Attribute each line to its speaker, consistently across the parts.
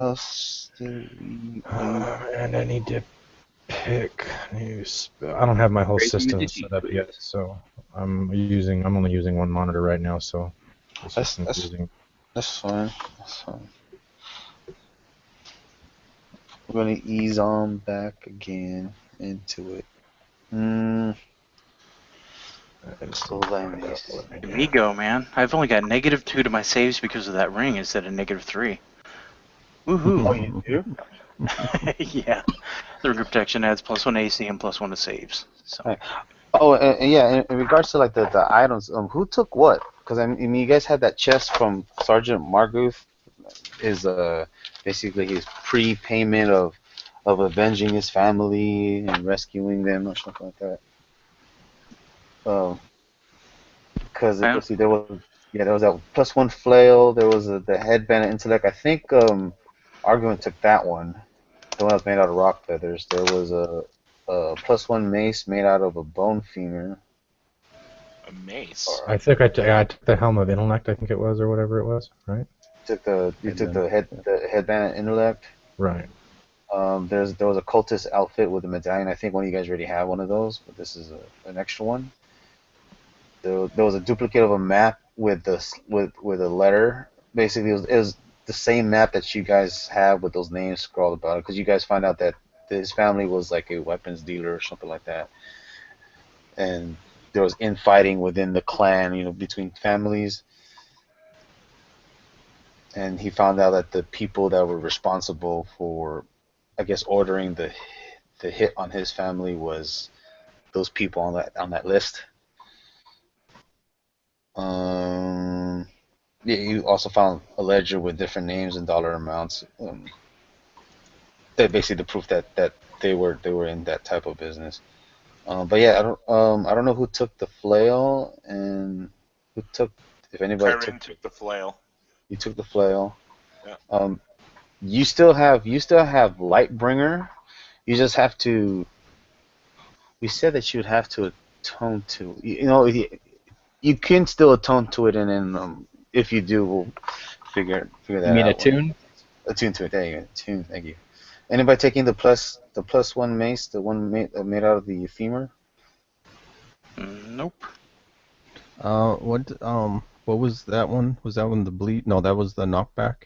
Speaker 1: else do we need?
Speaker 2: And I need to pick new. I don't have my whole
Speaker 3: Raise
Speaker 2: system
Speaker 3: Medici,
Speaker 2: set up yet,
Speaker 3: please.
Speaker 2: so I'm only using one monitor right now, so it's just
Speaker 1: That's
Speaker 2: confusing.
Speaker 1: that's fine. That's fine. We're gonna ease on back again into it. Hmm.
Speaker 2: I just
Speaker 1: So
Speaker 2: need to
Speaker 1: let
Speaker 2: find
Speaker 1: me
Speaker 2: out
Speaker 1: see.
Speaker 2: what I need.
Speaker 4: Me go, man. I've only got -2 to my saves because of that ring instead of -3. Woohoo!
Speaker 1: Oh, you do?
Speaker 4: Yeah. The ring of protection adds +1 AC and +1 to saves. So.
Speaker 1: Right. Oh, and yeah. In regards to like the items, who took what? Because I mean, you guys had that chest from Sergeant Marguth. Is basically his prepayment of avenging his family and rescuing them or something like that. Because
Speaker 4: I,
Speaker 1: let's see, there was that +1 flail. There was the headband of intellect. I think Argument took that one. The one that's made out of rock feathers. There was a +1 mace made out of a bone femur.
Speaker 5: A mace.
Speaker 2: I think I took the Helm of Intellect, I think it was, or whatever it was, right?
Speaker 1: You took
Speaker 2: Headband.
Speaker 1: the headband of intellect.
Speaker 2: Right.
Speaker 1: There was a cultist outfit with a medallion. I think one of you guys already have one of those, but this is an extra one. There was a duplicate of a map with with a letter. Basically, it was the same map that you guys have with those names scrawled about it, because you guys find out that his family was like a weapons dealer or something like that, and there was infighting within the clan, between families. And he found out that the people that were responsible for, I guess, ordering the hit on his family was those people on that list. Yeah, you also found a ledger with different names and dollar amounts. That basically the proof that they were in that type of business. But yeah, I don't know who took the flail and who took, if anybody
Speaker 5: Kyrin took the flail.
Speaker 1: you took the flail.
Speaker 5: Yeah.
Speaker 1: You still have Lightbringer. You just have to. You said that you would have to atone to. You can still atone to it, and then if you do, we'll figure
Speaker 3: You
Speaker 1: that
Speaker 3: mean a
Speaker 1: out.
Speaker 3: tune?
Speaker 1: Attune to it. There you go. Attune. Thank you. Anybody taking the +1 mace, the one made out of the femur?
Speaker 4: Nope.
Speaker 6: What was that one? Was that one the bleed? No, that was the knockback.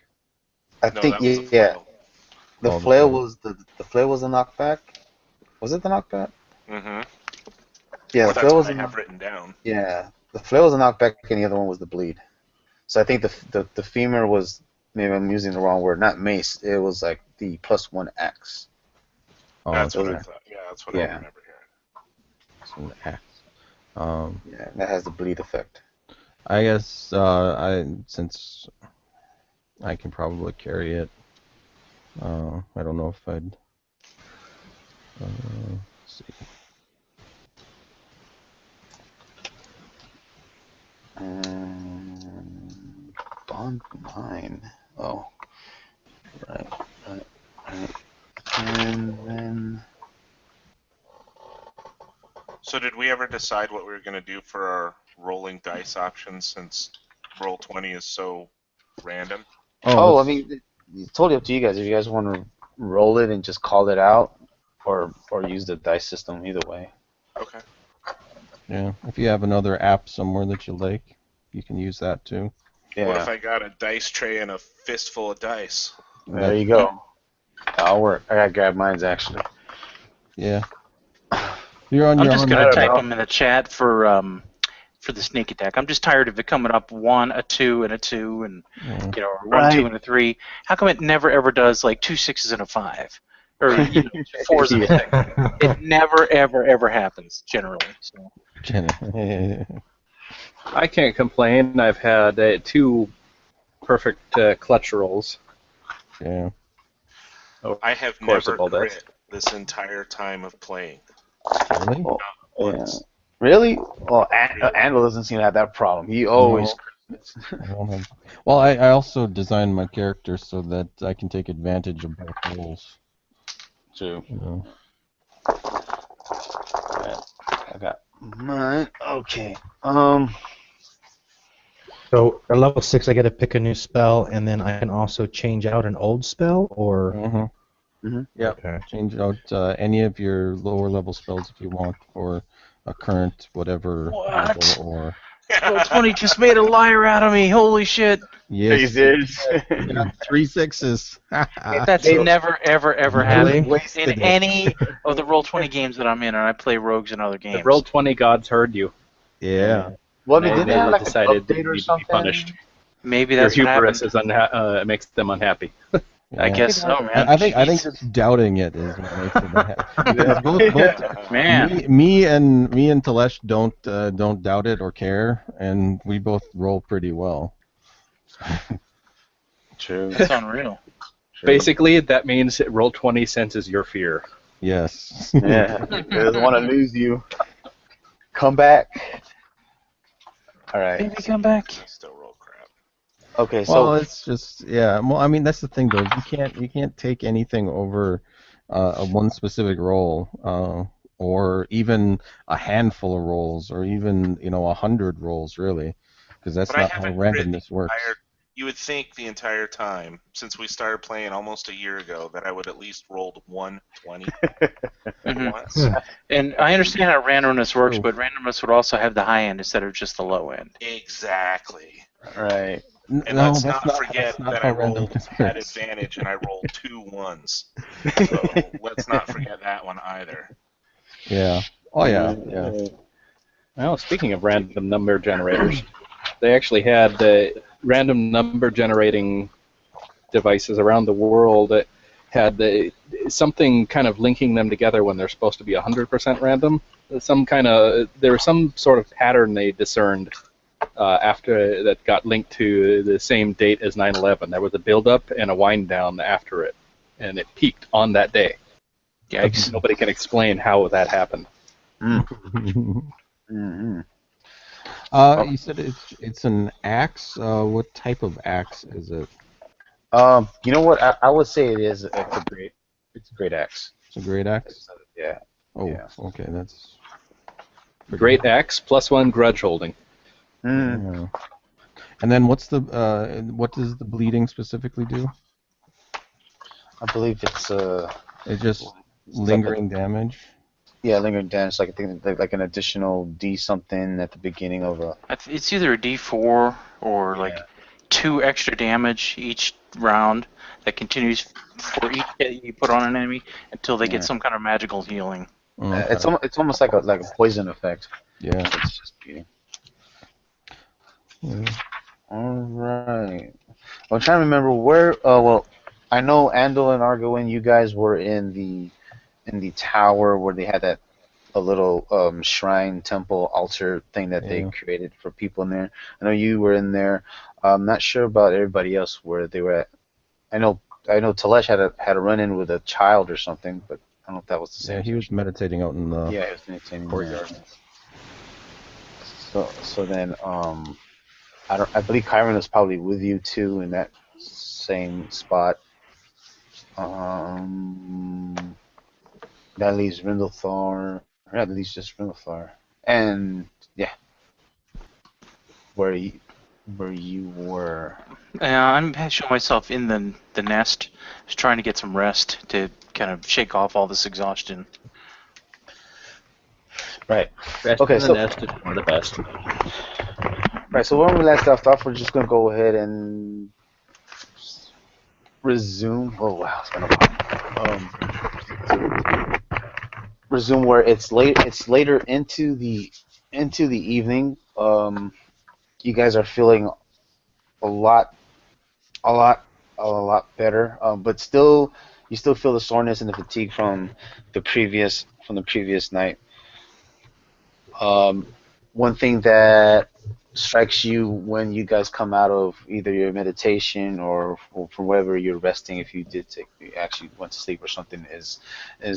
Speaker 1: I
Speaker 5: No,
Speaker 1: think
Speaker 5: that was a
Speaker 1: yeah.
Speaker 5: flail.
Speaker 1: The
Speaker 6: Oh, the
Speaker 1: flail
Speaker 6: flail.
Speaker 1: was the flail was a knockback. Was it the knockback?
Speaker 5: Mm-hmm.
Speaker 1: Yeah,
Speaker 5: Or
Speaker 1: the
Speaker 5: that's
Speaker 1: flail
Speaker 5: what
Speaker 1: was
Speaker 5: I
Speaker 1: a
Speaker 5: have written down.
Speaker 1: yeah. The flail was a knockback, and the other one was the bleed. So I think the femur was, maybe I'm using the wrong word, not mace. It was like the +1 axe.
Speaker 6: Oh,
Speaker 5: That's
Speaker 6: it's
Speaker 5: what
Speaker 6: an
Speaker 5: I
Speaker 6: axe.
Speaker 5: thought. Yeah, that's what I
Speaker 1: Yeah,
Speaker 5: remember hearing.
Speaker 6: It's an axe.
Speaker 1: yeah, that has the bleed effect.
Speaker 6: I guess since I can probably carry it. I don't know if I'd. Let's see.
Speaker 1: Bond 9. Oh, right, right, right. And then
Speaker 5: So did we ever decide what we were going to do for our rolling dice options, since Roll20 is so random?
Speaker 1: I mean, it's totally up to you guys. If you guys want to roll it and just call it out, or use the dice system, either way.
Speaker 5: Okay.
Speaker 6: Yeah, if you have another app somewhere that you like, you can use that too.
Speaker 1: Yeah.
Speaker 5: What if I got a dice tray and a fistful of dice?
Speaker 1: There you go. That'll work. I gotta grab mine actually.
Speaker 6: Yeah. You're on
Speaker 4: I'm
Speaker 6: your
Speaker 4: just
Speaker 6: own.
Speaker 4: gonna
Speaker 1: don't
Speaker 4: type
Speaker 1: know.
Speaker 4: them in the chat for the sneak attack. I'm just tired of it coming up 1, a 2, and a 2, and or 1, 2, and a 3. How come it never ever does like 2 6s and a 5, or 4s and a 6? It never ever ever happens generally. So.
Speaker 3: I can't complain. I've had 2 perfect clutch rolls.
Speaker 6: Yeah.
Speaker 5: I have
Speaker 3: Course
Speaker 5: never
Speaker 3: of all this.
Speaker 5: crit this entire time of playing.
Speaker 6: Really?
Speaker 1: Oh, yeah.
Speaker 5: Once.
Speaker 1: Really? Well, Andrew doesn't seem to have that problem. He always.
Speaker 6: I don't have. Well, I also designed my character so that I can take advantage of both roles.
Speaker 1: True.
Speaker 6: You know.
Speaker 1: Right. I got mine. Okay.
Speaker 2: So at level 6, I get to pick a new spell, and then I can also change out an old spell, or
Speaker 6: Mm-hmm. Yep.
Speaker 2: okay.
Speaker 6: Change out any of your lower level spells if you want for a current whatever
Speaker 4: What?
Speaker 6: level or.
Speaker 4: Roll20 just made a liar out of me. Holy shit.
Speaker 1: Are you
Speaker 6: Yes.
Speaker 1: serious?
Speaker 6: You got 3 6s.
Speaker 4: That's never, ever, ever
Speaker 2: Really?
Speaker 4: happened
Speaker 6: Wasted
Speaker 4: in
Speaker 6: it.
Speaker 4: any of the Roll20 games that I'm in, and I play rogues in other
Speaker 3: The
Speaker 4: games.
Speaker 3: Roll20 gods heard you.
Speaker 6: Yeah.
Speaker 1: Well,
Speaker 3: They,
Speaker 1: didn't they
Speaker 3: they
Speaker 1: have like an
Speaker 3: decided
Speaker 1: update
Speaker 3: you
Speaker 1: or
Speaker 3: need to be
Speaker 1: something?
Speaker 3: punished.
Speaker 4: Maybe
Speaker 3: Your
Speaker 4: that's what happened.
Speaker 3: hubris makes them unhappy.
Speaker 4: I
Speaker 6: Yeah.
Speaker 4: guess so, man.
Speaker 6: I think
Speaker 4: Jeez.
Speaker 6: just doubting it is what makes it happen. Because both
Speaker 4: Man.
Speaker 6: me and Telesh don't doubt it or care, and we both roll pretty well.
Speaker 1: True.
Speaker 4: That's unreal.
Speaker 3: Basically, that means that Roll20 senses your fear.
Speaker 6: Yes.
Speaker 1: Yeah. He doesn't want to lose you. Come back. All right.
Speaker 4: Baby, come back.
Speaker 5: I still roll crap.
Speaker 1: Okay.
Speaker 6: Well,
Speaker 1: So
Speaker 6: it's just Well, I mean that's the thing though. You can't take anything over a one specific roll, or even a handful of rolls, or even 100 rolls really, because that's
Speaker 5: But I
Speaker 6: not how
Speaker 5: haven't read
Speaker 6: randomness works.
Speaker 5: You would think the entire time, since we started playing almost a year ago, that I would at least rolled 120
Speaker 4: Mhm.
Speaker 5: once.
Speaker 4: And I understand how randomness works,
Speaker 6: True.
Speaker 4: but randomness would also have the high end instead of just the low end.
Speaker 5: Exactly.
Speaker 1: right.
Speaker 5: And
Speaker 6: No,
Speaker 5: let's
Speaker 6: that's
Speaker 5: not forget
Speaker 6: that's not
Speaker 5: that
Speaker 6: how
Speaker 5: I rolled
Speaker 6: randomness
Speaker 5: at
Speaker 6: works.
Speaker 5: advantage and I rolled 2 ones. So let's not forget that one either.
Speaker 6: Yeah. Oh yeah. Yeah.
Speaker 3: Well, speaking of random number generators, they actually had random number generating devices around the world that had something kind of linking them together when they're supposed to be 100% random. There was some sort of pattern they discerned after that got linked to the same date as 9/11. There was a build-up and a wind-down after it, and it peaked on that day.
Speaker 4: Yikes.
Speaker 3: Nobody can explain how that happened.
Speaker 1: Mm-hmm.
Speaker 6: You said it's an axe. What type of axe is it?
Speaker 1: You know what? I would say it's a great axe.
Speaker 6: It's a great axe.
Speaker 1: Yeah.
Speaker 6: Oh,
Speaker 1: yeah.
Speaker 6: okay, that's
Speaker 3: Great axe, +1 grudge holding.
Speaker 1: Mm.
Speaker 6: Yeah. And then what does the bleeding specifically do?
Speaker 1: I believe it's
Speaker 6: It's just lingering damage.
Speaker 1: yeah, lingering damage, like I think like an additional D something at the beginning of a.
Speaker 4: It's either a D4 or like 2 extra damage each round that continues for each hit you put on an enemy until they get some kind of magical healing.
Speaker 6: Okay.
Speaker 1: It's almost like a poison effect.
Speaker 6: Yeah.
Speaker 1: It's just beating.
Speaker 6: Yeah.
Speaker 1: All right. I'm trying to remember where. Well, I know Andal and Argo, you guys were in the tower where they had a little shrine, temple, altar thing that they created for people in there. I know you were in there. I'm not sure about everybody else where they were at. I know Telesh had a run-in with a child or something, but I don't know if that was the same.
Speaker 6: Yeah, he was meditating out in the
Speaker 1: he was meditating
Speaker 6: courtyard.
Speaker 1: So then I believe Kyron is probably with you too in that same spot. That leaves Rindlethar. Yeah, that leaves just Rindlethar. And yeah, where you were.
Speaker 4: I'm showing myself in the nest, just trying to get some rest to kind of shake off all this exhaustion.
Speaker 1: Right.
Speaker 3: Rest
Speaker 1: Okay,
Speaker 3: in the
Speaker 1: so
Speaker 3: nest is one of the best.
Speaker 1: right. So when we last left off, we're just gonna go ahead and resume. Oh wow, it's been a while. Resume where it's late. It's later into the evening. You guys are feeling a lot better. But still, you still feel the soreness and the fatigue from the previous night. One thing that strikes you when you guys come out of either your meditation or from wherever you're resting, if you actually went to sleep or something, is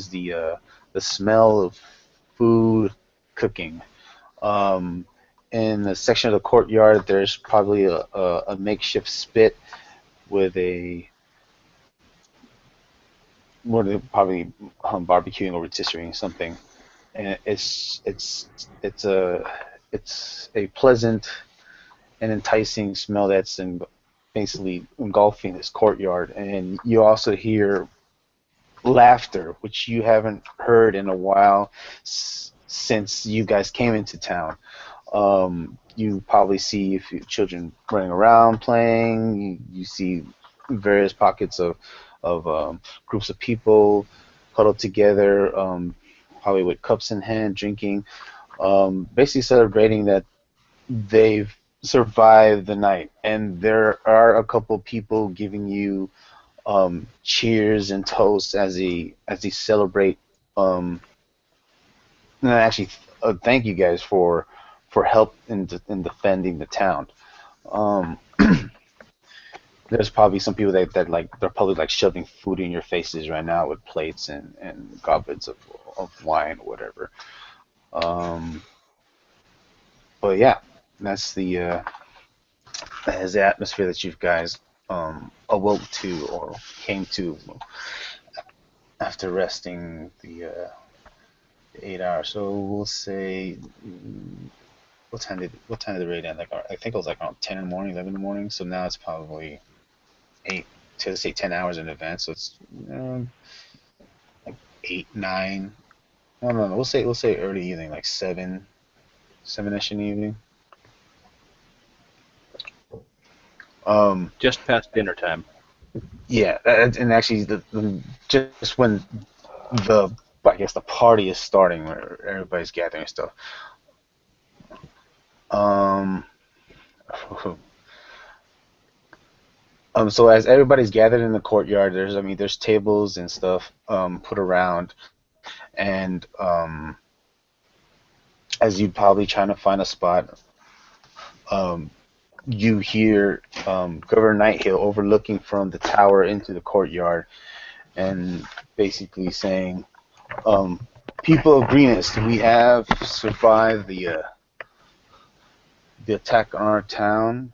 Speaker 1: the smell of food cooking. In the section of the courtyard, there's probably a makeshift spit with probably barbecuing or rotisserie something, and it's a pleasant an enticing smell that's basically engulfing this courtyard, and you also hear laughter, which you haven't heard in a while since you guys came into town. You probably see a few children running around playing. You see various pockets of groups of people huddled together, probably with cups in hand, drinking, basically celebrating that they've survived the night. And there are a couple people giving you cheers and toasts as they celebrate. And actually, thank you guys for help in defending the town. Um, there's probably some people that like they're probably like shoving food in your faces right now with plates and goblets of wine or whatever. Um, but yeah, that's the that is the atmosphere that you guys awoke to or came to after resting the 8 hours. So we'll say what time did the raid end? Like I think it was like around 10 in the morning, 11 in the morning. So now it's probably 8 to say 10 hours in advance. So it's like 8, 9. No. We'll say early evening, like 7ish in the evening.
Speaker 3: Just past dinner time.
Speaker 1: Yeah, and actually, just when I guess the party is starting, where everybody's gathering and stuff. So as everybody's gathered in the courtyard, there's tables and stuff put around, and as you probably trying to find a spot, you hear Governor Nighthill overlooking from the tower into the courtyard, and basically saying, "People of Greenest, we have survived the attack on our town,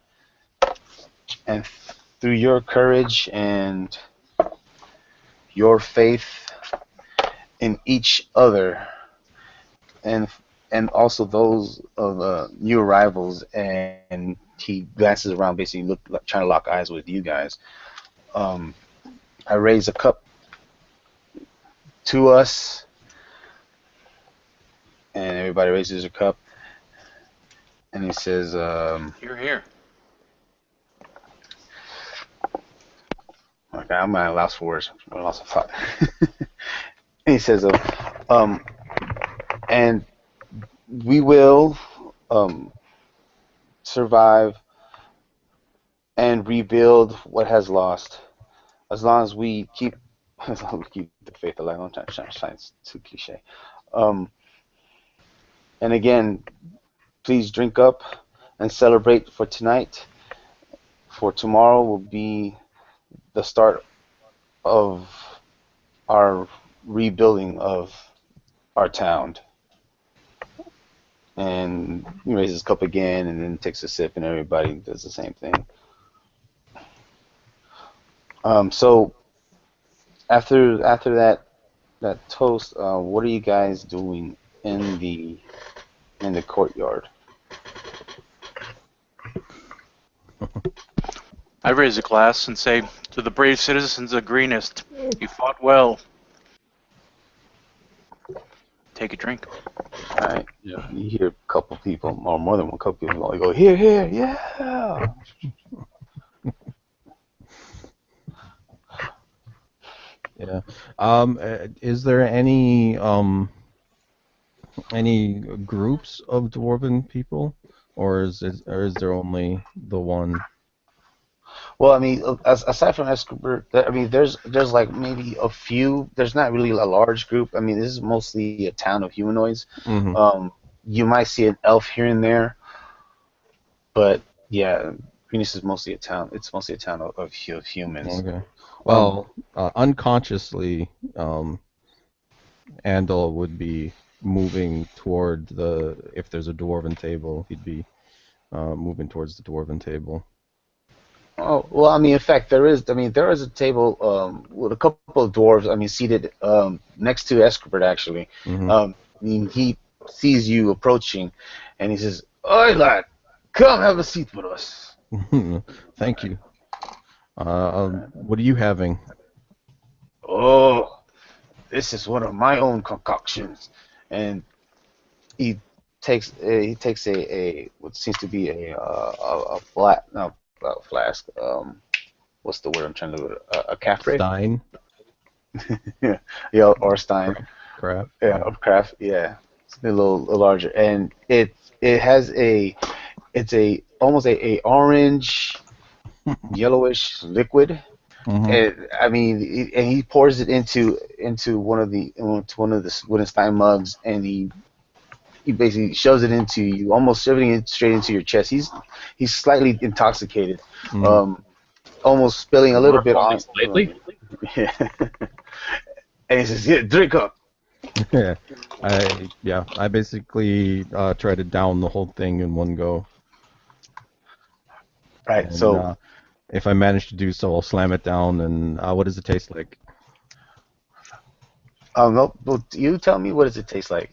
Speaker 1: and through your courage and your faith in each other, and also those of new arrivals," and he glances around, basically trying to lock eyes with you guys. I raise a cup to us, and everybody raises a cup, and he says,
Speaker 4: You're here.
Speaker 1: okay, I'm at a loss for words. I'm at a loss of thought. And he says, and we will survive and rebuild what has lost, as long as we keep the faith alive. I'm trying to sound too cliche. And again, please drink up and celebrate for tonight. For tomorrow will be the start of our rebuilding of our town. And he raises his cup again, and then takes a sip, and everybody does the same thing. So after that toast, what are you guys doing in the courtyard?
Speaker 4: I raise a glass and say, "To the brave citizens of Greenest, you fought well." Take a drink.
Speaker 1: All right.
Speaker 3: Yeah.
Speaker 1: You hear a couple people, or more than one couple people, they go, "Here, here, yeah."
Speaker 6: Yeah. Is there any groups of dwarven people, or is there only the one?
Speaker 1: Well, I mean, aside from Escobar, I mean, there's like maybe a few. There's not really a large group. I mean, this is mostly a town of humanoids.
Speaker 6: Mm-hmm.
Speaker 1: You might see an elf here and there, but yeah, Venus is mostly a town. It's mostly a town of humans.
Speaker 6: Okay. Well, unconsciously, Andal would be moving toward if there's a dwarven table, he'd be moving towards the dwarven table.
Speaker 1: Oh well, I mean, in fact, there is a table with a couple of dwarves. I mean, seated next to Escobar actually.
Speaker 6: Mm-hmm.
Speaker 1: I mean, he sees you approaching, and he says, "Oi, lad, Come have a seat with us.
Speaker 6: Thank you. What are you having?
Speaker 1: Oh, this is one of my own concoctions, and he takes a what seems to be a flat no flask. What's the word I'm trying to do? A Caffrey?
Speaker 6: Stein?
Speaker 1: Yeah, or Stein.
Speaker 6: Crap.
Speaker 1: Yeah, of craft. Yeah, it's a little larger, and it has it's almost a orange yellowish liquid.
Speaker 6: Mm-hmm.
Speaker 1: And I mean, and he pours it into one of the wooden Stein mugs, and he basically shoves it into you, almost shoving it straight into your chest. He's slightly intoxicated, almost spilling a little bit on.
Speaker 3: Lately?
Speaker 1: Yeah. And he says, "Yeah, drink up."
Speaker 6: Yeah, I basically try to down the whole thing in one go.
Speaker 1: Right.
Speaker 6: And,
Speaker 1: So,
Speaker 6: if I manage to do so, I'll slam it down. And what does it taste like?
Speaker 1: no, well, you tell me, what does it taste like?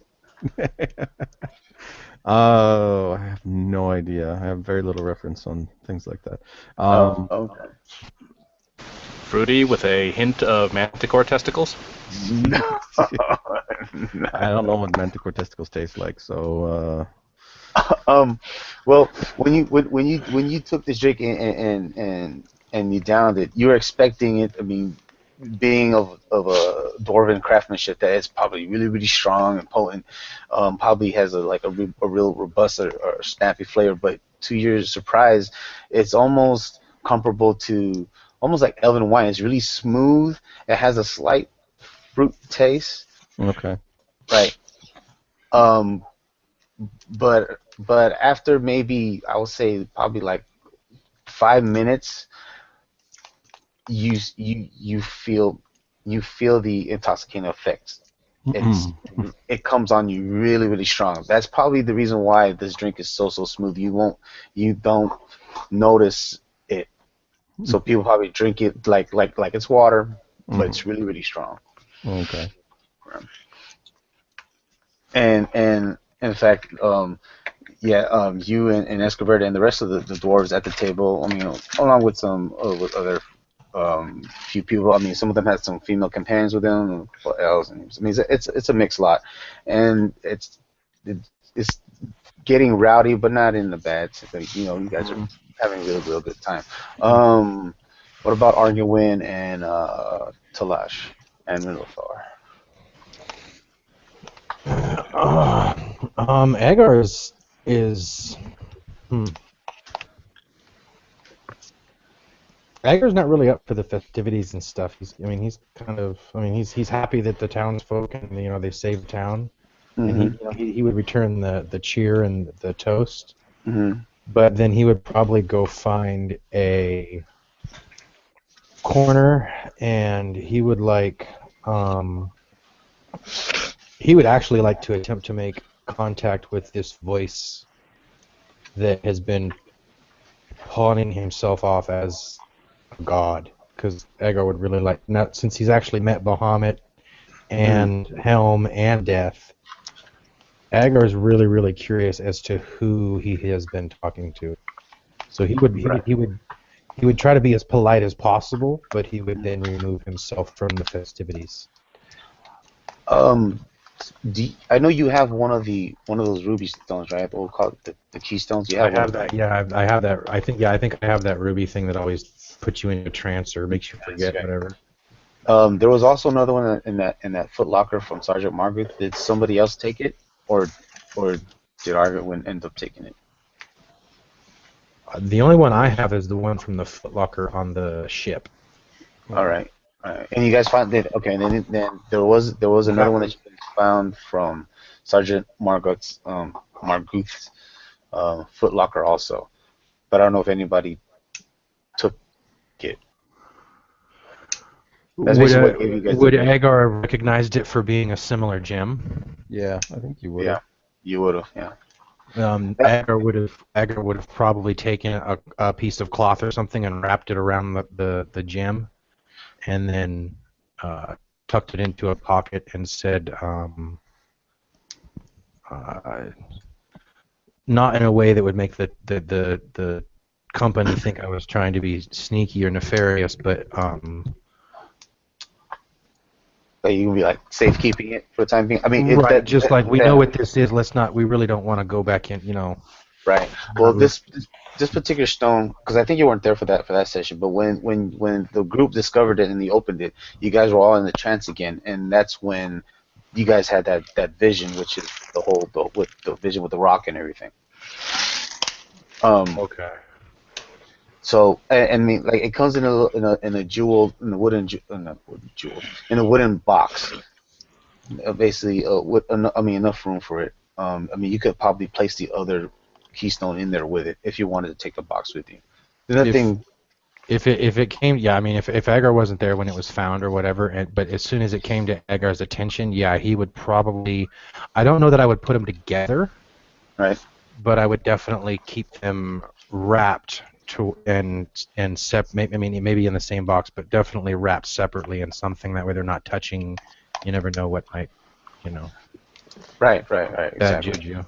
Speaker 6: Oh, I have no idea. I have very little reference on things like that.
Speaker 1: Okay.
Speaker 3: Fruity with a hint of manticore testicles.
Speaker 1: No.
Speaker 6: I don't know what manticore testicles taste like, so
Speaker 1: Well, when you took this drink and you downed it, you were expecting it. I mean, being of a dwarven craftsmanship, that it's probably really strong and potent. Probably has a real robust or snappy flavor. But to your surprise, it's almost comparable to almost like Elven wine. It's really smooth. It has a slight fruit taste.
Speaker 6: okay.
Speaker 1: Right. But after maybe, I would say probably like 5 minutes, you feel the intoxicating effects. It comes on you really strong. That's probably the reason why this drink is so smooth. You don't notice it. So people probably drink it like it's water, but it's really strong.
Speaker 6: Okay.
Speaker 1: And in fact, you and Escobar and the rest of the dwarves at the table, I mean, along with some with other few people. I mean, some of them had some female companions with them, and what else? And, I mean, it's a mixed lot, and it's getting rowdy, but not in the bad sense. You know, you guys are having a real good time. What about Arguin and Talash and Minotaur?
Speaker 2: Agar is Agar's not really up for the festivities and stuff. He's happy that the townsfolk and they saved town, and he would return the cheer and the toast, but then he would probably go find a corner, and he would actually like to attempt to make contact with this voice that has been pawning himself off as a god, because Agar would really like, not since he's actually met Bahamut and Helm and Death. Agar's really curious as to who he has been talking to. So he would try to be as polite as possible, but he would then remove himself from the festivities.
Speaker 1: I know you have one of those ruby stones, right? What we call it, the keystones. You have
Speaker 2: I have that. Yeah, I have that. I think I have that ruby thing that always puts you in a trance or makes you forget whatever.
Speaker 1: There was also another one in that Foot Locker from Sergeant Margaret. Did somebody else take it, or did Arguin end up taking it?
Speaker 2: The only one I have is the one from the Foot Locker on the ship.
Speaker 1: All right. And you guys found that? Okay. And then there was another one that you found from Sergeant Margot's Foot Locker also, but I don't know if anybody took it. That's basically what gave you guys
Speaker 2: would Agar have recognized it for being a similar gem?
Speaker 6: Yeah, I think you would.
Speaker 1: Yeah, you would have. Yeah.
Speaker 2: Agar would have probably taken a piece of cloth or something and wrapped it around the gem, and then tucked it into a pocket and said, not in a way that would make the company think I was trying to be sneaky or nefarious, but
Speaker 1: Like you can be like safekeeping it for the time being. I mean,
Speaker 2: right, just like we know
Speaker 1: that
Speaker 2: what this is. Let's not. We really don't want to go back in.
Speaker 1: right. Well, this particular stone, because I think you weren't there for that session, but when the group discovered it and they opened it, you guys were all in the trance again, and that's when you guys had that vision, which is with the vision with the rock and everything.
Speaker 2: Okay.
Speaker 1: So and I mean, like it comes in a jewel in a wooden in a wooden box, basically. I mean, enough room for it. I mean, you could probably place the other keystone in there with it if you wanted to take the box with you. There's nothing.
Speaker 2: If it came, yeah, I mean, if Agar wasn't there when it was found or whatever, but as soon as it came to Agar's attention, yeah, he would probably. I don't know that I would put them together,
Speaker 1: Right.
Speaker 2: but I would definitely keep them wrapped and maybe in the same box, but definitely wrapped separately in something that way they're not touching. You never know what might,
Speaker 1: Right.
Speaker 2: bad
Speaker 1: Exactly.
Speaker 2: juju.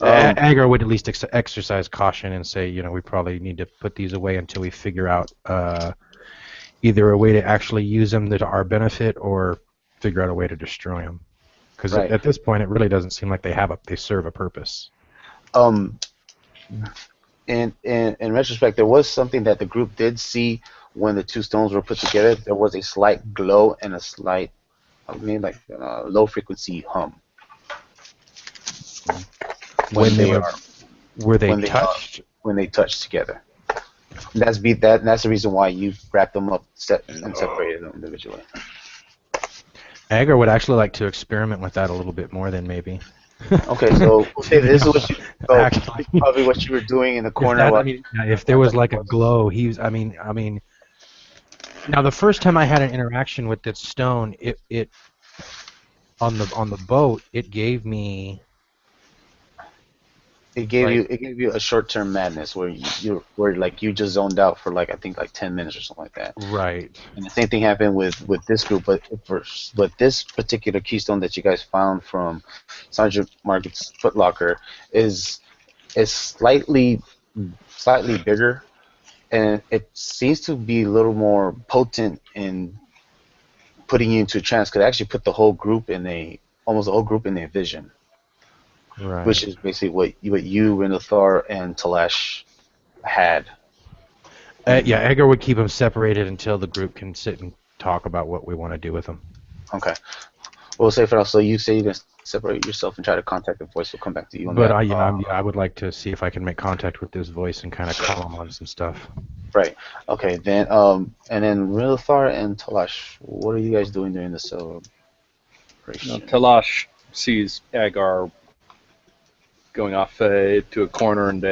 Speaker 2: Agar would at least exercise caution and say, we probably need to put these away until we figure out either a way to actually use them to our benefit or figure out a way to destroy them. Because
Speaker 1: Right.
Speaker 2: at this point, it really doesn't seem like they serve a purpose.
Speaker 1: In retrospect, there was something that the group did see when the two stones were put together. There was a slight glow and a slight, low frequency hum.
Speaker 2: Were they touched?
Speaker 1: When they touched together. That's the reason why you wrapped them up and separated them individually.
Speaker 2: Agar would actually like to experiment with that a little bit more than maybe.
Speaker 1: Okay, so this is what probably what you were doing in the corner.
Speaker 2: If there was like a glow, I mean. Now the first time I had an interaction with this stone, it on the boat, it gave me.
Speaker 1: It gave you a short-term madness where you just zoned out for I think 10 minutes or something like that.
Speaker 2: Right.
Speaker 1: And the same thing happened with this group, but this particular keystone that you guys found from Sergeant Margaret's footlocker is slightly bigger, and it seems to be a little more potent in putting you into a trance. Because it actually put almost the whole group in a vision.
Speaker 2: Right.
Speaker 1: Which is basically what you, Renothar, and Talash had.
Speaker 2: Yeah, Agar would keep them separated until the group can sit and talk about what we want to do with them.
Speaker 1: Okay. We'll say for now. So you say you're gonna separate yourself and try to contact the voice. We'll come back to you on
Speaker 2: but
Speaker 1: that.
Speaker 2: I would like to see if I can make contact with this voice and kind of call him on some stuff.
Speaker 1: Right. Okay. Then and then Renothar and Talash, what are you guys doing during the celebration?
Speaker 3: Talash sees Agar going off to a corner and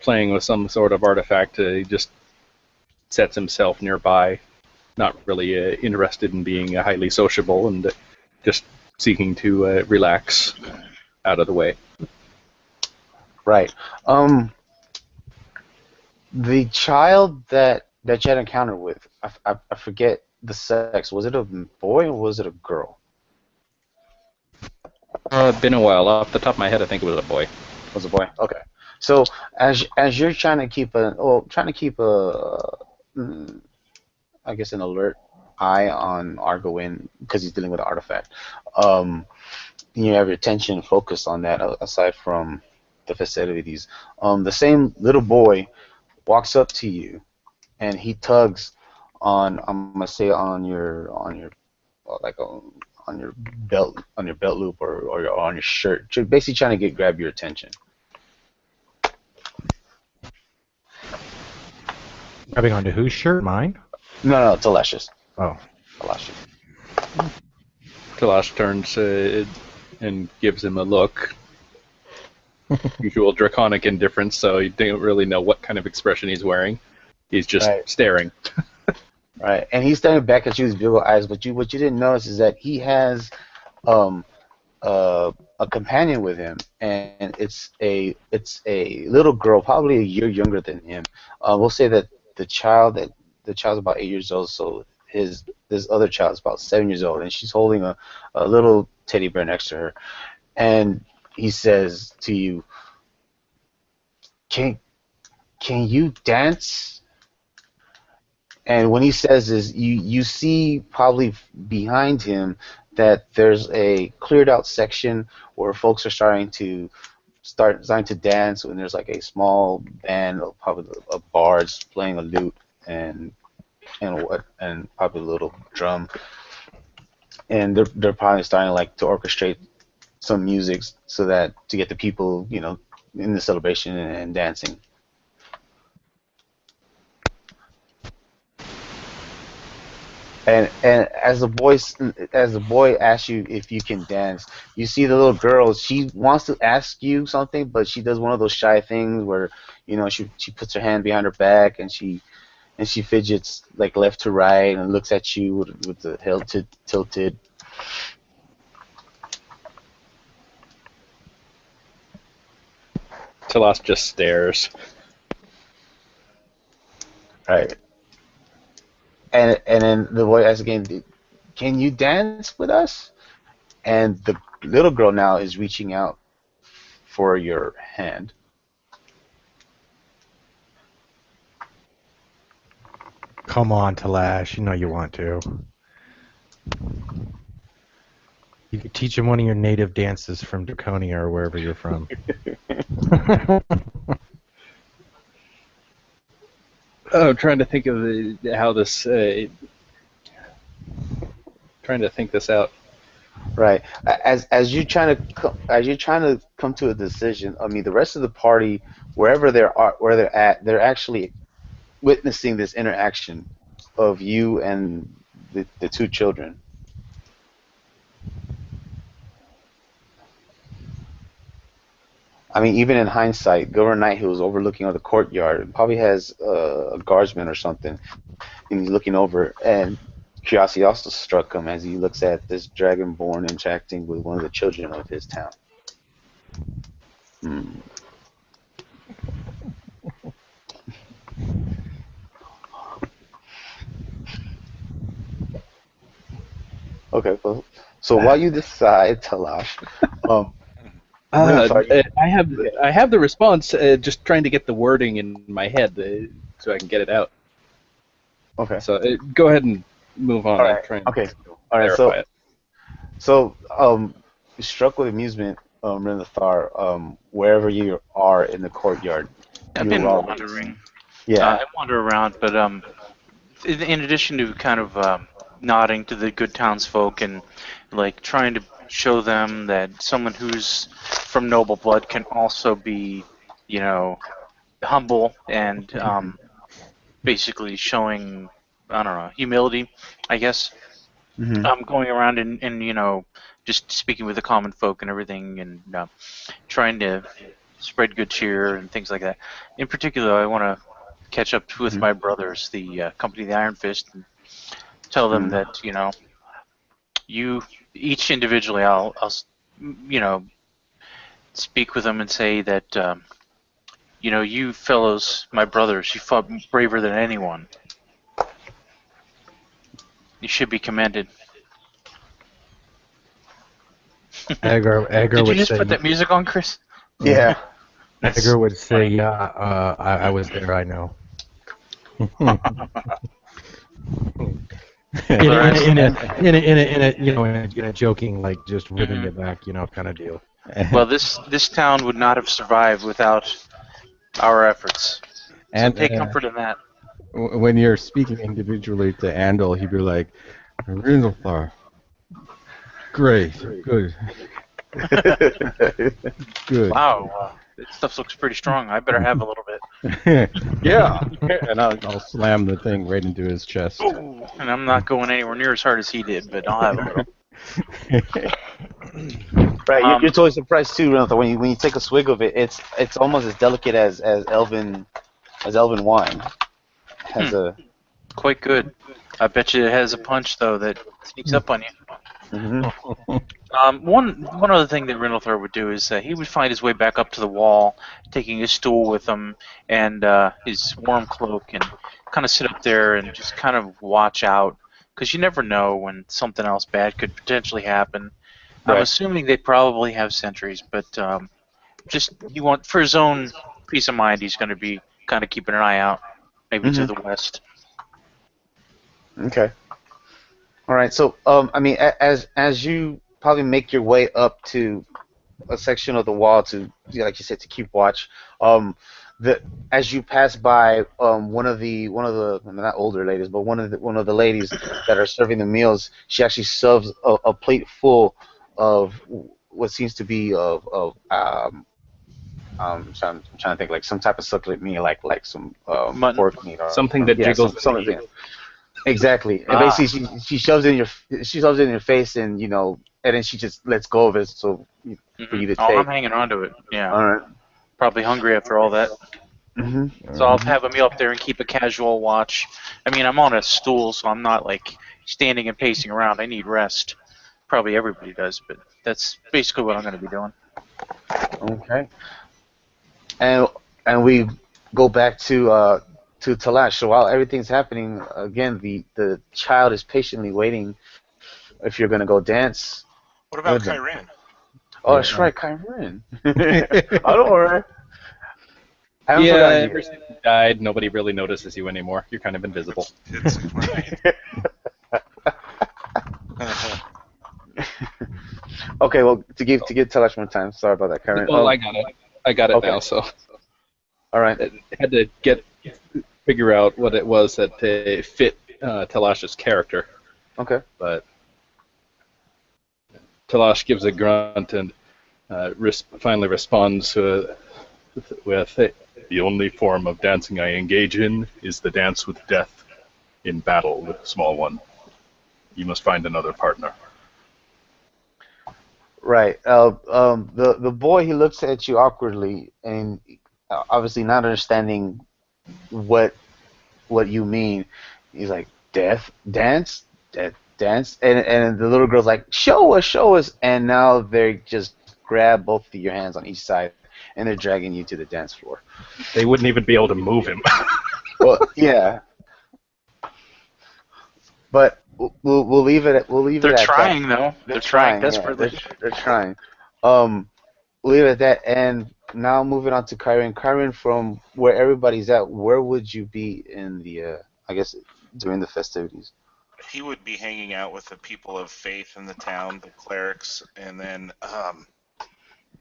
Speaker 3: playing with some sort of artifact. He just sets himself nearby, not really interested in being highly sociable and just seeking to relax out of the way.
Speaker 1: Right. The child that you had encountered with, I forget the sex. Was it a boy or was it a girl?
Speaker 3: Been a while. Off the top of my head, I think it was a boy.
Speaker 1: It was a boy. Okay. So as you're trying to keep an alert eye on Argoin because he's dealing with an artifact. You have your attention focused on that aside from the festivities. The same little boy walks up to you and he tugs on, I'm gonna say on your belt loop or on your shirt, basically trying to grab your attention.
Speaker 2: Grabbing onto whose shirt? Mine?
Speaker 1: No, Talash's.
Speaker 2: Oh.
Speaker 1: Talash.
Speaker 3: Talash turns and gives him a look. Usual draconic indifference, so you don't really know what kind of expression he's wearing. He's just staring.
Speaker 1: Right, and he's staring back at you with big eyes. But what you didn't notice is that he has a companion with him, and it's a little girl, probably a year younger than him. We'll say that the child's about 8 years old, so this other child's about 7 years old, and she's holding a little teddy bear next to her. And he says to you, "Can can you dance?" And when he says this, you see probably behind him that there's a cleared out section where folks are starting to dance, and there's like a small band of probably a bards playing a lute and and probably a little drum, and they're probably starting like to orchestrate some music so that to get the people in the celebration and dancing. And as the boy asks you if you can dance, you see the little girl. She wants to ask you something, but she does one of those shy things where she puts her hand behind her back and she fidgets like left to right and looks at you with the head tilted.
Speaker 3: Talas just stares.
Speaker 1: Right. And then the boy asks again, "Can you dance with us?" And the little girl now is reaching out for your hand.
Speaker 2: Come on, Talash. You know you want to. You could teach him one of your native dances from Draconia or wherever you're from.
Speaker 3: Oh, I'm trying to think of how this. Trying to think this out.
Speaker 1: Right. As you're trying to come to a decision. I mean, the rest of the party, where they're at, they're actually witnessing this interaction of you and the two children. I mean, even in hindsight, Governor Knight, who was overlooking the courtyard, probably has a guardsman or something, and he's looking over. And curiosity also struck him as he looks at this dragonborn interacting with one of the children of his town. Hmm. Okay, well, so while you decide, Talash,
Speaker 3: I have the response. Just trying to get the wording in my head so I can get it out.
Speaker 1: okay.
Speaker 3: So go ahead and move on.
Speaker 1: All right.
Speaker 3: I'm trying
Speaker 1: Okay.
Speaker 3: to
Speaker 1: All right.
Speaker 3: clarify it.
Speaker 1: So, struck with amusement, Renathar, wherever you are in the courtyard.
Speaker 4: I've
Speaker 1: you
Speaker 4: been
Speaker 1: are-
Speaker 4: wandering.
Speaker 1: Yeah.
Speaker 4: I wander around, but in addition to kind of nodding to the good townsfolk and like trying to show them that someone who's from noble blood can also be, humble and basically showing, I don't know, humility, I guess.
Speaker 1: Mhm.
Speaker 4: Going around and just speaking with the common folk and everything, and trying to spread good cheer and things like that. In particular, I want to catch up with my brothers, the company, the Iron Fist, and tell them that you each individually, I'll speak with them and say that you fellows, my brothers, you fought braver than anyone. You should be commended.
Speaker 2: Edgar
Speaker 4: Did you
Speaker 2: would
Speaker 4: just
Speaker 2: say,
Speaker 4: put that music on, Chris?
Speaker 1: Yeah.
Speaker 2: Edgar would say,
Speaker 4: funny.
Speaker 2: yeah, I was there, I know. in a joking, like just ripping it back, kind of deal.
Speaker 4: Well, this town would not have survived without our efforts. So
Speaker 6: And
Speaker 4: take comfort in that.
Speaker 6: when you're speaking individually to Andal, he'd be like, Rindelthar, great, good, good.
Speaker 4: Wow, this stuff looks pretty strong. I better have a little bit.
Speaker 6: Yeah, and I'll slam the thing right into his chest.
Speaker 4: Ooh, and I'm not going anywhere near as hard as he did, but I'll have a little.
Speaker 1: Right. You're totally surprised too, Renathar, when you take a swig of it. It's almost as delicate as elven wine. Has a.
Speaker 4: Quite good. I bet you it has a punch though that sneaks up on you.
Speaker 1: Mm-hmm.
Speaker 4: One other thing that Rindelthar would do is he would find his way back up to the wall, taking his stool with him and his warm cloak, and kind of sit up there and just kind of watch out, because you never know when something else bad could potentially happen. I'm
Speaker 1: Right.
Speaker 4: assuming they probably have sentries, but just you want for his own peace of mind, he's going to be kind of keeping an eye out, maybe to the west.
Speaker 1: Okay. All right. So, I mean, as you probably make your way up to a section of the wall to, like you said, to keep watch, the as you pass by one of the not older ladies, but one of the ladies that are serving the meals, she actually serves a plate full of what seems to be I'm trying to think like some type of succulent meat, like some
Speaker 4: Mutton.
Speaker 1: pork meat or
Speaker 3: Something that
Speaker 1: yeah,
Speaker 3: jiggles.
Speaker 1: something. Exactly. And
Speaker 4: Ah.
Speaker 1: basically, she shoves it in your face, and and then she just lets go of it, so for you to
Speaker 4: Oh, I'm
Speaker 1: take.
Speaker 4: hanging on to it. Yeah.
Speaker 1: All right.
Speaker 4: Probably hungry after all that.
Speaker 1: Mm-hmm.
Speaker 4: So I'll have a meal up there and keep a casual watch. I mean, I'm on a stool, so I'm not like standing and pacing around. I need rest. Probably everybody does, but that's basically what I'm going to be doing.
Speaker 1: Okay. And we go back to Talash. So while everything's happening, again, the child is patiently waiting if you're gonna go dance.
Speaker 5: What about
Speaker 1: with them.
Speaker 5: Kyrin?
Speaker 1: Oh, that's right, Kyron. I don't worry. I haven't
Speaker 3: Yeah,
Speaker 1: forgotten
Speaker 3: ever
Speaker 1: you.
Speaker 3: since you died, nobody really notices you anymore. You're kind of invisible.
Speaker 5: It's
Speaker 1: Okay, well, to give Talash more time. Sorry about that, Kyron.
Speaker 3: Well, I got it. I got it
Speaker 1: okay.
Speaker 3: now. So
Speaker 1: All right.
Speaker 3: I had to figure out what it was that fit Talash's character.
Speaker 1: Okay.
Speaker 3: But Talash gives a grunt and finally responds with, "The only form of dancing I engage in is the dance with death in battle, small one. You must find another partner."
Speaker 1: Right. The boy, he looks at you awkwardly and obviously not understanding what you mean. He's like, death dance, death dance, and the little girl's like, show us, and now they just grab both of your hands on each side and they're dragging you to the dance floor.
Speaker 3: They wouldn't even be able to move him.
Speaker 1: Well, yeah. But we'll leave it at
Speaker 4: They're
Speaker 1: that.
Speaker 4: trying, though. They're trying
Speaker 1: yeah,
Speaker 4: desperately.
Speaker 1: they're trying. We'll leave it at that. And now moving on to Kyron. Kyron, from where everybody's at, where would you be in the, I guess, during the festivities?
Speaker 5: He would be hanging out with the people of faith in the town, the clerics, and then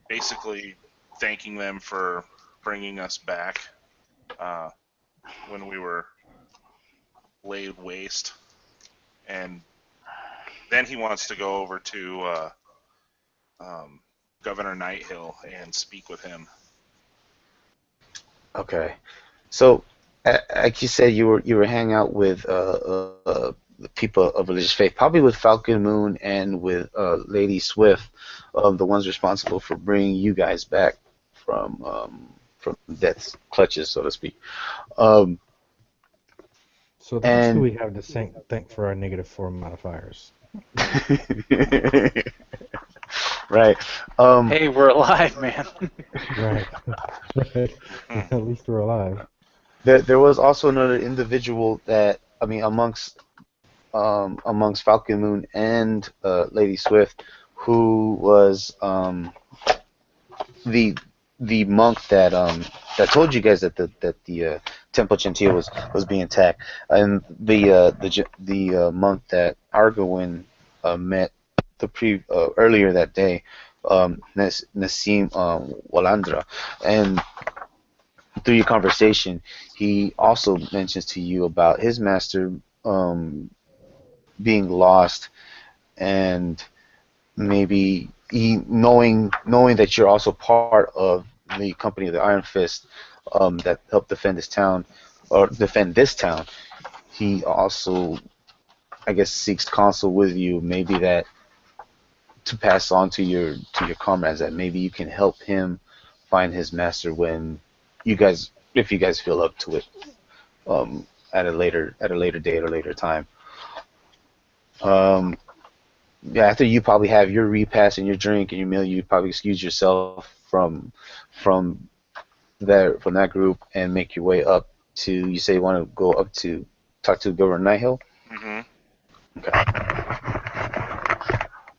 Speaker 5: basically thanking them for bringing us back when we were laid waste. And then he wants to go over to Governor Nighthill and speak with him.
Speaker 1: Okay, so like you said, you were hanging out with the people of religious faith, probably with Falcon Moon and with Lady Swift, the ones responsible for bringing you guys back from death's clutches, so to speak.
Speaker 2: So that's who we have to thank for our negative 4 modifiers.
Speaker 1: Right.
Speaker 4: Hey, we're alive, man.
Speaker 2: Right. Right. At least we're alive.
Speaker 1: There was also another individual that, I mean, amongst Falcon Moon and Lady Swift, who was the monk that told you guys that the Temple Gentil was being attacked, and the monk that Argowin met earlier that day, Nassim Walandra, and through your conversation, he also mentions to you about his master being lost, and maybe knowing that you're also part of the company of the Iron Fist that helped defend this town, he also, I guess, seeks counsel with you, maybe that to pass on to your comrades, that maybe you can help him find his master when if you guys feel up to it, at a later date or later time. Yeah, after you probably have your repast and your drink and your meal, you probably excuse yourself from that group and make your way up to, you say you want to go up to talk to Governor Nighthill?
Speaker 5: Mm-hmm.
Speaker 1: Okay.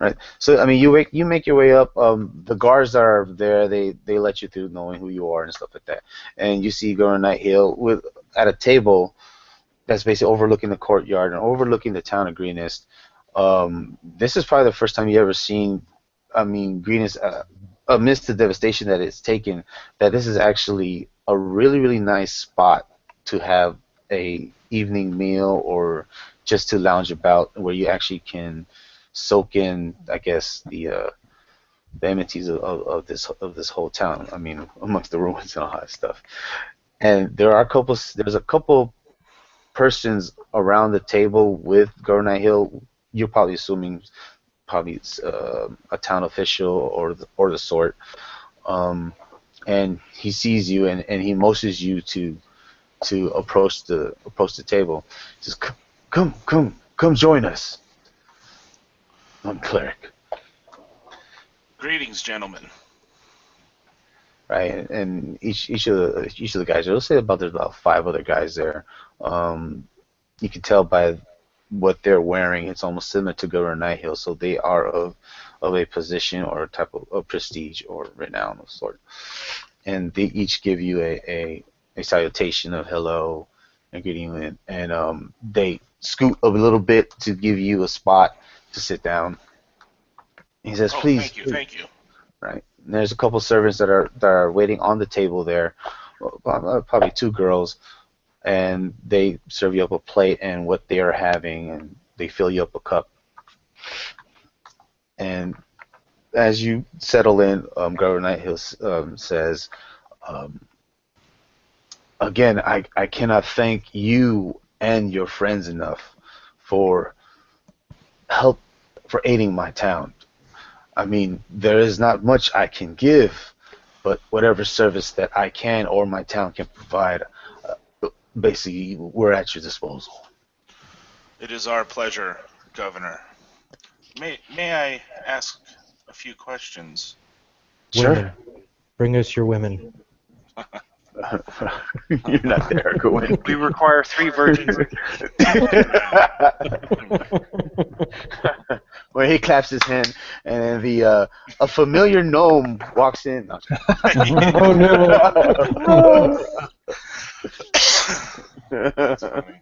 Speaker 1: Right. So I mean, you make your way up. The guards that are there, they let you through, knowing who you are and stuff like that. And you see Governor Night Hill with at a table that's basically overlooking the courtyard and overlooking the town of Greenest. This is probably the first time you ever seen. I mean, Greenest, amidst the devastation that it's taken, that this is actually a really nice spot to have a evening meal or just to lounge about, where you actually can soak in, I guess, the amenities of this whole town. I mean, amongst the ruins and all that stuff. And there's a couple persons around the table with Governor Hill. You're probably assuming probably it's a town official or the sort. And he sees you and he motions you to approach the table. He says, come join us. I'm cleric.
Speaker 5: Greetings, gentlemen.
Speaker 1: Right, and each of the guys, I'll say there's about 5 other guys there. You can tell by what they're wearing, it's almost similar to Governor Night Hill, so they are of a position or a type of prestige or renown of sort. And they each give you a salutation of hello and greeting, and they scoot a little bit to give you a spot to sit down. He says, "Please."
Speaker 5: Thank you.
Speaker 1: Right. And there's a couple servants that are waiting on the table there, probably 2 girls, and they serve you up a plate and what they are having, and they fill you up a cup. And as you settle in, Governor Nighthill says, again, I cannot thank you and your friends enough for aiding my town. I mean, there is not much I can give, but whatever service that I can or my town can provide, basically, we're at your disposal.
Speaker 5: It is our pleasure, Governor. May I ask a few questions?
Speaker 1: Sure.
Speaker 2: Women. Bring us your women.
Speaker 1: You're not there, Gwen.
Speaker 4: We require 3 virgins.
Speaker 1: Where he claps his hand, and then a familiar gnome walks in.
Speaker 2: Oh no!
Speaker 5: That's funny.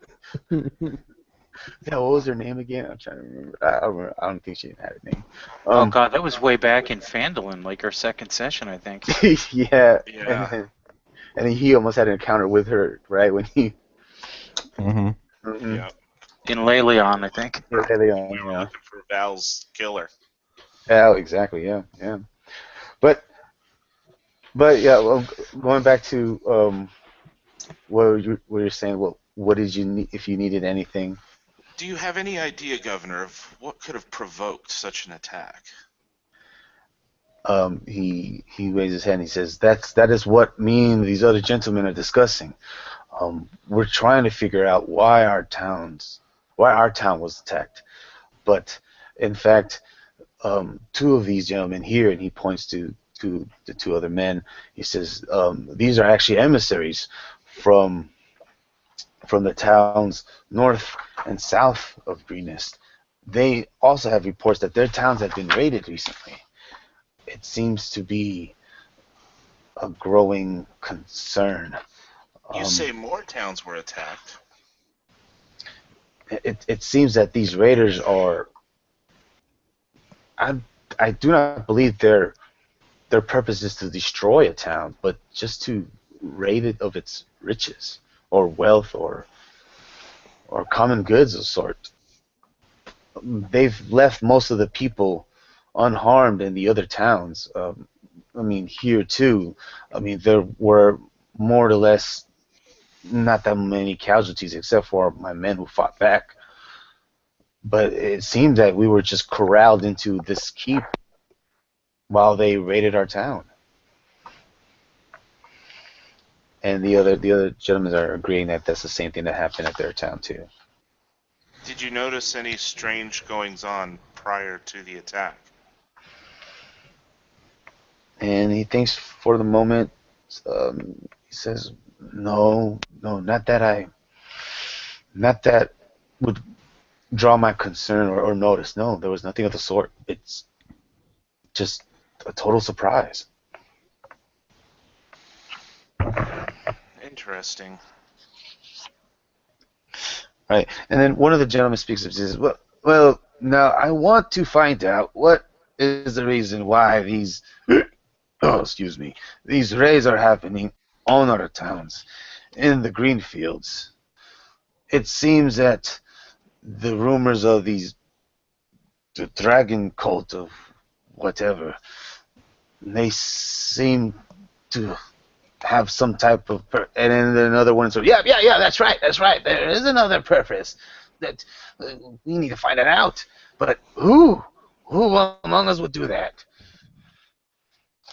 Speaker 1: Yeah, what was her name again? I'm trying to remember. I don't think she had a name.
Speaker 4: Oh god, that was way back in Phandalin, like our 2nd session, I think.
Speaker 1: Yeah.
Speaker 5: Yeah.
Speaker 1: And then he almost had an encounter with her, right? When he.
Speaker 6: Mm-hmm.
Speaker 1: Mm-mm.
Speaker 5: Yeah.
Speaker 4: In Leleon, I think.
Speaker 1: Yeah, they are,
Speaker 5: We were
Speaker 1: yeah.
Speaker 5: looking for Val's killer.
Speaker 1: Yeah, exactly. Yeah. But yeah, well, going back to what you're saying. What did you need if you needed anything?
Speaker 5: Do you have any idea, Governor, of what could have provoked such an attack?
Speaker 1: He raises his hand. He says, "That is what me and these other gentlemen are discussing. We're trying to figure out why our town was attacked. But in fact, 2 of these gentlemen here," and he points to the 2 other men. He says, "These are actually emissaries from the towns north and south of Greenest. They also have reports that their towns have been raided recently. It seems to be a growing concern."
Speaker 5: You say more towns were attacked.
Speaker 1: It seems that these raiders are. I do not believe their purpose is to destroy a town, but just to raid it of its riches or wealth or common goods of sort. They've left most of the people unharmed in the other towns. I mean, here too. I mean, there were more or less not that many casualties except for my men who fought back. But it seemed that we were just corralled into this keep while they raided our town. And the other gentlemen are agreeing that that's the same thing that happened at their town too.
Speaker 5: Did you notice any strange goings-on prior to the attack?
Speaker 1: And he thinks for the moment. He says, "No, not that would draw my concern or notice. No, there was nothing of the sort. It's just a total surprise.
Speaker 5: Interesting.
Speaker 1: Right. And then one of the gentlemen speaks up and says, well, now I want to find out what is the reason why these, oh, excuse me, these raids are happening on our towns, in the green fields. It seems that the rumors of the dragon cult of whatever, they seem to have some type of and then another one says, yeah, that's right, there is another purpose that we need to find it out, but who among us would do that?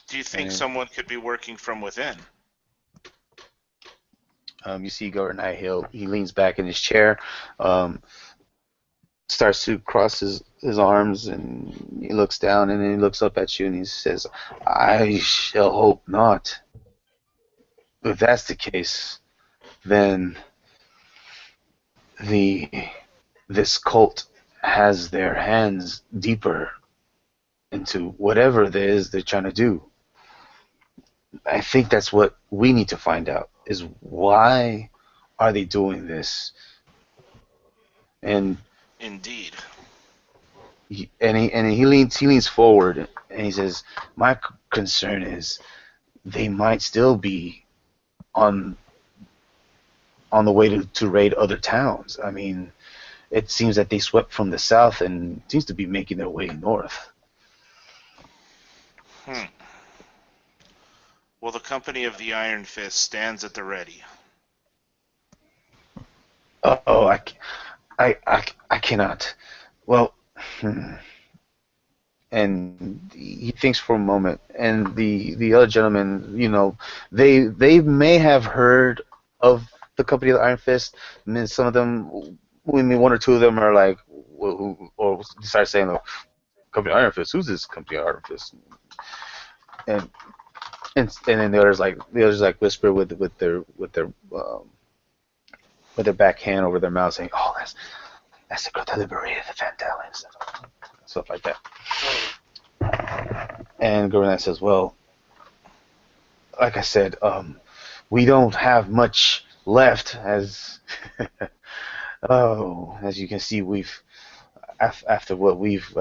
Speaker 5: Do you think someone could be working from within?
Speaker 1: You see Gordon Nighthill, he leans back in his chair, starts to cross his arms, and he looks down, and then he looks up at you and he says, I shall hope not. If that's the case, then this cult has their hands deeper into whatever it is they're trying to do. I think that's what we need to find out, is why are they doing this? And
Speaker 5: indeed,
Speaker 1: he leans forward and he says, my concern is they might still be on the way to raid other towns. I mean, it seems that they swept from the south and seems to be making their way north.
Speaker 5: Well, the company of the Iron Fist stands at the ready.
Speaker 1: Oh, I cannot. Well, and he thinks for a moment, and the other gentleman, they may have heard of the company of the Iron Fist. I mean, some of them, one or two of them are like, or start saying, "Oh, company of Iron Fist, who's this company of Iron Fist?" And then the others like whisper with their backhand over their mouth, saying, "Oh, that's the girl that liberated the Vandal," and stuff like that. And Goran says, "Well, like I said, we don't have much left, as as you can see, we've after what we've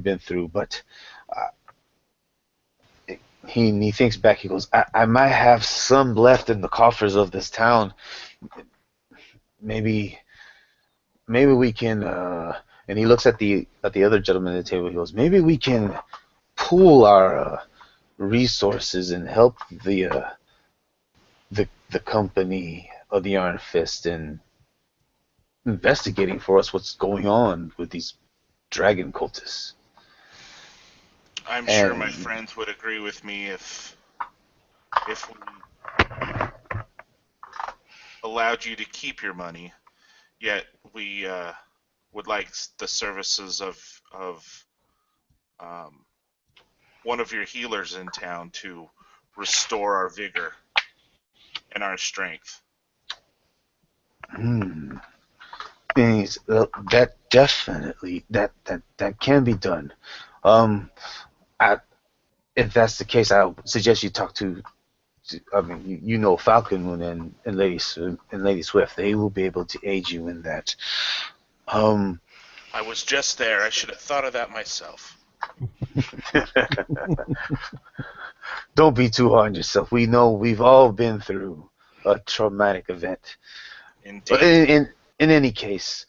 Speaker 1: been through, but." He thinks back. He goes, I might have some left in the coffers of this town. Maybe we can. And he looks at the other gentleman at the table. He goes, maybe we can pool our resources and help the company of the Iron Fist in investigating for us what's going on with these dragon cultists.
Speaker 5: I'm sure my friends would agree with me if we allowed you to keep your money, yet we would like the services of one of your healers in town to restore our vigor and our strength.
Speaker 1: That definitely that can be done. If that's the case, I would suggest you talk to I mean, Falcon and Lady Swift. They will be able to aid you in that.
Speaker 5: I was just there. I should have thought of that myself.
Speaker 1: Don't be too hard on yourself. We know we've all been through a traumatic event.
Speaker 5: Indeed.
Speaker 1: But in any case,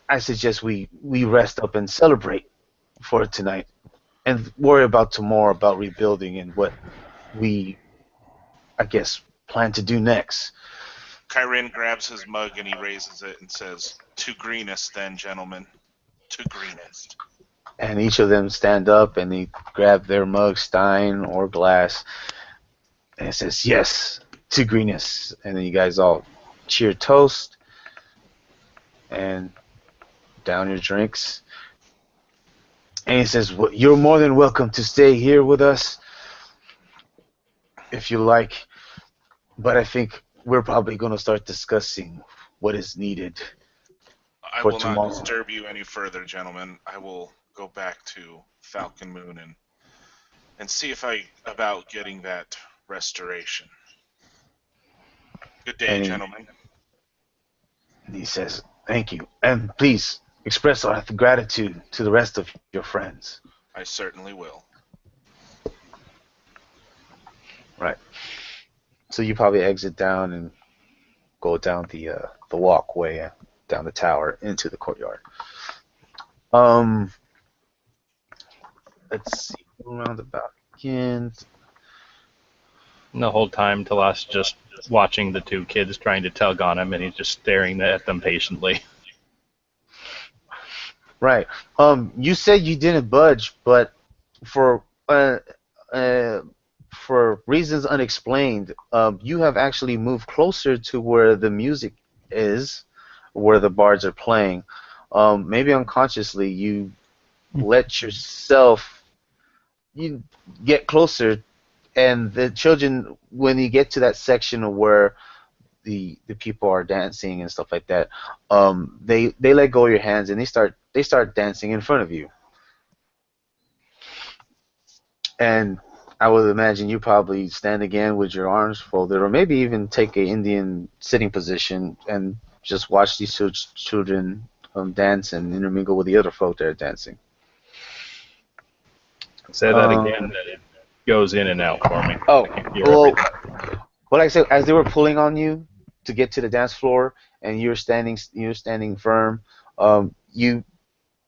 Speaker 1: I suggest we rest up and celebrate for tonight, and worry about tomorrow, about rebuilding and what we, I guess, plan to do next.
Speaker 5: Kyrin grabs his mug and he raises it and says, "To greenest, then, gentlemen. To greenest."
Speaker 1: And each of them stand up and they grab their mug, stein or glass, and it says, "Yes, to greenest." And then you guys all cheer toast and down your drinks. And he says, well, "You're more than welcome to stay here with us if you like, but I think we're probably going to start discussing what is needed."
Speaker 5: I
Speaker 1: for
Speaker 5: will
Speaker 1: tomorrow.
Speaker 5: not disturb you any further, gentlemen. I will go back to Falcon Moon and see if I about getting that restoration. Good day,
Speaker 1: And
Speaker 5: gentlemen.
Speaker 1: he says, "Thank you, and please express our gratitude to the rest of your friends."
Speaker 5: I certainly will.
Speaker 1: Right. So you probably exit down and go down the walkway down the tower into the courtyard. Let's see. Around the back again.
Speaker 3: And the whole time, Talas just watching the two kids trying to tug on him, and he's just staring at them patiently.
Speaker 1: Right. You said you didn't budge, but for reasons unexplained, you have actually moved closer to where the music is, where the bards are playing. Maybe unconsciously, you let yourself you get closer, and the children, when you get to that section of where the people are dancing and stuff like that, they let go of your hands and they start dancing in front of you. And I would imagine you probably stand again with your arms folded, or maybe even take a Indian sitting position and just watch these children dance and intermingle with the other folk that are dancing.
Speaker 3: Say that again. That it goes in and out for me.
Speaker 1: Oh,
Speaker 3: I can hear
Speaker 1: well,
Speaker 3: everything.
Speaker 1: like I said, as they were pulling on you to get to the dance floor, and you're standing firm, you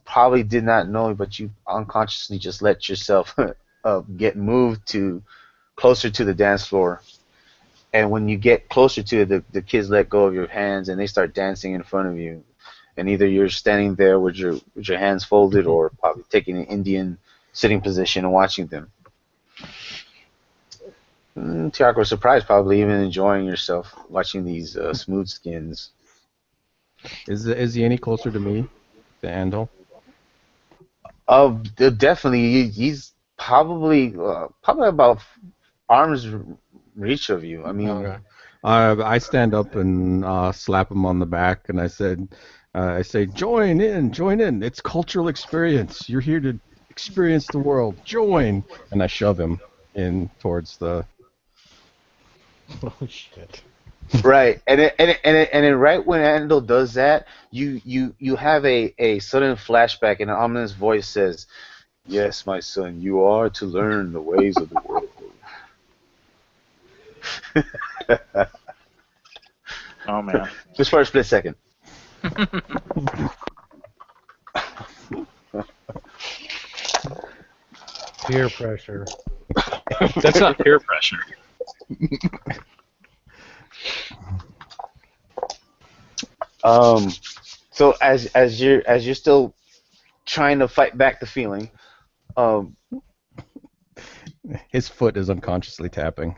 Speaker 1: probably did not know, but you unconsciously just let yourself get moved to closer to the dance floor. And when you get closer to it, the kids let go of your hands and they start dancing in front of you. And either you're standing there with your hands folded, or probably taking an Indian sitting position and watching them. Tiago was surprised, probably even enjoying yourself watching these smooth skins.
Speaker 6: Is he any closer to me, to Andal?
Speaker 1: Definitely, he's probably about arm's reach of you. I mean,
Speaker 2: Okay.
Speaker 6: I stand up and slap him on the back, and I say, join in. It's cultural experience. You're here to experience the world. Join, and I shove him in towards the.
Speaker 2: Oh shit.
Speaker 1: right, and then right when Andal does that, you have a sudden flashback, and an ominous voice says, "Yes, my son, you are to learn the ways of the world."
Speaker 4: Oh man.
Speaker 1: Just for a split second.
Speaker 2: Peer pressure.
Speaker 3: That's not peer pressure.
Speaker 1: So as you're still trying to fight back the feeling,
Speaker 6: His foot is unconsciously tapping.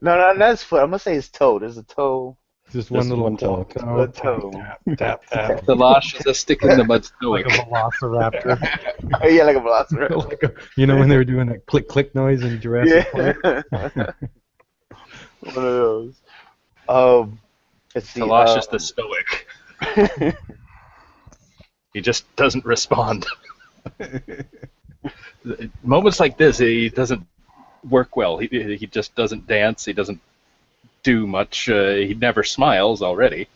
Speaker 1: no, that's foot. I'm gonna say his toe. There's a toe.
Speaker 2: Just one little
Speaker 6: one toe.
Speaker 1: A toe.
Speaker 2: Tap, tap.
Speaker 3: Talash is a stick in the mud stoic.
Speaker 2: Like a velociraptor.
Speaker 1: Yeah, like a velociraptor.
Speaker 2: Like when they were doing that click click noise in Jurassic Park?
Speaker 1: One of those. Let's see.
Speaker 3: Talash is the stoic. He just doesn't respond. Moments like this, he doesn't work well. He just doesn't dance. He doesn't do much. He never smiles already.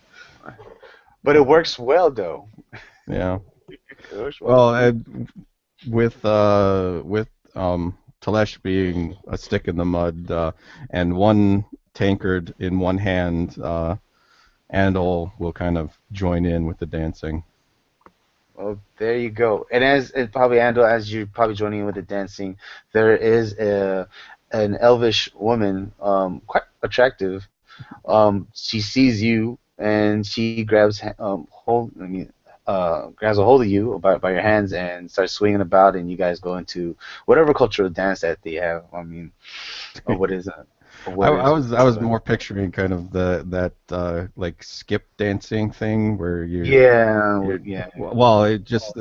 Speaker 1: But it works well, though.
Speaker 6: Yeah.
Speaker 1: It works well.
Speaker 6: Well, with Talesh being a stick in the mud and one tankard in one hand, Andal will kind of join in with the dancing.
Speaker 1: Well, there you go. And probably Andal, as you're probably joining in with the dancing, there is an elvish woman, quite attractive. She sees you and she grabs grabs a hold of you by your hands and starts swinging about, and you guys go into whatever cultural dance that they have. I mean, what is that?
Speaker 6: I was more picturing kind of that like skip dancing thing where you.
Speaker 1: Yeah.
Speaker 6: Well, it just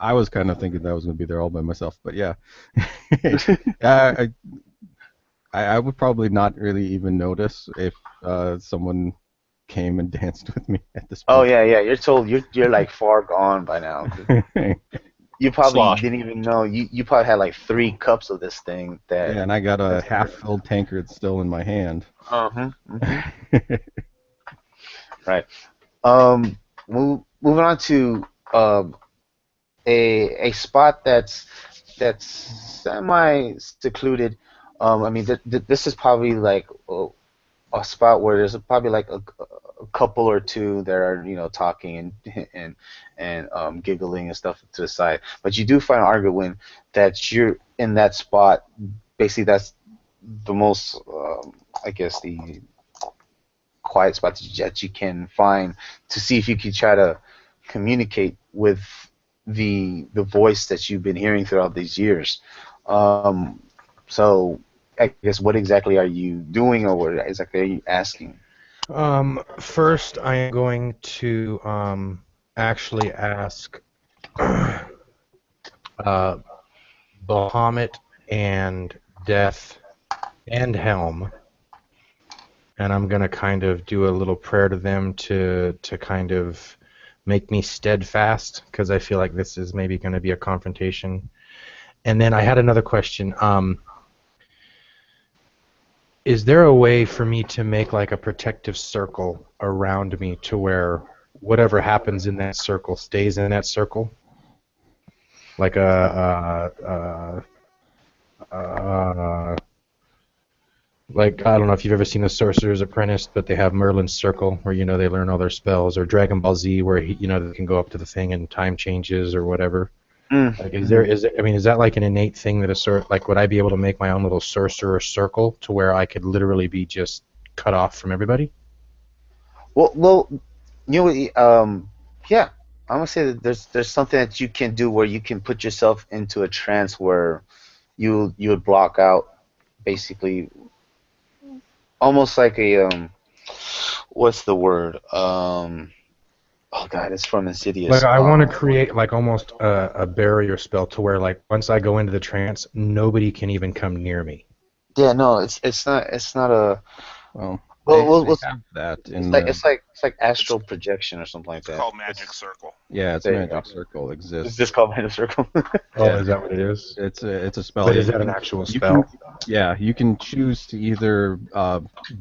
Speaker 6: I was kind of thinking that I was going to be there all by myself, but yeah. I would probably not really even notice if someone came and danced with me at this
Speaker 1: Oh
Speaker 6: point.
Speaker 1: yeah, yeah. You're like far gone by now. You probably
Speaker 3: Slosh.
Speaker 1: didn't even know. You probably had like 3 cups of this thing.
Speaker 6: Yeah,
Speaker 1: That.
Speaker 6: and I got a half-filled tankard still in my hand.
Speaker 1: Uh-huh. Right. Moving on to a spot that's semi secluded. I mean, this is probably like a spot where there's probably like a couple or two that are talking and giggling and stuff to the side. But you do find arguing that you're in that spot. Basically, that's the most I guess the quiet spot that you can find to see if you can try to communicate with the voice that you've been hearing throughout these years. So I guess what exactly are you doing, or what exactly are you asking?
Speaker 2: First, I am going to actually ask Bahamut and Death and Helm, and I'm going to kind of do a little prayer to them to kind of make me steadfast, because I feel like this is maybe going to be a confrontation. And then I had another question. Is there a way for me to make like a protective circle around me to where whatever happens in that circle stays in that circle? Like like, I don't know if you've ever seen The Sorcerer's Apprentice, but they have Merlin's Circle where, they learn all their spells, or Dragon Ball Z where, they can go up to the thing and time changes or whatever. Like, is that like an innate thing that like, would I be able to make my own little sorcerer circle to where I could literally be just cut off from everybody?
Speaker 1: Well, yeah, I'm gonna say that there's something that you can do where you can put yourself into a trance where you would block out, basically, almost like a what's the word? Oh God, it's from Insidious.
Speaker 2: Like, I want to create like almost a barrier spell to where, like, once I go into the trance, nobody can even come near me.
Speaker 1: Yeah, no, it's not a.
Speaker 6: Well, they have that
Speaker 1: it's like astral projection or something like that.
Speaker 5: It's called Magic Circle.
Speaker 6: Yeah, it's
Speaker 1: There you
Speaker 6: Magic
Speaker 1: go.
Speaker 6: Circle exists.
Speaker 1: It's just called Magic Circle.
Speaker 2: Oh, is that what it is?
Speaker 6: It's a spell.
Speaker 2: But is that an actual spell?
Speaker 6: You can choose to either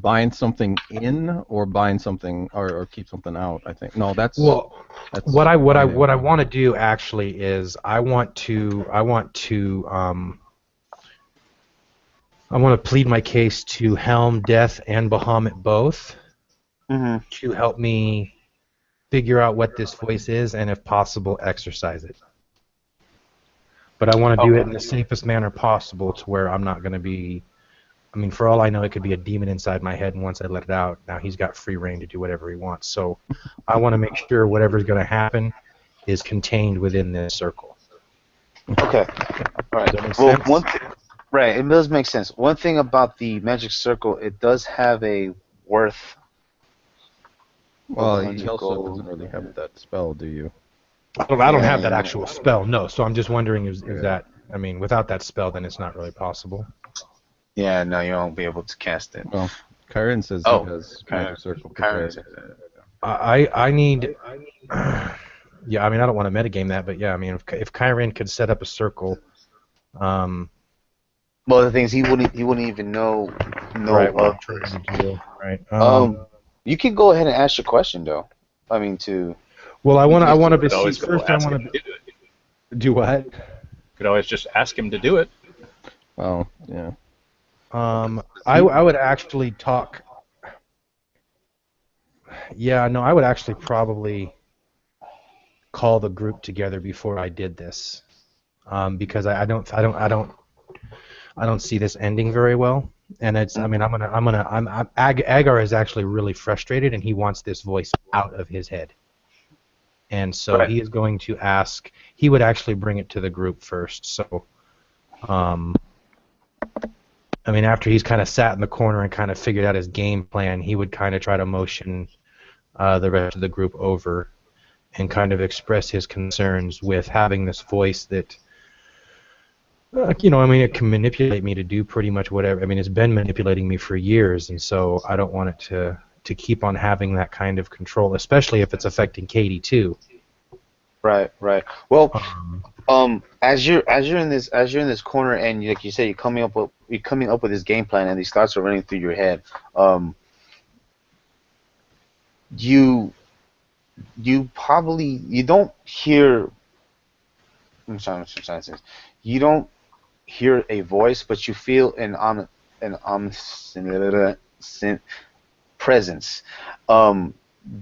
Speaker 6: bind something in or bind something or keep something out. I think that's
Speaker 2: what I
Speaker 6: binding.
Speaker 2: want to do actually is I want to plead my case to Helm, Death, and Bahamut both to help me figure out what this voice is and, if possible, exercise it. But I want to do it in the safest manner possible to where I'm not going to be... I mean, for all I know, it could be a demon inside my head, and once I let it out, now he's got free reign to do whatever he wants. So I want to make sure whatever's going to happen is contained within this circle.
Speaker 1: Okay. All right.
Speaker 2: Does that make
Speaker 1: Well,
Speaker 2: sense?
Speaker 1: right, it does make sense. One thing about the Magic Circle, it does have a worth.
Speaker 6: Well, he also doesn't really have that spell, do you?
Speaker 2: I don't have that actual spell, no. So I'm just wondering, is that... I mean, without that spell, then it's not really possible.
Speaker 1: Yeah, no, you won't be able to cast it.
Speaker 6: Well, Kyron says
Speaker 1: Oh,
Speaker 6: he has
Speaker 1: Kyron-
Speaker 6: Magic Circle
Speaker 1: Kyron
Speaker 6: prepared.
Speaker 2: I need... Yeah, I mean, I don't want to metagame that, but yeah, I mean, if Kyron could set up a circle...
Speaker 1: Well, the thing is, he wouldn't even know
Speaker 2: right, what
Speaker 1: of
Speaker 2: I'm trying to do, right.
Speaker 1: You can go ahead and ask your question, though. I mean,
Speaker 2: Well, I want to be...
Speaker 3: could always
Speaker 2: First,
Speaker 3: go
Speaker 2: I
Speaker 3: ask
Speaker 2: want
Speaker 3: him
Speaker 2: to...
Speaker 3: to do it.
Speaker 2: Do what?
Speaker 3: Could always just ask him to do it.
Speaker 6: Oh, yeah.
Speaker 2: I would actually talk... Yeah, no, I would actually probably call the group together before I did this, because I don't see this ending very well, and it's. I mean, Agar is actually really frustrated, and he wants this voice out of his head, and so he is going to ask. He would actually bring it to the group first, so. I mean, after he's kind of sat in the corner and kind of figured out his game plan, he would kind of try to motion the rest of the group over and kind of express his concerns with having this voice that I mean, it can manipulate me to do pretty much whatever. I mean, it's been manipulating me for years, and so I don't want it to keep on having that kind of control, especially if it's affecting Katie too.
Speaker 1: Right, right. Well,
Speaker 2: Um,
Speaker 1: as you're in this corner, and like you said, you're coming up with this game plan, and these thoughts are running through your head. You you don't hear. I'm trying to say this. You don't hear a voice, but you feel an omniscient presence.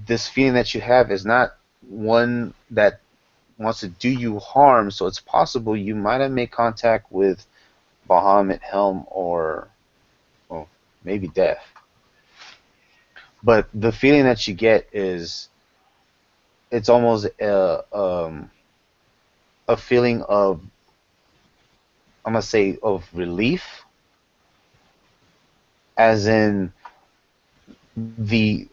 Speaker 1: This feeling that you have is not one that wants to do you harm, so it's possible you might have made contact with Bahamut, Helm, or well, maybe Death. But the feeling that you get is it's almost a feeling of, I'm gonna say, of relief, as in the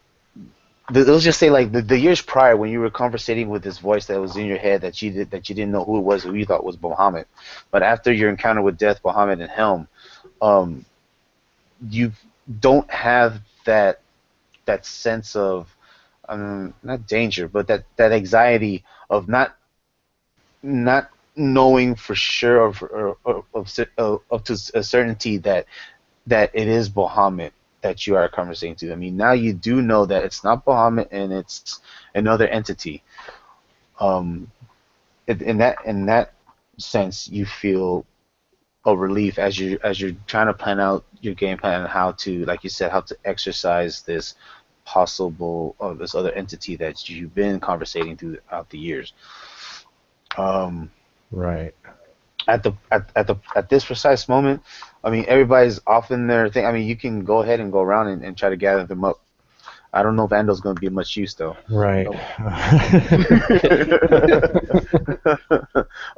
Speaker 1: let's just say like the years prior when you were conversating with this voice that was in your head that you didn't know who it was, who you thought was Bahamut, but after your encounter with Death, Bahamut, and Helm, um, you don't have that sense of not danger, but that anxiety of not knowing for sure of to a certainty that it is Bahamut that you are conversating to. I mean, now you do know that it's not Bahamut and it's another entity. In that sense, you feel a relief as you're trying to plan out your game plan and how to, like you said, how to exercise this possible this other entity that you've been conversating throughout the years.
Speaker 2: right.
Speaker 1: At this precise moment, I mean, everybody's off in their thing. I mean, you can go ahead and go around and try to gather them up. I don't know if Ando's going to be of much use though.
Speaker 2: Right.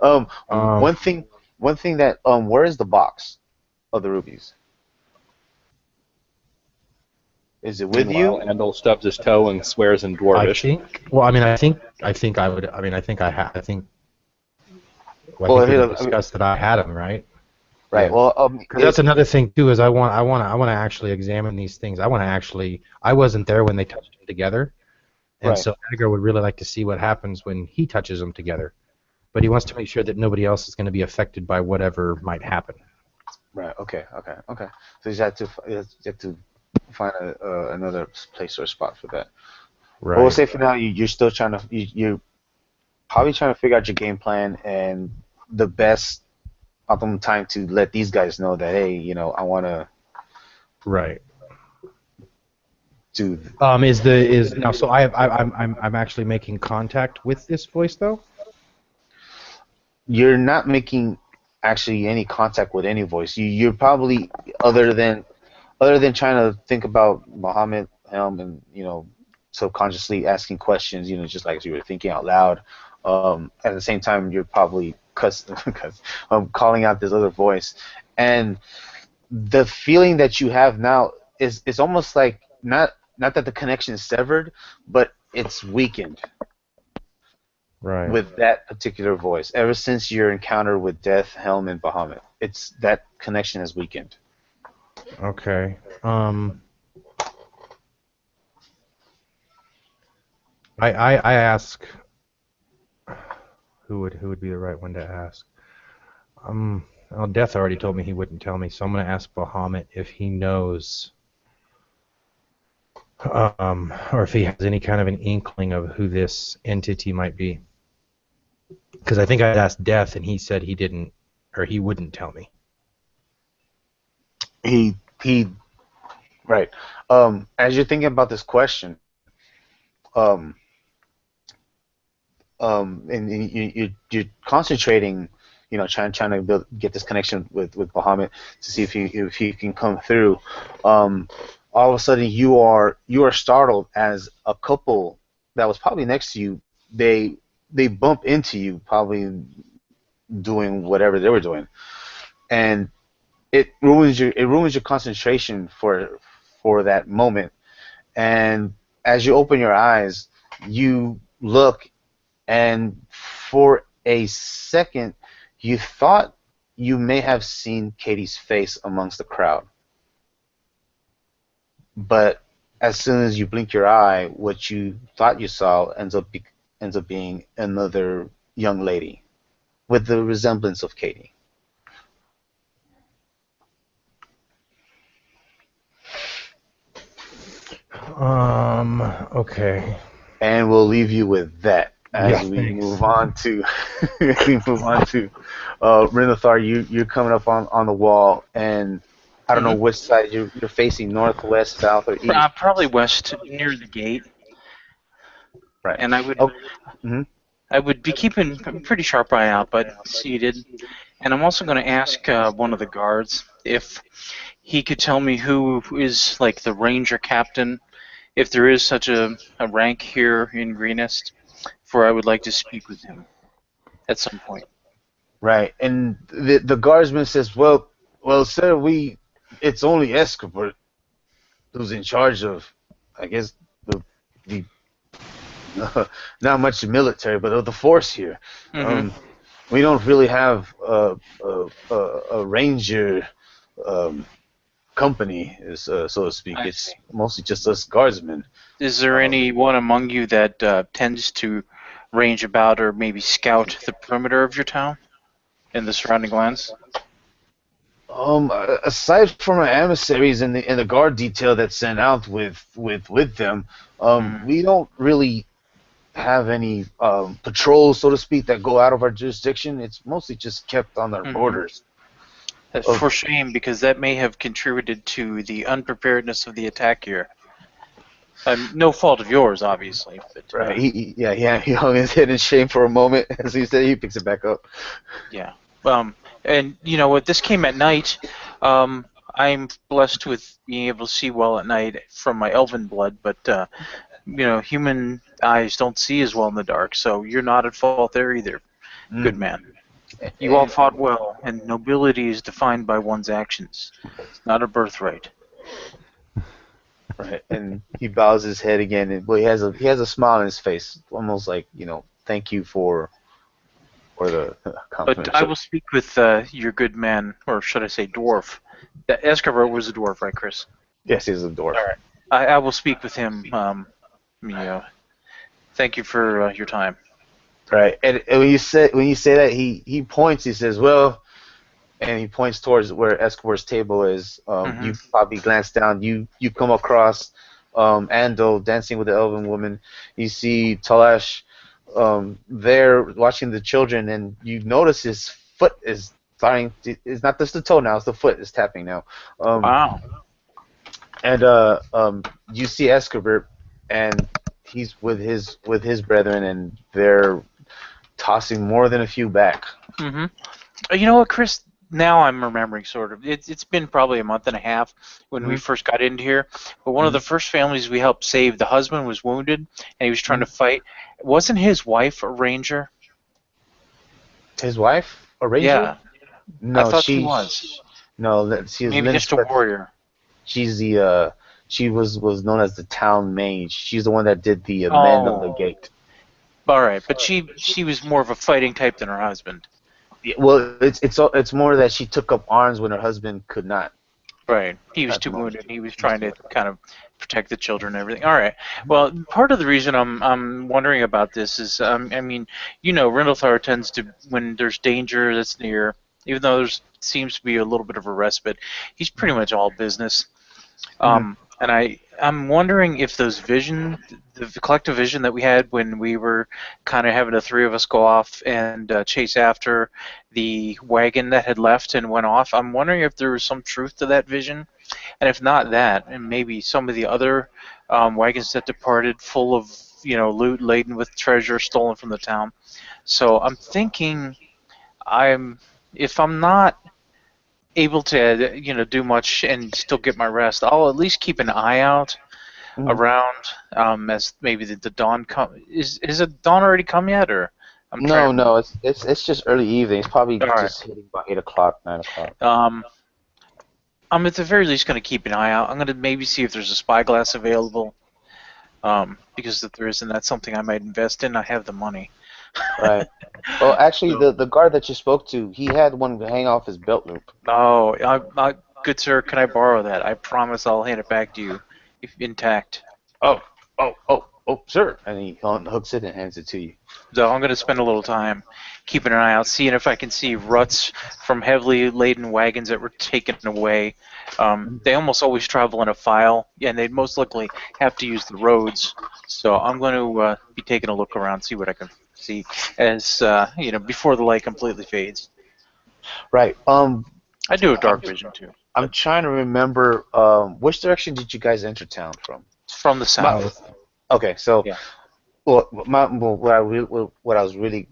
Speaker 1: um,
Speaker 2: Um,
Speaker 1: one thing that where is the box of the rubies? Is it with
Speaker 3: Meanwhile,
Speaker 1: you?
Speaker 3: Andal stubs his toe and swears in
Speaker 2: I
Speaker 3: Dwarvish.
Speaker 2: think. Well, I mean, I think I would. I mean, I think I think. Well, I
Speaker 1: Well,
Speaker 2: think we
Speaker 1: here,
Speaker 2: discussed that I had them, right?
Speaker 1: right.
Speaker 3: Yeah.
Speaker 1: Well,
Speaker 2: Because that's another thing too. Is I want to actually examine these things. I want to actually. I wasn't there when they touched them together, and
Speaker 1: right.
Speaker 2: so Edgar would really like to see what happens when he touches them together. But he wants to make sure that nobody else is going to be affected by whatever might happen.
Speaker 1: Right. Okay. Okay. Okay. So you have to find another place or spot for that.
Speaker 2: Right.
Speaker 1: Well, we'll say for now you're still trying to you're probably trying to figure out your game plan and the best optimum time to let these guys know that, hey, I want to
Speaker 2: Right.
Speaker 1: do.
Speaker 2: Is now so I'm actually making contact with this voice though.
Speaker 1: You're not making actually any contact with any voice. You're probably other than trying to think about Muhammad Helm and subconsciously asking questions, just like you were thinking out loud. At the same time, you're probably calling out this other voice, and the feeling that you have now is almost like not that the connection is severed, but it's weakened
Speaker 2: Right.
Speaker 1: with that particular voice. Ever since your encounter with Death, Helm, and Bahamut, it's that connection has weakened.
Speaker 2: Okay. I ask who would be the right one to ask. Well, Death already told me he wouldn't tell me, so I'm gonna ask Bahamut if he knows, or if he has any kind of an inkling of who this entity might be. Because I think I asked Death, and he said he didn't, or he wouldn't tell me.
Speaker 1: He right. As you're thinking about this question, and you're concentrating, trying to get this connection with Bahamut to see if he can come through. All of a sudden, you are startled as a couple that was probably next to you. They bump into you, probably doing whatever they were doing, and it ruins your concentration for that moment. And as you open your eyes, you look, and for a second, you thought you may have seen Katie's face amongst the crowd, but as soon as you blink your eye, what you thought you saw ends up being another young lady with the resemblance of Katie.
Speaker 2: Okay.
Speaker 1: And we'll leave you with that as
Speaker 2: Yeah,
Speaker 1: we
Speaker 2: thanks.
Speaker 1: move on to Rinathar. You're coming up on the wall, and I don't know which side you're facing, northwest, south, or east.
Speaker 4: Probably west, near the gate.
Speaker 1: Right.
Speaker 4: And I would
Speaker 1: Oh. Mhm.
Speaker 4: I would be keeping a pretty sharp eye out, but seated. And I'm also going to ask one of the guards if he could tell me who is like the ranger captain, if there is such a rank here in Greenest, for I would like to speak with him at some point.
Speaker 1: Right. And the guardsman says, "Well, sir, it's only Escobar who's in charge of, I guess, the not much military, but of the force here. We don't really have a ranger company, so to speak. It's mostly just us guardsmen."
Speaker 4: Is there anyone among you that tends to range about or maybe scout the perimeter of your town and the surrounding lands?
Speaker 1: Aside from our emissaries and the guard detail that's sent out with them, we don't really have any patrols, so to speak, that go out of our jurisdiction. It's mostly just kept on our borders.
Speaker 4: That's for shame, because that may have contributed to the unpreparedness of the attack here. No fault of yours, obviously. But,
Speaker 1: right. He hung his head in shame for a moment, as he said. He picks it back up.
Speaker 4: Yeah. And you know what? This came at night. I'm blessed with being able to see well at night from my elven blood, but you know, human eyes don't see as well in the dark. So you're not at fault there either, good man. You all fought well, and nobility is defined by one's actions. It's not a birthright.
Speaker 1: Right, and he bows his head again, and he has a smile on his face, almost like, thank you for the compliment.
Speaker 4: But I will speak with your good man, or should I say dwarf. Escobar was a dwarf, right, Chris?
Speaker 1: Yes, he's a dwarf.
Speaker 4: All right, I will speak with him. Thank you for your time.
Speaker 1: Right, and when you say that, he points. He says, "Well," and he points towards where Escobar's table is. You probably glance down. You come across Ando dancing with the elven woman. You see Talash there watching the children, and you notice his foot is starting. It's not just the toe now; it's the foot is tapping now.
Speaker 4: Wow.
Speaker 1: And you see Escobar, and he's with his brethren, and they're tossing more than a few back.
Speaker 4: You know what, Chris? Now I'm remembering, sort of. It's been probably a month and a half when we first got into here. But one of the first families we helped save, the husband was wounded, and he was trying to fight. Wasn't his wife a ranger?
Speaker 1: His wife? A ranger?
Speaker 4: Yeah.
Speaker 1: No,
Speaker 4: I thought she was.
Speaker 1: No, she's
Speaker 4: maybe just a warrior.
Speaker 1: She's she was known as the town mage. She's the one that did the men on the gate.
Speaker 4: All right, but she was more of a fighting type than her husband.
Speaker 1: Yeah, well, it's more that she took up arms when her husband could not.
Speaker 4: Right, he was too wounded. He was trying to kind of protect the children and everything. All right. Well, part of the reason I'm wondering about this is, I mean, Rindlethar tends to, when there's danger that's near, even though there seems to be a little bit of a respite, he's pretty much all business. And I'm wondering if those vision, the collective vision that we had when we were kind of having the three of us go off and chase after the wagon that had left and went off, I'm wondering if there was some truth to that vision. And if not that, and maybe some of the other wagons that departed full of, loot laden with treasure stolen from the town. So I'm thinking if I'm not able to do much and still get my rest, I'll at least keep an eye out around as maybe the dawn come. Is it dawn already come yet, or?
Speaker 1: No, it's just early evening. It's probably just hitting about 8 o'clock, 9 o'clock.
Speaker 4: I'm at the very least going to keep an eye out. I'm going to maybe see if there's a spyglass available, because if there isn't, that's something I might invest in. I have the money.
Speaker 1: Right. Well, actually, the guard that you spoke to, he had one hang off his belt loop.
Speaker 4: Oh, good sir, can I borrow that? I promise I'll hand it back to you if intact.
Speaker 1: Oh, sir. And he hooks it and hands it to you.
Speaker 4: So I'm going to spend a little time keeping an eye out, seeing if I can see ruts from heavily laden wagons that were taken away. They almost always travel in a file, and they'd most likely have to use the roads. So I'm going to be taking a look around, see what I can see as before the light completely fades.
Speaker 1: Right.
Speaker 4: I do have dark vision too.
Speaker 1: I'm trying to remember. Which direction did you guys enter town from?
Speaker 4: It's from the south.
Speaker 1: Okay, so
Speaker 4: Yeah.
Speaker 1: well, what I was really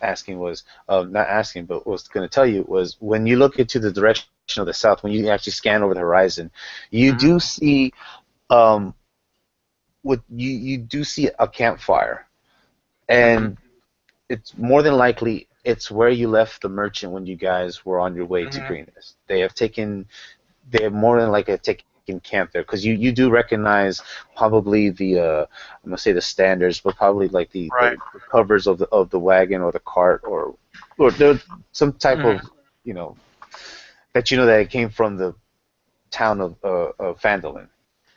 Speaker 1: asking was not asking, but was going to tell you was when you look into the direction of the south, when you actually scan over the horizon, you do see you do see a campfire, and it's more than likely it's where you left the merchant when you guys were on your way to Greenest. They have more than likely taken camp there because you do recognize probably the I'm gonna say the standards, but probably like the covers of the wagon or the cart or there's some type of that that it came from the town of Phandalin.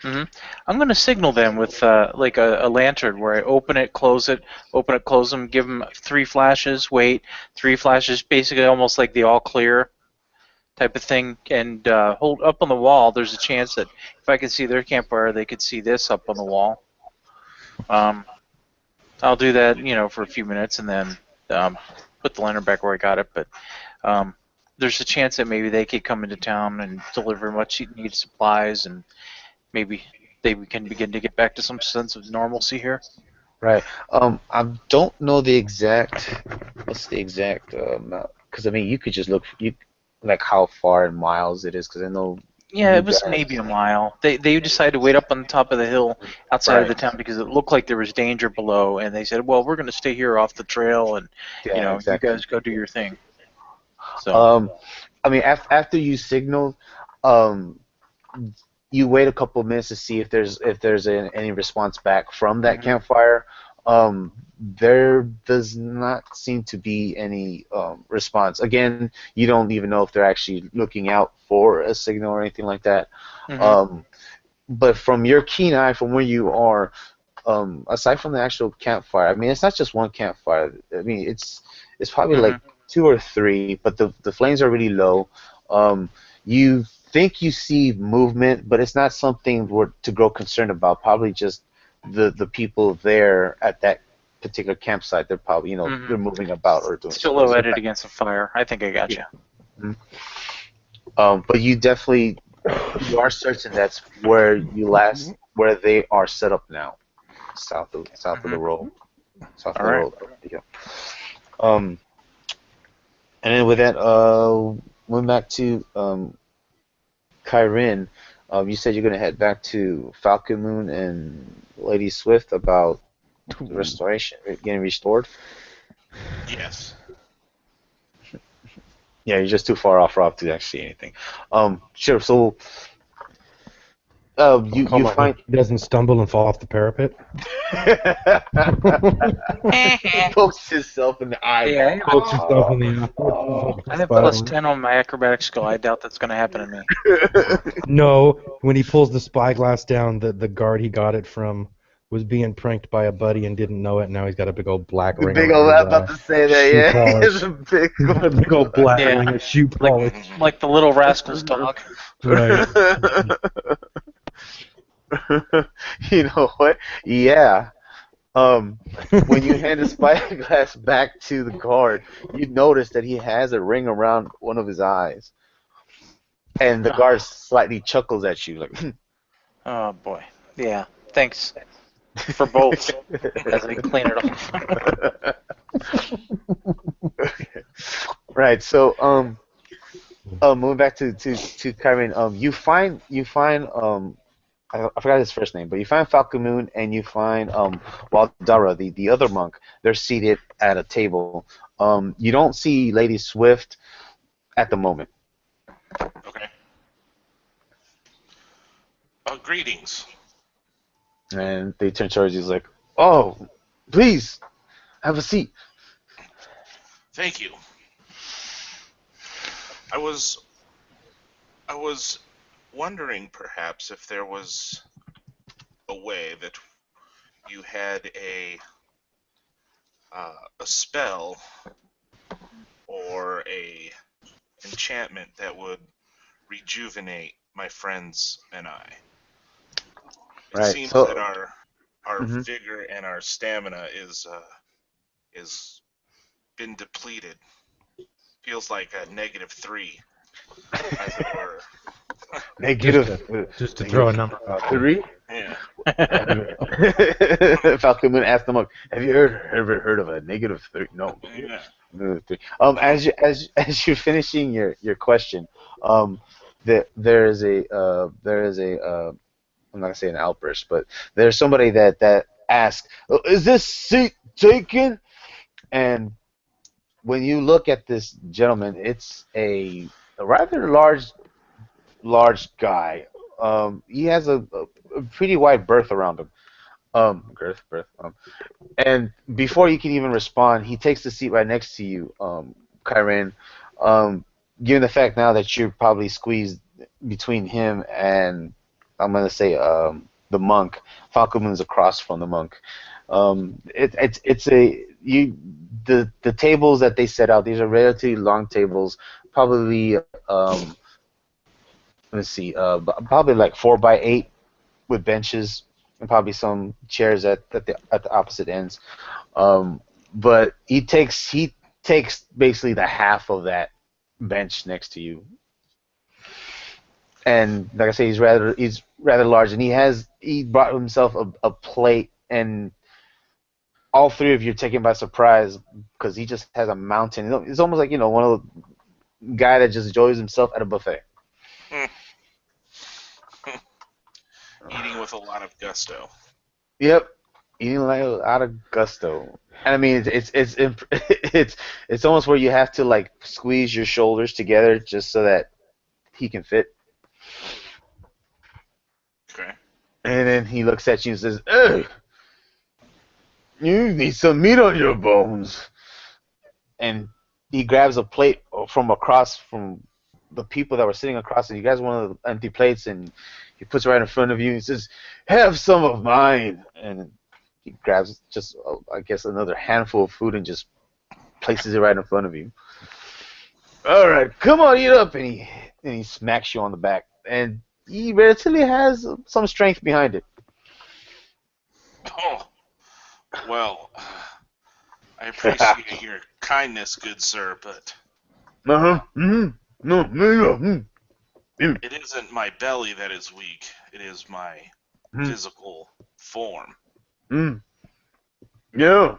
Speaker 4: I'm going to signal them with like a lantern where I open it, close them, give them 3 flashes, wait, 3 flashes, basically almost like the all clear type of thing, and hold up on the wall. There's a chance that if I can see their campfire, they could see this up on the wall. I'll do that, for a few minutes, and then put the lantern back where I got it. But there's a chance that maybe they could come into town and deliver much needed supplies, and maybe we can begin to get back to some sense of normalcy here.
Speaker 1: Right. I don't know the exact. What's the exact? Because I mean, you could just look. Like how far in miles it is, because I know.
Speaker 4: Yeah, it was maybe a mile. They decided to wait up on the top of the hill outside of the town because it looked like there was danger below, and they said, "Well, we're going to stay here off the trail, and
Speaker 1: exactly.
Speaker 4: you guys go do your thing." So.
Speaker 1: I mean, after you signal, you wait a couple of minutes to see if there's any response back from that campfire. There does not seem to be any response. Again, you don't even know if they're actually looking out for a signal or anything like that. But from your keen eye, from where you are, aside from the actual campfire, I mean, it's not just one campfire. I mean, it's probably like 2 or 3, but the flames are really low. You think you see movement, but it's not something to grow concerned about. Probably just the people there at that particular campsite. They're probably they're moving about or doing
Speaker 4: silhouetted against the fire. I think I got you.
Speaker 1: But you are certain that's where where they are set up now, south of the road, south of the road. Yeah. And then with that, went back to Kyrin. You said you're gonna head back to Falcon Moon and Lady Swift about the restoration, getting restored.
Speaker 5: Yes.
Speaker 1: Yeah, you're just too far off route to actually see anything. Sure. So, you find
Speaker 2: he doesn't stumble and fall off the parapet.
Speaker 1: he pokes himself in the eye.
Speaker 4: Yeah,
Speaker 2: Pokes himself in the eye.
Speaker 4: I have +10 on my acrobatic skill. I doubt that's going to happen to me.
Speaker 2: No, when he pulls the spyglass down, the guard he got it from was being pranked by a buddy and didn't know it. Now he's got a big old black ring.
Speaker 1: Big old, I'm about to say that. Yeah, it's a
Speaker 2: big old black ring of shoe polish.
Speaker 4: Like the Little Rascals dog.
Speaker 2: Right.
Speaker 1: You know what? Yeah. When you hand the spyglass back to the guard, you notice that he has a ring around one of his eyes, and the guard slightly chuckles at you, like.
Speaker 4: Oh boy. Yeah. Thanks for both. As I clean it off.
Speaker 1: Right. So moving back to Kyrin, you find I forgot his first name, but you find Falcon Moon and you find Waldara, the other monk. They're seated at a table. You don't see Lady Swift at the moment.
Speaker 5: Okay. Greetings.
Speaker 1: And they turn towards you like, "Oh, please, Have a seat.
Speaker 5: Thank you. I was wondering perhaps if there was a way that you had a spell or a enchantment that would rejuvenate my friends and I. It
Speaker 1: Right.
Speaker 5: seems
Speaker 1: So,
Speaker 5: that our
Speaker 1: mhm.
Speaker 5: vigor and our stamina is been depleted. Feels like a -3, as it were.
Speaker 2: Just to throw a number out there.
Speaker 1: -3.
Speaker 5: Yeah.
Speaker 1: Falcon Moon asked them, "Have you ever heard of a -3?" No.
Speaker 5: Yeah.
Speaker 1: -3. As you're finishing your question, there is a I'm not gonna say an outburst, but there's somebody that asks, "Oh, is this seat taken?" And when you look at this gentleman, it's a rather large guy. He has a pretty wide berth around him. Berth. And before you can even respond, he takes the seat right next to you, Kyran. Given the fact now that you're probably squeezed between him and I'm gonna say the monk. Falcon Moon's across from the monk. It's a you the tables that they set out. These are relatively long tables, probably let's see, probably like 4x8 with benches and probably some chairs at the opposite ends. But he takes basically the half of that bench next to you, and like I say, he's rather large, and he brought himself a plate, and all three of you are taken by surprise because he just has a mountain. It's almost like one of the guy that just enjoys himself at a buffet.
Speaker 5: Eating with a lot of gusto.
Speaker 1: Yep, eating like out of gusto. And I mean, it's almost where you have to like squeeze your shoulders together just so that he can fit.
Speaker 5: Okay.
Speaker 1: And then he looks at you and says, "Hey, you need some meat on your bones." And he grabs a plate from across from the people that were sitting across, and he grabs one of the empty plates and he puts it right in front of you. And he says, "Have some of mine." And he grabs just, I guess, another handful of food and just places it right in front of you. "All right, come on, eat up." And he smacks you on the back, and he relatively has some strength behind it.
Speaker 5: Oh, well, I appreciate your kindness, good sir, but
Speaker 1: Uh-huh. Mm-hmm. No, no, no.
Speaker 5: it isn't my belly that is weak. It is my physical form.
Speaker 1: Mm. Yeah.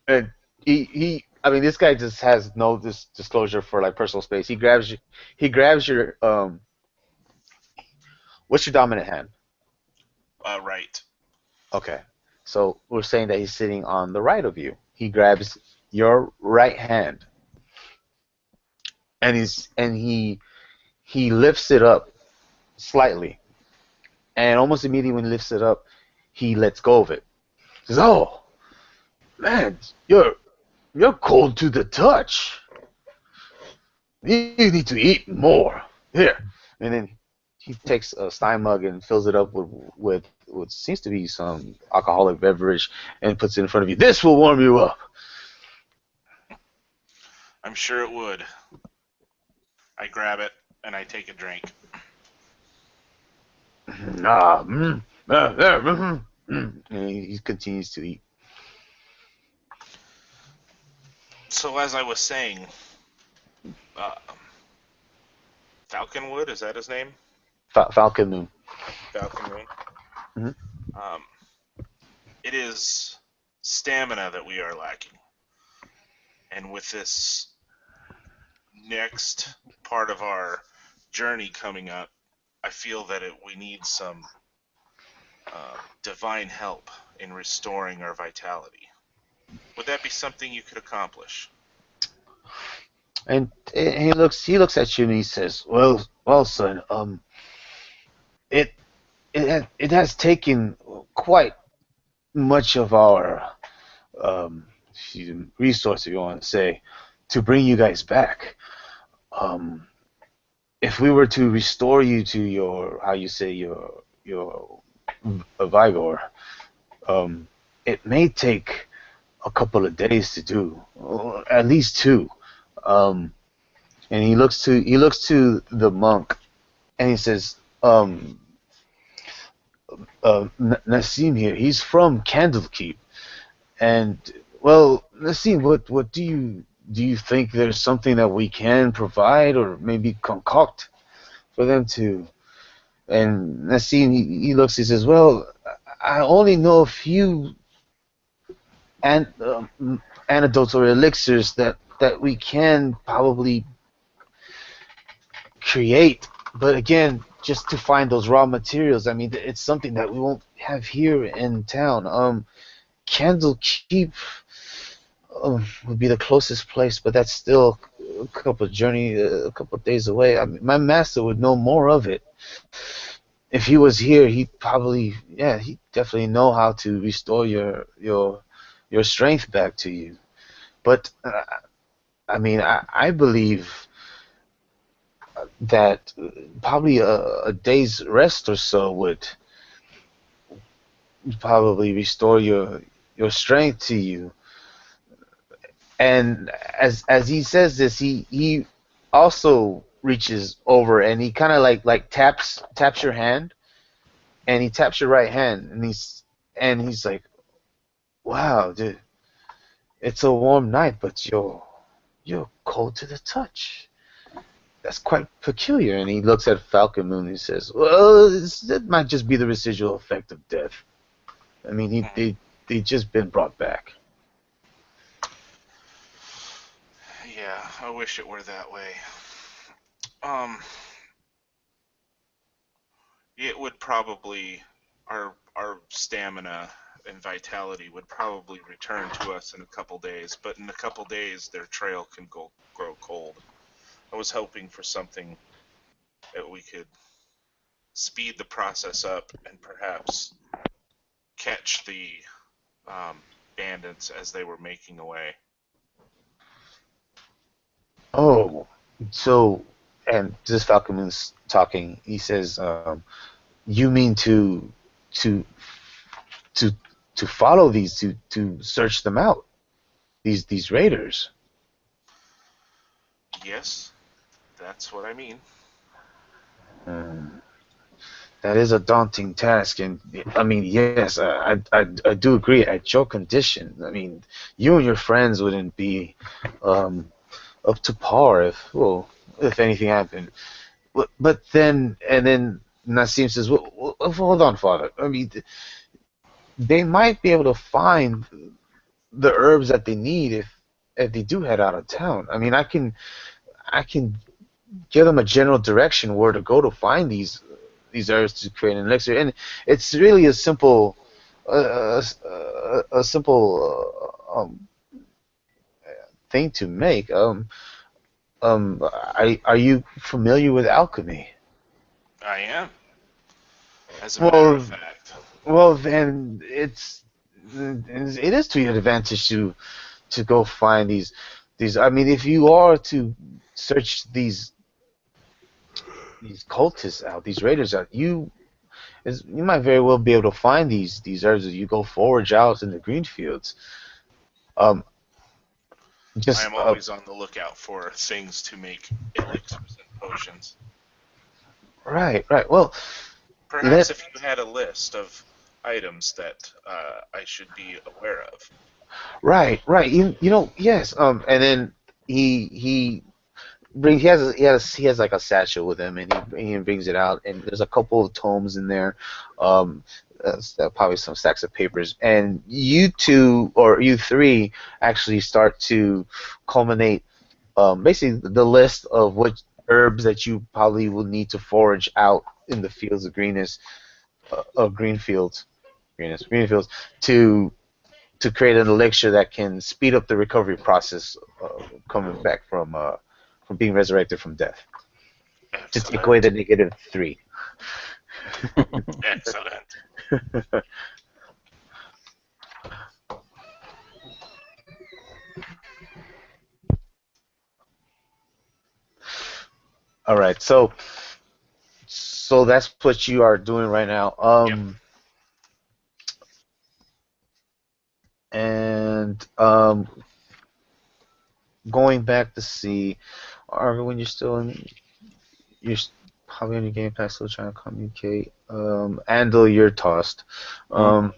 Speaker 1: And I mean, this guy just has no disclosure for like personal space. He grabs your what's your dominant hand?
Speaker 5: Right.
Speaker 1: Okay. So we're saying that he's sitting on the right of you. He grabs your right hand and he lifts it up slightly. And almost immediately when he lifts it up, he lets go of it. He says, "Oh, man, you're cold to the touch. You need to eat more. Here." And then he takes a Stein mug and fills it up with what seems to be some alcoholic beverage and puts it in front of you. "This will warm you up."
Speaker 5: I'm sure it would. I grab it and I take a drink.
Speaker 1: And he continues to eat.
Speaker 5: So as I was saying, uh, Falconwood, is that his name?
Speaker 1: Falcon Moon.
Speaker 5: Falconwood.
Speaker 1: Mhm.
Speaker 5: Um, it is stamina that we are lacking. And with this next part of our journey coming up, I feel that we need some divine help in restoring our vitality. Would that be something you could accomplish?
Speaker 1: And he looks at you and he says, "Well, son, it it has taken quite much of our resource, if you want to say, to bring you guys back. If we were to restore you to your, how you say, your vigor, it may take a couple of days to do, or at least two. Um, and he looks to the monk, and he says, Nassim here. He's from Candlekeep, and well, Nassim, what do you think there's something that we can provide or maybe concoct for them to? And Nassim, he looks, he says, well, I only know a few antidotes or elixirs that we can probably create, but again, just to find those raw materials. I mean, it's something that we won't have here in town. Candlekeep would be the closest place, but that's still a couple of days away. I mean, my master would know more of it. If he was here, he'd probably, yeah, he'd definitely know how to restore your strength back to you. But I mean, I believe that probably a day's rest or so would probably restore your strength to you. And as he says this, he also reaches over and he kind of like taps your hand, and he taps your right hand, and he's like, wow, dude, it's a warm night, but you're cold to the touch. That's quite peculiar. And he looks at Falcon Moon and he says, well, that might just be the residual effect of death. I mean, they just been brought back.
Speaker 5: Yeah, I wish it were that way. It would probably, our stamina and vitality would probably return to us in a couple days, but in a couple days their trail can grow cold. I was hoping for something that we could speed the process up and perhaps catch the bandits as they were making away.
Speaker 1: Oh, so, and this Falcon Moon's talking. He says, you mean to to to to follow these, to search them out, these raiders?
Speaker 5: Yes, that's what I mean.
Speaker 1: Hmm. That is a daunting task, and I mean, yes, I do agree. At your condition, I mean, you and your friends wouldn't be up to par if anything happened. But then, and then Nassim says, well, hold on, Father. I mean, they might be able to find the herbs that they need if they do head out of town. I mean, I can give them a general direction where to go to find these herbs to create an elixir, and it's really a simple a simple thing to make. Are you familiar with alchemy?
Speaker 5: I am, as a matter of
Speaker 1: Well,
Speaker 5: fact.
Speaker 1: well, then it is to your advantage to go find these. I mean, if you are to search these cultists out, these raiders out, you might very well be able to find these herbs as you go forage out in the green fields. Um,
Speaker 5: I
Speaker 1: just
Speaker 5: am always on the lookout for things to make elixirs and potions.
Speaker 1: right. Well,
Speaker 5: Perhaps if you had a list of items that I should be aware of.
Speaker 1: right. You know, yes. And then he he has like a satchel with him, and he brings it out, and there's a couple of tomes in there, um, probably some stacks of papers, and you two or you three actually start to culminate, basically the list of what herbs that you probably will need to forage out in the fields of greenness, of green fields, to create an elixir that can speed up the recovery process, coming back from being resurrected from death. To take away the -3.
Speaker 5: Excellent.
Speaker 1: All right. So that's what you are doing right now. And going back to see, or when you're still in, probably on your game pack, still trying to communicate. Andal, you're tossed.
Speaker 6: I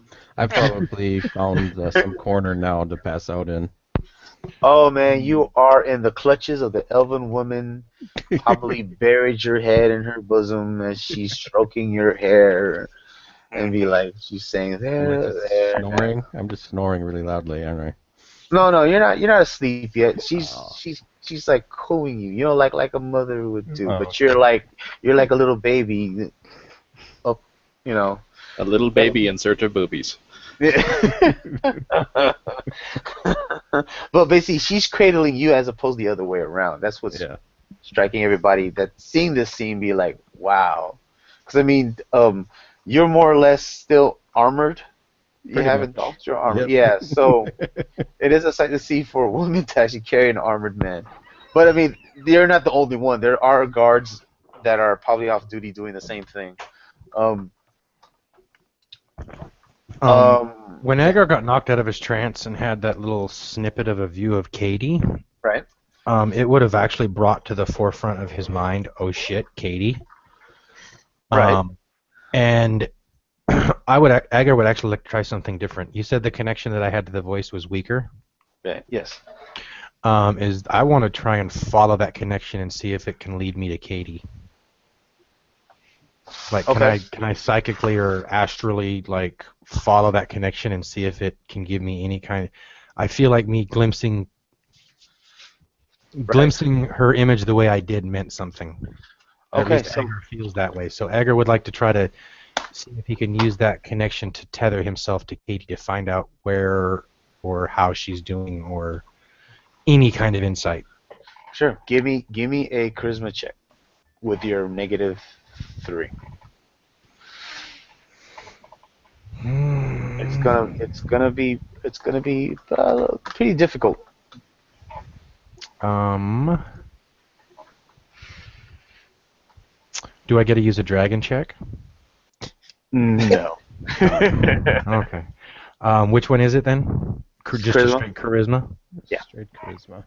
Speaker 6: probably found some corner now to pass out in.
Speaker 1: Oh man, you are in the clutches of the elven woman. Probably buried your head in her bosom as she's stroking your hair, and be like, she's saying,
Speaker 6: Am I
Speaker 1: there,
Speaker 6: just
Speaker 1: there.
Speaker 6: snoring? I'm just snoring really loudly, aren't I?
Speaker 1: No, you're not. You're not asleep yet.
Speaker 6: Oh.
Speaker 1: She's like cooing you. You know, like a mother would do.
Speaker 6: Oh,
Speaker 1: But you're like a little baby. Up, you know.
Speaker 3: A little baby in search of boobies.
Speaker 1: But basically, she's cradling you as opposed to the other way around. That's what's striking everybody. That seeing this scene be like, wow. Because I mean, you're more or less still armored. You
Speaker 6: Pretty
Speaker 1: haven't
Speaker 6: much.
Speaker 1: doffed your armor.
Speaker 6: Yep.
Speaker 1: Yeah, so it is a sight to see for a woman to actually carry an armored man. But I mean, you're not the only one. There are guards that are probably off duty doing the same thing.
Speaker 2: When Agar got knocked out of his trance and had that little snippet of a view of Katie,
Speaker 1: right.
Speaker 2: It would have actually brought to the forefront of his mind, oh shit, Katie.
Speaker 1: Right.
Speaker 2: And Agar would actually like to try something different. You said the connection that I had to the voice was weaker.
Speaker 1: Yeah, yes.
Speaker 2: Is I want to try and follow that connection and see if it can lead me to Katie. Like, can I psychically or astrally like follow that connection and see if it can give me any kind of? I feel like me glimpsing her image the way I did meant something. At
Speaker 1: Okay,
Speaker 2: least Agar feels that way. So Agar would like to try to see if he can use that connection to tether himself to Katie to find out where or how she's doing or any kind of insight.
Speaker 1: Sure. Give me a charisma check with your -3. It's gonna be pretty difficult.
Speaker 2: Do I get to use a dragon check?
Speaker 1: No.
Speaker 2: Okay. Which one is it then? Just a
Speaker 1: Charisma?
Speaker 2: straight charisma?
Speaker 1: Yeah.
Speaker 6: Straight charisma.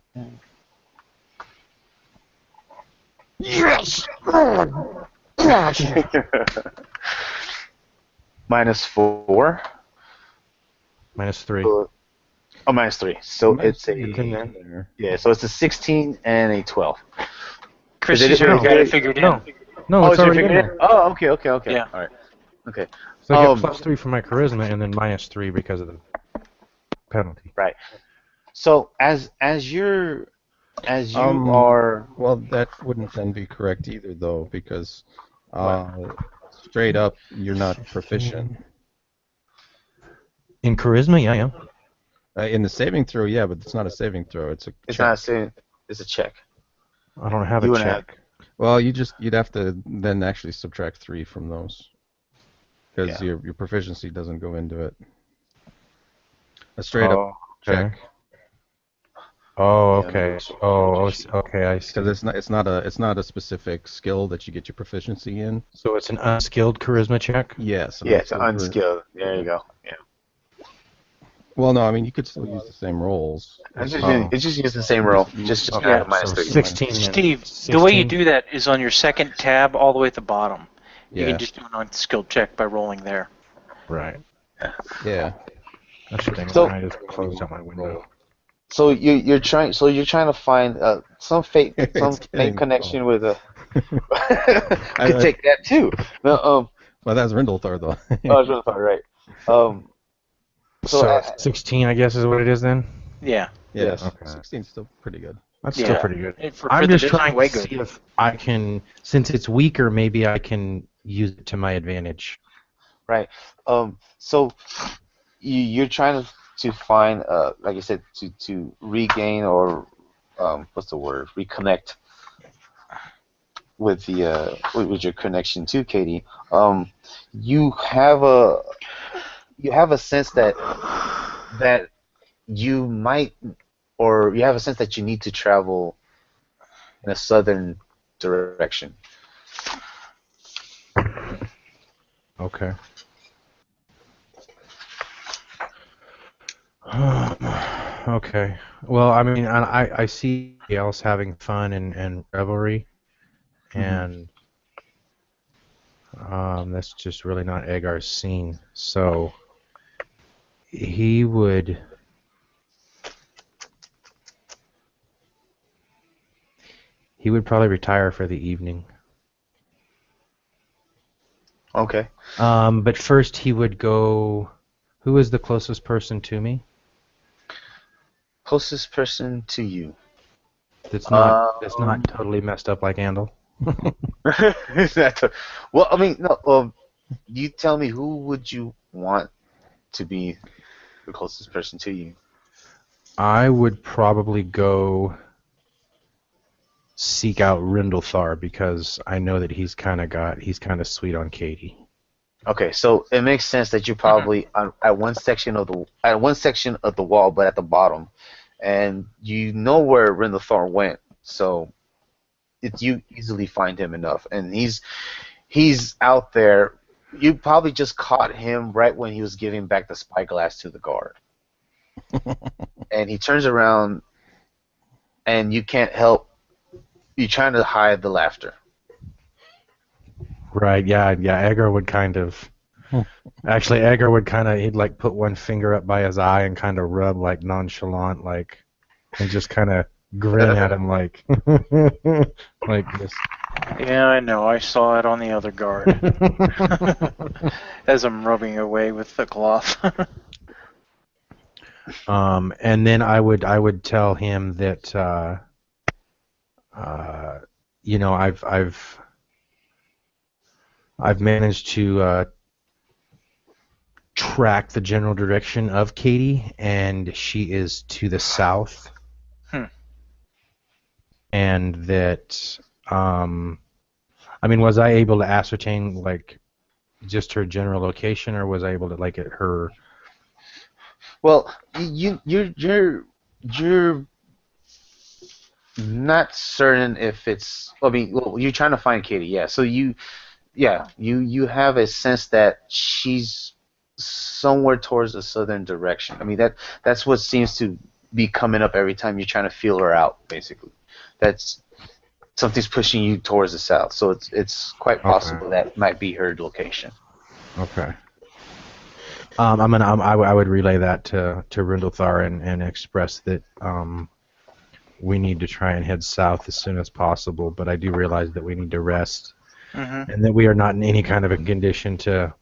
Speaker 2: Yes!
Speaker 1: -4.
Speaker 2: -3.
Speaker 1: Oh, -3. So it's a
Speaker 6: there.
Speaker 1: So it's a 16 and a 12.
Speaker 4: Chris,
Speaker 1: Did
Speaker 4: he's
Speaker 1: it-
Speaker 4: already got it figured in.
Speaker 2: No, it's
Speaker 1: so you
Speaker 2: already in
Speaker 1: figured
Speaker 2: there.
Speaker 1: it? Oh, okay.
Speaker 4: Yeah.
Speaker 1: All right. Okay.
Speaker 2: So I get +3 for my charisma and then -3 because of the penalty.
Speaker 1: Right. So as you are
Speaker 6: Well, that wouldn't then be correct either, though, because straight up, you're not proficient.
Speaker 2: In charisma, yeah, I am.
Speaker 6: In the saving throw, yeah, but it's not a saving throw. It's a
Speaker 1: it's
Speaker 6: check.
Speaker 1: not saying it's a check.
Speaker 2: I don't have
Speaker 1: You
Speaker 2: a
Speaker 1: and I-
Speaker 2: check.
Speaker 6: Well, you'd have to then actually subtract 3 from those, because your proficiency doesn't go into it. A straight up check,
Speaker 2: Oh,
Speaker 1: Yeah,
Speaker 2: okay. Okay, I see.
Speaker 6: because it's not a specific skill that you get your proficiency in.
Speaker 2: So it's an unskilled charisma check?
Speaker 6: Yes.
Speaker 1: Yeah, it's unskilled. There you go. Yeah.
Speaker 6: Well, no, I mean you could still use the same rolls.
Speaker 1: It's just use the same roll. Just
Speaker 2: Okay,
Speaker 1: add a
Speaker 2: so
Speaker 1: -3.
Speaker 2: 16. then.
Speaker 4: Steve,
Speaker 2: 16.
Speaker 4: the way you do that is on your second tab all the way at the bottom. You
Speaker 6: Yeah.
Speaker 4: can just do an unskilled check by rolling there.
Speaker 2: Right.
Speaker 6: Yeah.
Speaker 2: That's the thing.
Speaker 1: So-
Speaker 2: I just closed out my window.
Speaker 1: So you're trying to find some fake
Speaker 6: It's getting
Speaker 1: connection with a. I could take that too. No,
Speaker 6: Well, that's Rindlethor, though.
Speaker 1: I was really far right.
Speaker 2: So 16, I guess, is what it is then?
Speaker 4: Yeah.
Speaker 6: Yes.
Speaker 2: Okay.
Speaker 6: 16's still pretty good.
Speaker 2: That's
Speaker 4: Yeah.
Speaker 2: still pretty good.
Speaker 4: For
Speaker 2: I'm
Speaker 4: the
Speaker 2: just trying
Speaker 4: way
Speaker 2: to
Speaker 4: good.
Speaker 2: see if I can, since it's weaker, maybe I can use it to my advantage.
Speaker 1: Right. So you're trying to find, like I said, to regain or what's the word? Reconnect with the with your connection to Katie. You have a sense that you might, or you have a sense that you need to travel in a southern direction.
Speaker 2: Okay. Okay. Well, I mean, I see else having fun and revelry, and that's just really not Agar's scene. So he would probably retire for the evening.
Speaker 1: Okay.
Speaker 2: But first he would go. Who is the closest person to me?
Speaker 1: Closest person to you.
Speaker 2: That's not totally messed up like Andal.
Speaker 1: Well, I mean, no. You tell me, who would you want to be the closest person to you?
Speaker 2: I would probably go seek out Rindlethar because I know that he's kind of sweet on Katie.
Speaker 1: Okay, so it makes sense that you're probably at one section of the wall, but at the bottom, and you know where Rindlethar went, so you easily find him enough, and he's out there. You probably just caught him right when he was giving back the spyglass to the guard, and he turns around, and you can't help. You're trying to hide the laughter.
Speaker 2: Right, yeah. Agar would kind of... Actually, Agar would he'd like put one finger up by his eye and kind of rub like nonchalant, like, and just kind of grin at him like, like this.
Speaker 4: Yeah, I know. I saw it on the other guard as I'm rubbing away with the cloth.
Speaker 2: And then I would tell him that, you know, I've managed to track the general direction of Katie, and she is to the south. And that, I mean, was I able to ascertain like just her general location, or was I able to like at her?
Speaker 1: Well, you're not certain if it's. I mean, well, you're trying to find Katie, yeah. So you have a sense that she's somewhere towards the southern direction. I mean, that's what seems to be coming up every time you're trying to feel her out, basically. That's something's pushing you towards the south, so it's quite possible that might be her location.
Speaker 2: Okay. I would relay that to Rindlethar and express that we need to try and head south as soon as possible, but I do realize that we need to rest, and that we are not in any kind of a condition to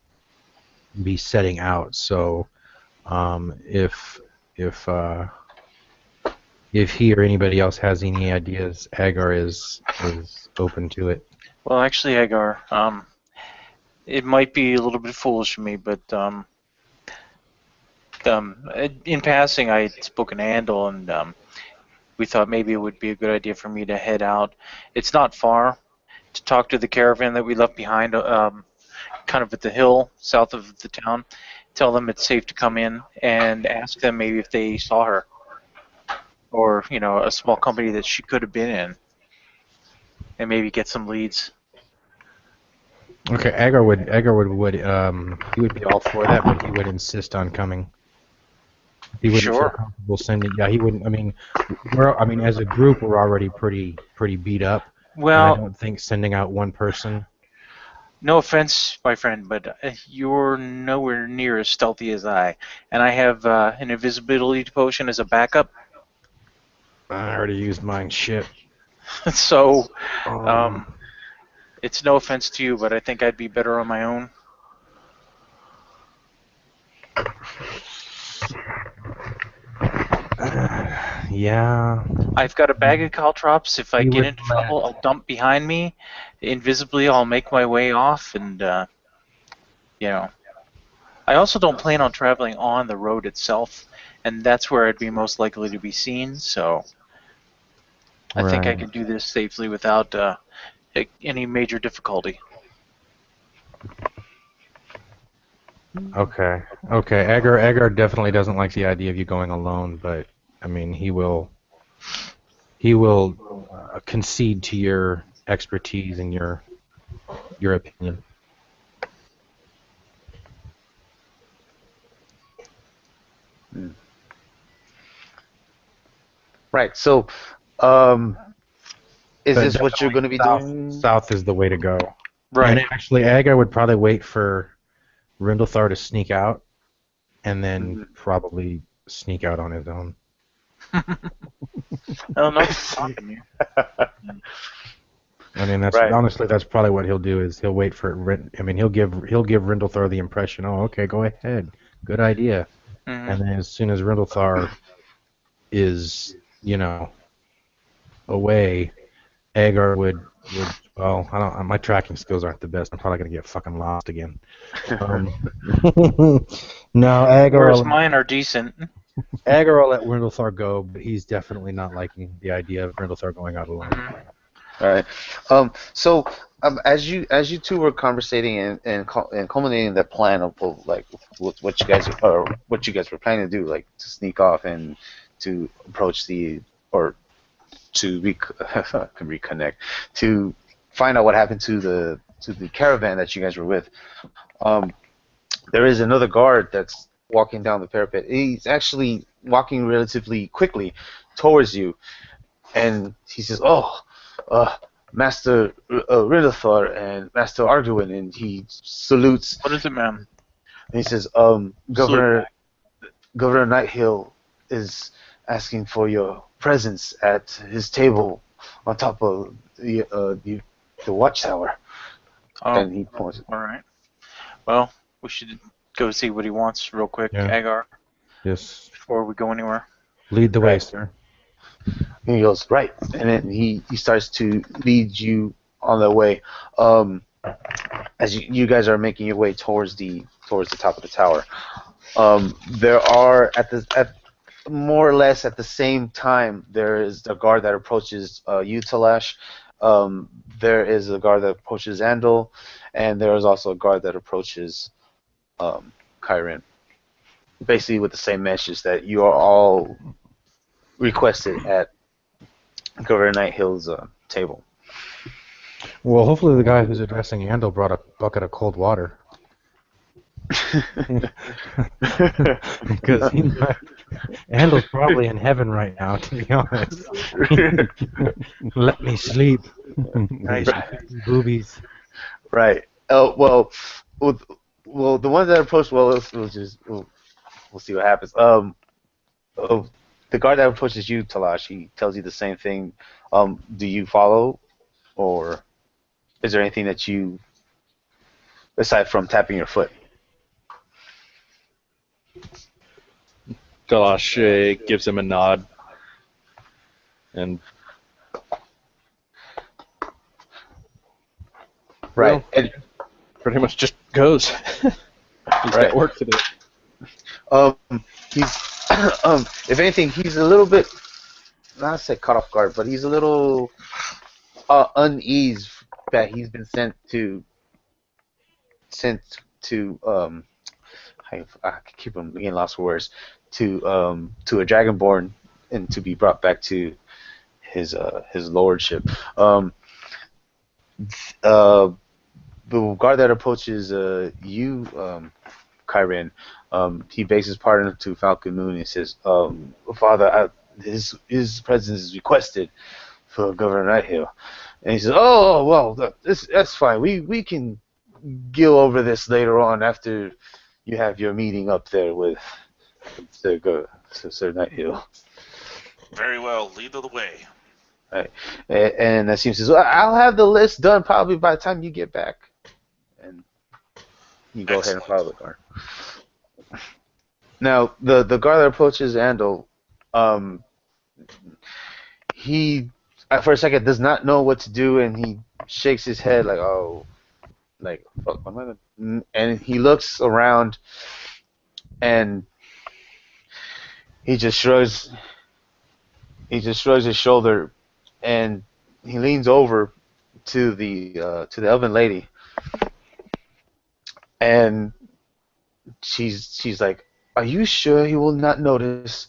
Speaker 2: be setting out. So, if he or anybody else has any ideas, Agar is open to it.
Speaker 4: Well, actually, Agar, it might be a little bit foolish of me, but in passing, I had spoken to Andal, and we thought maybe it would be a good idea for me to head out. It's not far to talk to the caravan that we left behind, kind of at the hill south of the town. Tell them it's safe to come in, and ask them maybe if they saw her, or you know, a small company that she could have been in, and maybe get some leads.
Speaker 2: Okay, Agar would he would be all for that, but he would insist on coming. He wouldn't feel comfortable sending. Yeah, he wouldn't. I mean, as a group, we're already pretty beat up.
Speaker 4: Well,
Speaker 2: I don't think sending out one person.
Speaker 4: No offense, my friend, but you're nowhere near as stealthy as I, and I have an invisibility potion as a backup.
Speaker 2: I already used mine. Shit.
Speaker 4: So, it's no offense to you, but I think I'd be better on my own.
Speaker 2: Yeah.
Speaker 4: I've got a bag of caltrops. If I get into trouble, I'll dump behind me. Invisibly, I'll make my way off, and you know. I also don't plan on traveling on the road itself, and that's where I'd be most likely to be seen. So, I think I can do this safely without any major difficulty.
Speaker 2: Okay. Agar definitely doesn't like the idea of you going alone, but I mean, he will concede to your expertise and your opinion.
Speaker 1: Right. So, is
Speaker 2: But
Speaker 1: this what you're going to be doing?
Speaker 2: South is the way to go.
Speaker 4: Right.
Speaker 2: And actually, Agar would probably wait for Rindlethar to sneak out, and then probably sneak out on his own.
Speaker 4: Oh no, he's talking to you.
Speaker 2: I mean, that's
Speaker 1: Right.
Speaker 2: honestly that's probably what he'll do is he'll wait for I mean, he'll give Rindlethar the impression, oh, okay, go ahead, good idea,
Speaker 4: Mhm.
Speaker 2: and then as soon as Rindlethar is, away, Agar would well, I don't, my tracking skills aren't the best. I'm probably gonna get fucking lost again. No, Agar
Speaker 4: Whereas
Speaker 2: will,
Speaker 4: mine are decent.
Speaker 2: Agar will let Rindlethar go, but he's definitely not liking the idea of Rindlethar going out alone.
Speaker 4: Mhm.
Speaker 1: All right. So as you two were conversating and culminating the plan of like what you guys were planning to do, like to sneak off and to approach or to reconnect, to find out what happened to the caravan that you guys were with. There is another guard that's walking down the parapet. He's actually walking relatively quickly towards you, and he says, "Oh, Master Rindlethar and Master Arduin," and he salutes.
Speaker 4: What is it, man?
Speaker 1: And he says, Governor Nighthill is asking for your presence at his table on top of the watchtower."
Speaker 4: Oh,
Speaker 1: And he points.
Speaker 4: all right. Well, we should go see what he wants real quick,
Speaker 2: Yeah.
Speaker 4: Agar,
Speaker 2: Just
Speaker 4: before we go anywhere.
Speaker 2: lead the way,
Speaker 1: Right.
Speaker 2: sir.
Speaker 1: And he goes, right. And then he starts to lead you on the way. As you guys are making your way towards the top of the tower. There are at more or less at the same time, there is the guard that approaches you, Talash. There is a guard that approaches Andal, and there is also a guard that approaches Kyrin. Basically with the same message that you are all requested at Governor Nighthill's table.
Speaker 2: Well, hopefully the guy who's addressing Andal brought a bucket of cold water. Because Andal's probably in heaven right now, to be honest. Let me sleep. Nice boobies.
Speaker 1: Right. Oh well, the ones that approach, we'll see what happens. The guard that approaches you, Talash, he tells you the same thing. Do you follow, or is there anything that you, aside from tapping your foot?
Speaker 3: Galash gives him a nod, and
Speaker 1: Right.
Speaker 3: Well,
Speaker 1: And,
Speaker 3: pretty much just goes. He's
Speaker 1: Right.
Speaker 3: got work to do.
Speaker 1: he's if anything, he's a little bit, not to say caught off guard, but he's a little uneased that he's been sent to I keep on getting lost for words, to a Dragonborn and to be brought back to his lordship. The guard that approaches you, Kyrin, he begs his pardon to Falcon Moon and says, "Father, his presence is requested for Governor Nighthill." And he says, "Oh, well, that's fine. We can go over this later on after you have your meeting up there with Sir Nighthill."
Speaker 5: Very well, lead the way.
Speaker 1: Right. And Nassim says, "Well, I'll have the list done probably by the time you get back." And you go ahead and follow the guard. Now, the guard that approaches Andal, he, for a second, does not know what to do, and he shakes his head like, "Oh, like, fuck, what am I gonna?" And he looks around, and he just shrugs his shoulder, and he leans over to the elven lady, and she's like, "Are you sure he will not notice?"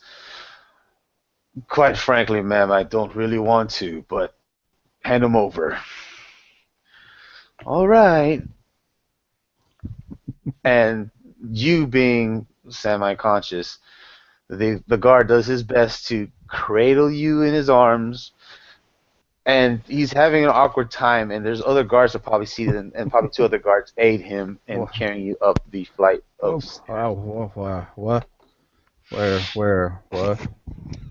Speaker 1: "Quite frankly, ma'am, I don't really want to, but hand him over." All right. And you being semi-conscious, the guard does his best to cradle you in his arms, and he's having an awkward time. And there's other guards that probably see it, and probably two other guards aid him in carrying you up the flight of stairs.
Speaker 6: Wow, what? What?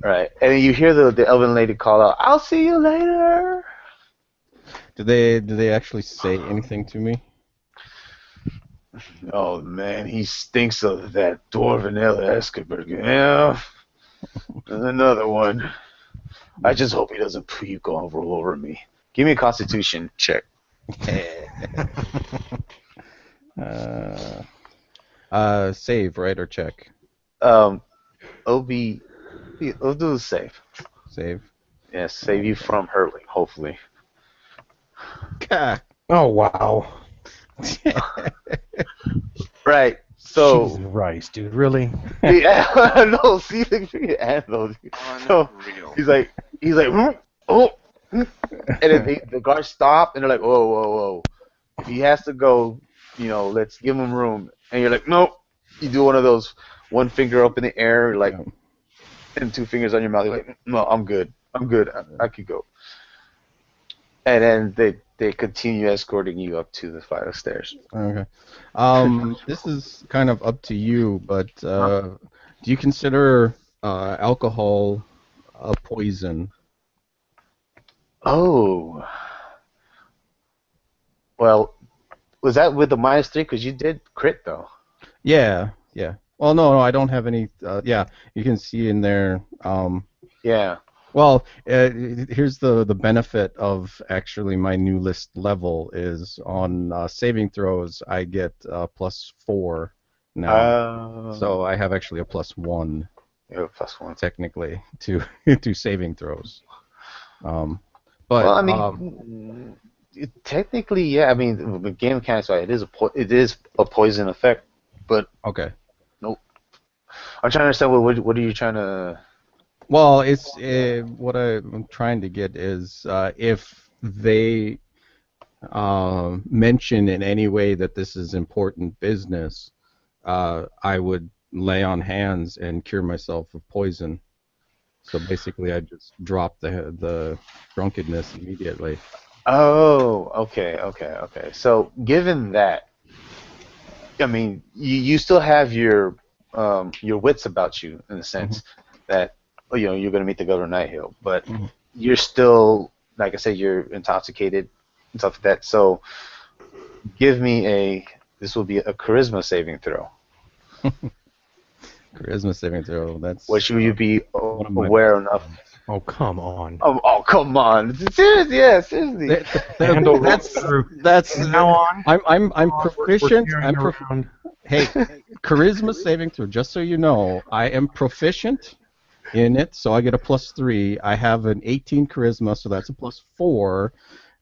Speaker 1: Right, and then you hear the elven lady call out, "I'll see you later."
Speaker 6: Did they actually say anything to me?
Speaker 1: Oh man, he stinks of that dwarven ale Eskeberg. Yeah, and another one. I just hope he doesn't puke all over me. Give me a Constitution check.
Speaker 6: Save, right, or check?
Speaker 1: We'll do the save.
Speaker 6: Save.
Speaker 1: Yes, save you from hurling, hopefully.
Speaker 2: Oh wow.
Speaker 1: Right. So.
Speaker 2: Jesus Christ, dude, really?
Speaker 1: Yeah. No. See the handle. So
Speaker 5: Unreal.
Speaker 1: he's like, oh, and then the guards stop and they're like, whoa. If he has to go, let's give him room. And you're like, nope. You do one of those, one finger up in the air, like, and two fingers on your mouth. You're like, no, I'm good. I could go. And then they continue escorting you up to the flight of stairs.
Speaker 6: Okay. This is kind of up to you, but do you consider alcohol a poison?
Speaker 1: Oh. Well, was that with the -3? Because you did crit, though.
Speaker 6: Yeah. Well, no, I don't have any. Yeah, you can see in there.
Speaker 1: Yeah.
Speaker 6: Well, here's the benefit of actually my new list level is on saving throws I get +4 now. So I have actually a +1.
Speaker 1: You have a +1
Speaker 6: technically to to saving throws. But
Speaker 1: well, I mean, technically, yeah. I mean, the game mechanics, right? It is a poison effect, but
Speaker 6: okay.
Speaker 1: Nope. I'm trying to understand what are you trying to.
Speaker 6: Well, it's what I'm trying to get is if they mention in any way that this is important business, I would lay on hands and cure myself of poison. So basically, I just drop the drunkenness immediately.
Speaker 1: Oh, okay. So given that, I mean, you still have your wits about you in the sense that you're going to meet the Governor Nighthill, but you're still, like I said, you're intoxicated and stuff like that. So give me this will be a charisma saving throw.
Speaker 6: Charisma saving throw. That's.
Speaker 1: What should you be aware enough?
Speaker 2: Oh come on.
Speaker 1: Oh come on. Seriously.
Speaker 6: That's
Speaker 2: now on.
Speaker 6: I'm proficient. Hey,
Speaker 2: Hey,
Speaker 6: charisma saving throw. Just so you know, I am proficient in it, so I get a +3. I have an 18 charisma, so that's a +4,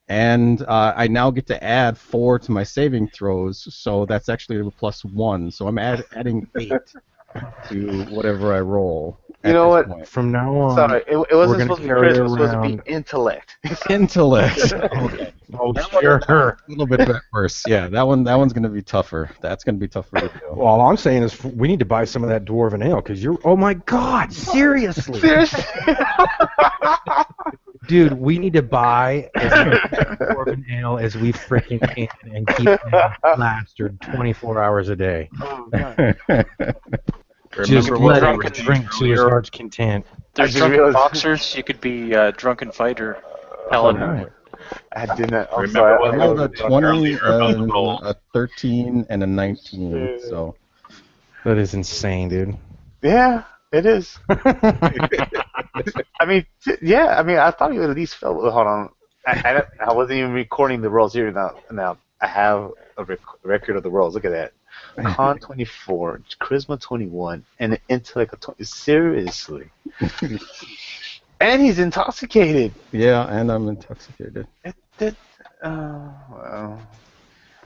Speaker 6: and I now get to add 4 to my saving throws, so that's actually a +1. So I'm adding 8 to whatever I roll.
Speaker 1: You know what?
Speaker 6: Point.
Speaker 2: From now on.
Speaker 1: Sorry, it wasn't supposed to be charisma. It was supposed to be intellect.
Speaker 6: Intellect. Okay.
Speaker 2: Oh, sure.
Speaker 6: A little bit worse. Yeah, that one's gonna be tougher. That's gonna be tougher to do.
Speaker 2: Well, all I'm saying is we need to buy some of that dwarven ale because you're. Oh my God! Seriously.
Speaker 1: Seriously.
Speaker 2: Dude, we need to buy as much dwarven ale as we freaking can and keep it plastered 24 hours a day.
Speaker 1: Oh, God.
Speaker 2: Just
Speaker 3: what
Speaker 2: let
Speaker 3: we were
Speaker 2: it drink to his heart's content.
Speaker 4: There's
Speaker 1: just
Speaker 4: drunken
Speaker 1: realized-
Speaker 4: boxers. You could be drunken fighter. Paladin.
Speaker 2: Right.
Speaker 1: I did not. I'm
Speaker 7: Remember
Speaker 1: sorry.
Speaker 7: what
Speaker 6: I
Speaker 1: I
Speaker 6: have
Speaker 1: was
Speaker 6: a
Speaker 1: drunk
Speaker 6: 20,
Speaker 7: earlier about the roll.
Speaker 6: a 13, and a 19. So
Speaker 2: That is insane, dude.
Speaker 1: Yeah, it is. I mean, yeah. I mean, I thought you at least felt. Hold on. I wasn't even recording the rolls here. Now I have a record of the rolls. Look at that. Con 24, Charisma 21, and an Intellect of 20. Seriously. And he's intoxicated.
Speaker 6: yeah, and I'm intoxicated.
Speaker 1: Well,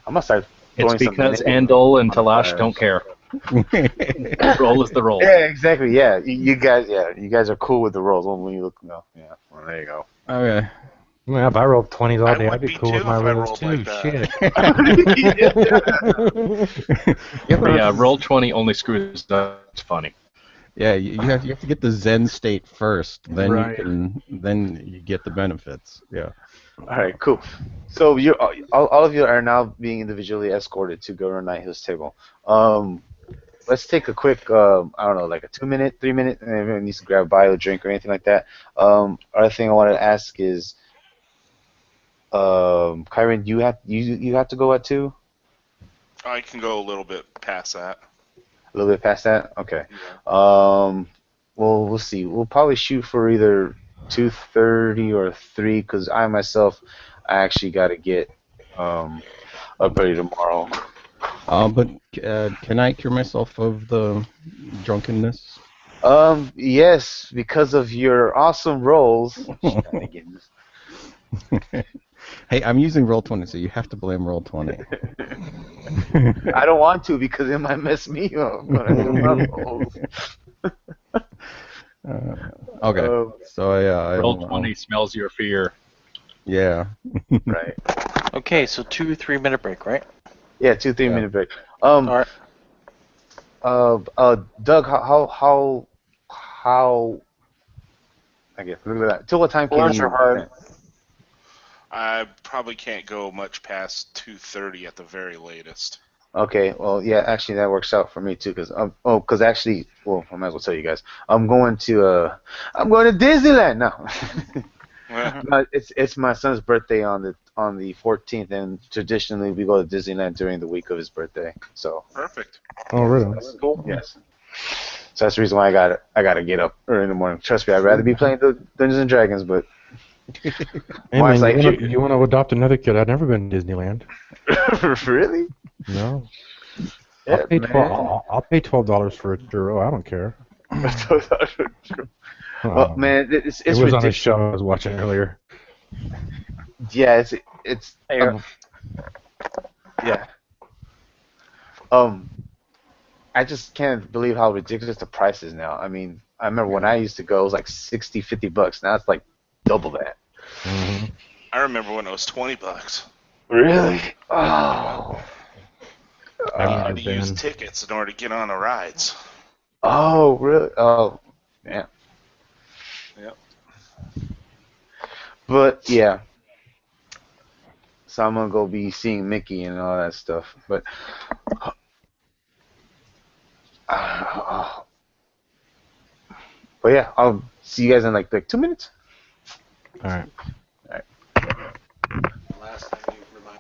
Speaker 1: I'm gonna start.
Speaker 3: It's
Speaker 1: throwing some
Speaker 3: because
Speaker 1: names
Speaker 3: Andol and
Speaker 1: on
Speaker 3: Talash
Speaker 1: fire.
Speaker 3: don't care. The roll is the roll.
Speaker 1: Yeah, exactly. Yeah, you guys are cool with the rolls when you look. No, yeah. Well, there you go.
Speaker 6: Okay.
Speaker 2: Well, if I rolled 20s all
Speaker 5: I
Speaker 2: day,
Speaker 5: would
Speaker 2: I'd be
Speaker 5: be
Speaker 2: cool with
Speaker 5: too
Speaker 2: my
Speaker 5: if I
Speaker 2: rolls
Speaker 5: rolled
Speaker 2: too.
Speaker 5: like that.
Speaker 2: Shit.
Speaker 6: Yeah,
Speaker 3: But yeah, roll 20 only screws up. It's funny.
Speaker 6: yeah, you have to get the Zen state first, then
Speaker 2: Right.
Speaker 6: then you get the benefits. Yeah.
Speaker 1: All right, cool. So you all of you are now being individually escorted to Governor Night Hill's table. Let's take a quick, I don't know, like a 2 minute, 3 minute, and everyone needs to grab a bio drink or anything like that. Other thing I wanted to ask is, Kyron, you have to go at 2?
Speaker 5: I can go a little bit past that.
Speaker 1: A little bit past that? Okay.
Speaker 5: Yeah.
Speaker 1: Well, we'll see. We'll probably shoot for either 2:30 or 3, because I myself, I actually got to get up early tomorrow.
Speaker 6: But can I cure myself of the drunkenness?
Speaker 1: Yes, because of your awesome rolls. Shenanigans.
Speaker 6: Hey, I'm using Roll20, so you have to blame Roll20.
Speaker 1: I don't want to because it might mess me up when I do my rolls.
Speaker 6: Okay. So yeah,
Speaker 3: Roll 20 smells your fear.
Speaker 6: Yeah.
Speaker 1: Right.
Speaker 4: Okay, so 2 3-minute break, right?
Speaker 1: Yeah, 2 3
Speaker 6: Yeah.
Speaker 1: minute break.
Speaker 4: All right.
Speaker 1: Doug, how? I guess look at that. Till what time can
Speaker 4: Words
Speaker 1: you?
Speaker 4: are hard.
Speaker 5: I probably can't go much past 2:30 at the very latest.
Speaker 1: Okay, well, yeah, actually that works out for me too, because actually, well, I might as well tell you guys, I'm going to Disneyland now. No, it's my son's birthday on the 14th, and traditionally we go to Disneyland during the week of his birthday. So
Speaker 5: Perfect.
Speaker 2: Oh, really?
Speaker 1: that's cool. Yes. So that's the reason why I gotta get up early in the morning. Trust me, I'd rather be playing the Dungeons and Dragons, but
Speaker 2: Hey,
Speaker 1: Mark's
Speaker 2: man,
Speaker 1: like,
Speaker 2: you want to adopt another kid? I've never been to Disneyland.
Speaker 1: really?
Speaker 2: No.
Speaker 1: Yeah,
Speaker 2: I'll pay
Speaker 1: man.
Speaker 2: I'll pay $12 for a churro. I don't care.
Speaker 1: Well,
Speaker 2: Oh,
Speaker 1: man, it's
Speaker 2: it was on a
Speaker 1: ridiculous.
Speaker 2: show I was watching earlier.
Speaker 1: Yeah, it's
Speaker 4: Here.
Speaker 1: yeah. I just can't believe how ridiculous the price is now. I mean, I remember when I used to go, it was like $60, $50. Now it's like double that.
Speaker 2: Mm-hmm.
Speaker 5: I remember when it was $20.
Speaker 1: Really? Oh.
Speaker 2: I've
Speaker 5: You
Speaker 2: never
Speaker 5: had to use
Speaker 2: been.
Speaker 5: tickets in order to get on the rides.
Speaker 1: Oh, really? Oh, yeah.
Speaker 5: Yep.
Speaker 1: But yeah. So I'm gonna go be seeing Mickey and all that stuff. But but yeah, I'll see you guys in like 2 minutes.
Speaker 2: All right.
Speaker 5: Last thing you remind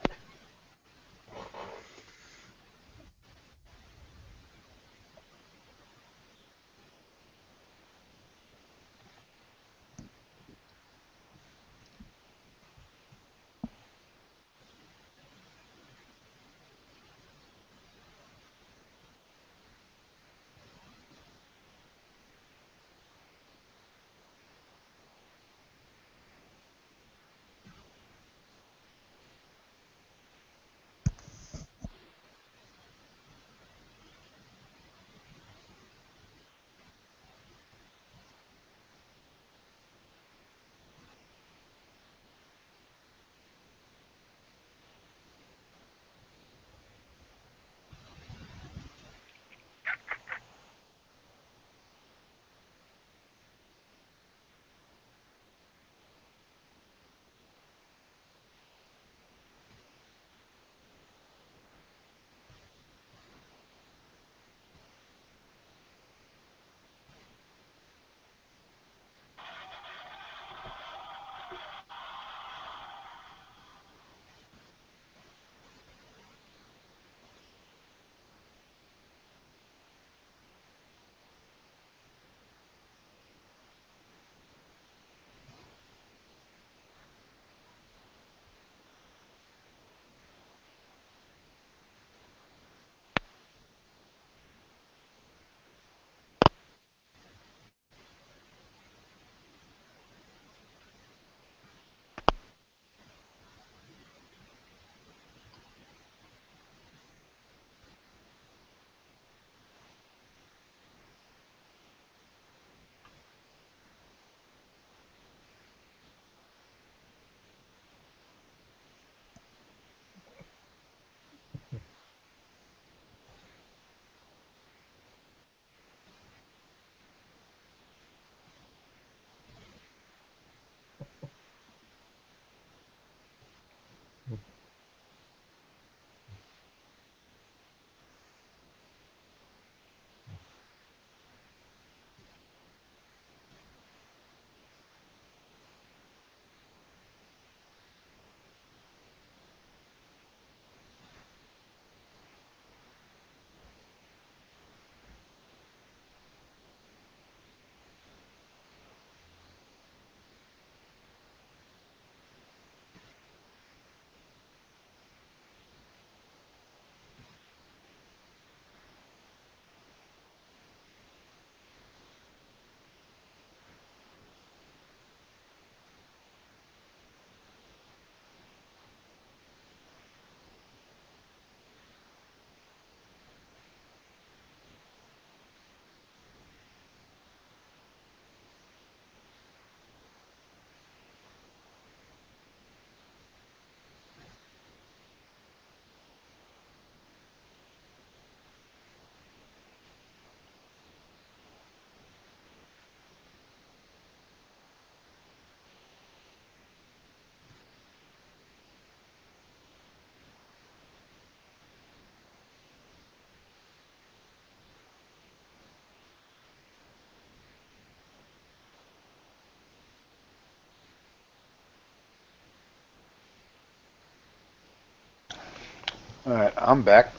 Speaker 1: Alright, I'm back.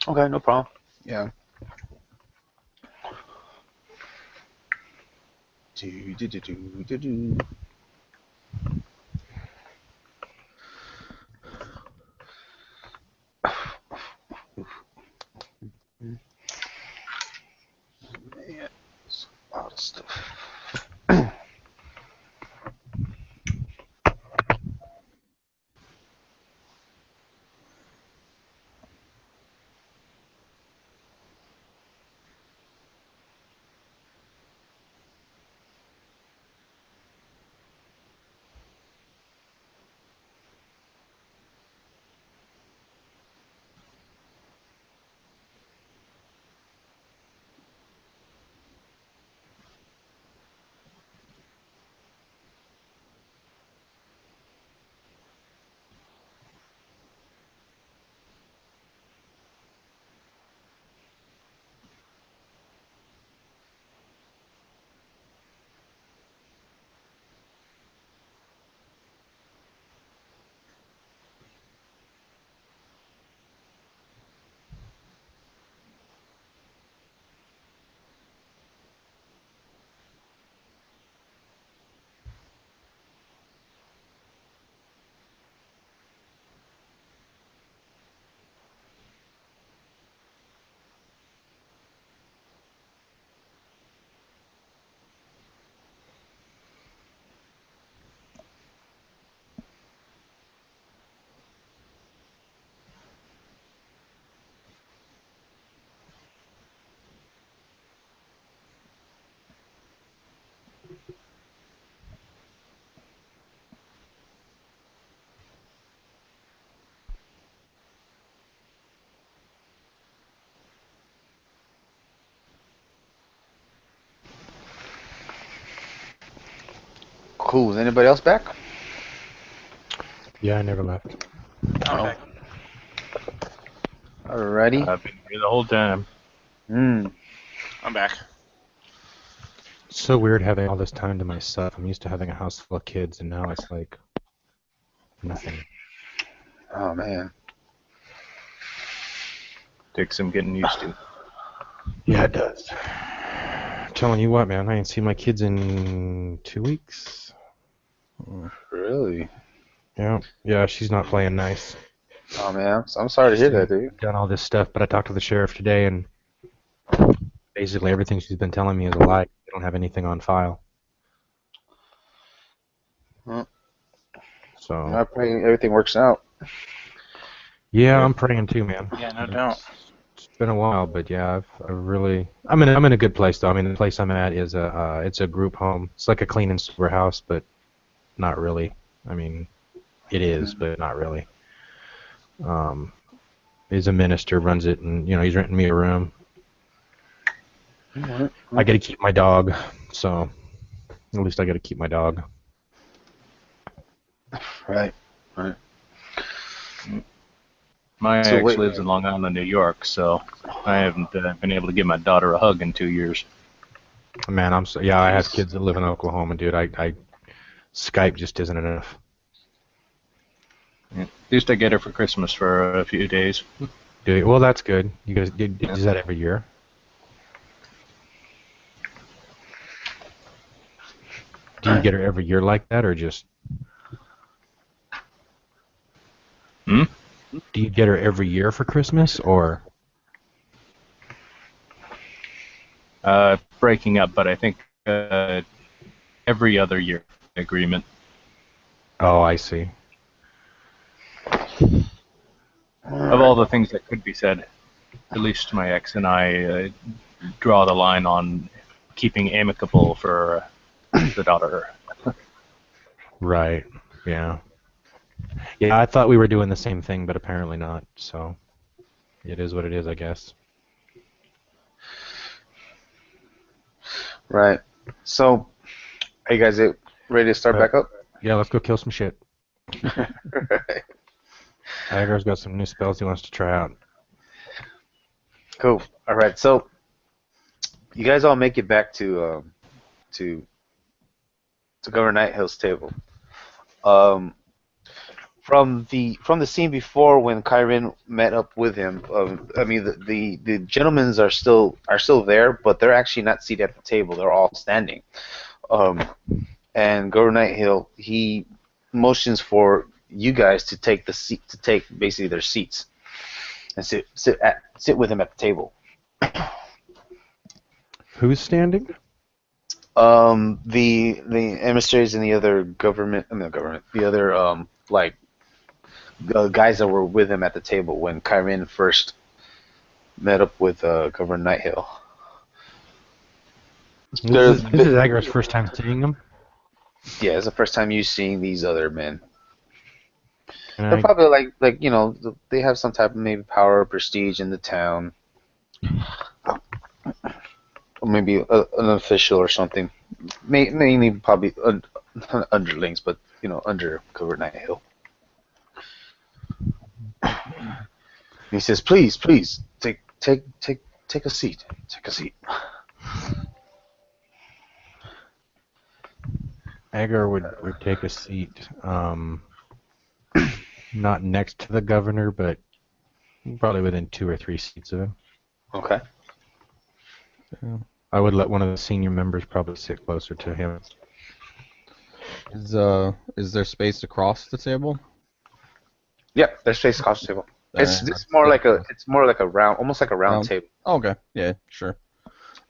Speaker 1: Okay, no problem. Yeah. Do, do, do, do, do, do. Man, it's a lot of stuff. Cool. Is anybody else back?
Speaker 2: Yeah, I never left.
Speaker 4: I'm back.
Speaker 1: Alrighty.
Speaker 7: I've been here the whole time.
Speaker 5: I'm back.
Speaker 2: It's so weird having all this time to myself. I'm used to having a house full of kids, and now it's like nothing.
Speaker 1: Oh man.
Speaker 7: Takes some getting used to.
Speaker 2: Yeah, it does. I'm telling you what, man, I ain't seen my kids in 2 weeks.
Speaker 1: Really?
Speaker 2: Yeah, she's not playing nice.
Speaker 1: Oh man, I'm sorry to hear that, dude.
Speaker 2: Done all this stuff, but I talked to the sheriff today, and basically everything she's been telling me is a lie. They don't have anything on file.
Speaker 1: Well,
Speaker 2: So.
Speaker 1: I pray everything works out.
Speaker 2: Yeah, I'm praying too, man.
Speaker 4: Yeah, no doubt.
Speaker 2: It's been a while, but yeah, I'm in a good place though. I mean, the place I'm at is it's a group home. It's like a clean and sober house, but not really. I mean, it is, but not really. He's a minister, runs it, and he's renting me a room. I got to keep my dog, so at least I got to keep my dog.
Speaker 1: Right.
Speaker 7: My
Speaker 1: So
Speaker 7: ex
Speaker 1: wait-
Speaker 7: lives in Long Island, New York, so I haven't been able to give my daughter a hug in 2 years.
Speaker 2: Man, I have kids that live in Oklahoma, dude. I Skype just isn't enough.
Speaker 7: Yeah. At least I get her for Christmas for a few days.
Speaker 2: Well, that's good. You guys is that every year? Do you get her every year like that, or just?
Speaker 7: Hmm?
Speaker 2: Do you get her every year for Christmas, or?
Speaker 7: Breaking up, but I think every other year agreement.
Speaker 2: Oh, I see.
Speaker 7: Of all the things that could be said, at least my ex and I draw the line on keeping amicable for the daughter.
Speaker 2: Right. Yeah. Yeah, I thought we were doing the same thing, but apparently not. So, it is what it is, I guess.
Speaker 1: Right. So, are you guys ready to start back up?
Speaker 2: Yeah, let's go kill some shit.
Speaker 1: Right.
Speaker 2: Tiger's got some new spells he wants to try out.
Speaker 1: Cool. All right. So you guys all make it back to Governor Nighthill's table. Um, from the scene before when Kyrin met up with him, I mean the gentlemen are still there, but they're actually not seated at the table. They're all standing. Um, and Governor Nighthill, he motions for you guys to take basically their seats and sit with him at the table.
Speaker 2: Who's standing?
Speaker 1: The emissaries and the other the other like guys that were with him at the table when Kyrin first met up with Governor Nighthill.
Speaker 2: This is Agar's first time seeing him.
Speaker 1: Yeah, it's the first time you seeing these other men.
Speaker 2: Can
Speaker 1: They're
Speaker 2: I-
Speaker 1: probably like they have some type of maybe power or prestige in the town, or maybe an official or something. Mainly probably underlings, but under Governor Nighthill. He says, "Please, take a seat. Take a seat."
Speaker 2: Agar would take a seat, not next to the governor, but probably within 2 or 3 seats of him.
Speaker 1: Okay.
Speaker 2: I would let one of the senior members probably sit closer to him.
Speaker 6: Is there space across the table?
Speaker 1: Yep, there's space across the table. It's
Speaker 6: Alright,
Speaker 1: more like a round, almost like a round
Speaker 6: Round.
Speaker 1: table.
Speaker 6: Okay, yeah, sure.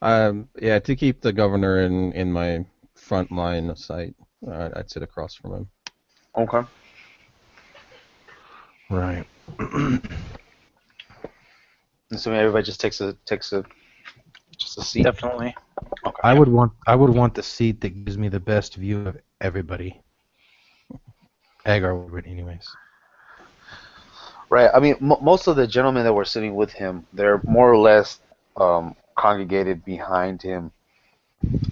Speaker 6: Yeah, to keep the governor in my front line of sight, I'd sit across from him.
Speaker 1: Okay.
Speaker 2: Right.
Speaker 1: And so everybody just takes a seat.
Speaker 4: Definitely.
Speaker 1: Okay.
Speaker 2: I would want the seat that gives me the best view of everybody. Agar would, anyways.
Speaker 1: Right. I mean, most of the gentlemen that were sitting with him, they're more or less congregated behind him.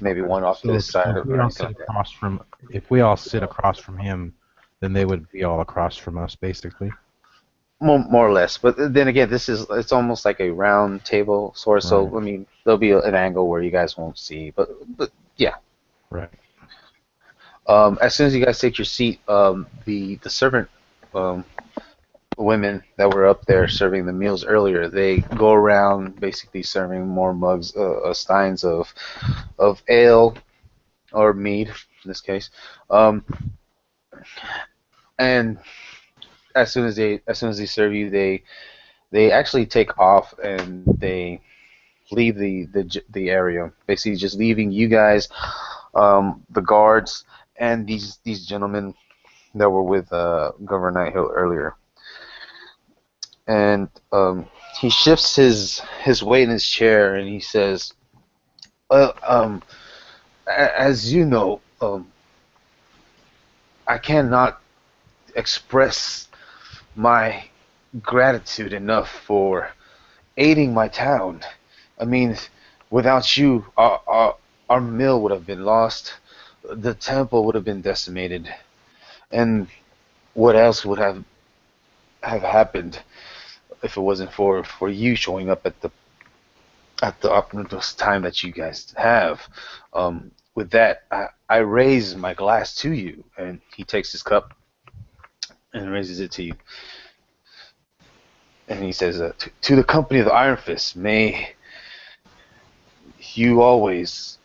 Speaker 1: Maybe one off to the side.
Speaker 2: If we all sit across from him, then they would be all across from us, basically.
Speaker 1: More or less. But then again, it's almost like a round table sort of. So
Speaker 2: Right.
Speaker 1: I mean, there'll be an angle where you guys won't see. But yeah.
Speaker 2: Right.
Speaker 1: As soon as you guys take your seat, the servant women that were up there serving the meals earlier, they go around basically serving more mugs, steins of ale or mead in this case, and as soon as they serve you, they actually take off and they leave the area, basically just leaving you guys, the guards, and these gentlemen that were with Governor Nighthill earlier. And he shifts his weight in his chair and he says, as you know, I cannot express my gratitude enough for aiding my town. I mean, without you, our mill would have been lost, the temple would have been decimated, and what else would have happened if it wasn't for you showing up at the opportune time that you guys have. With that, I raise my glass to you, and he takes his cup and raises it to you. And he says, to the company of the Iron Fist, may you always,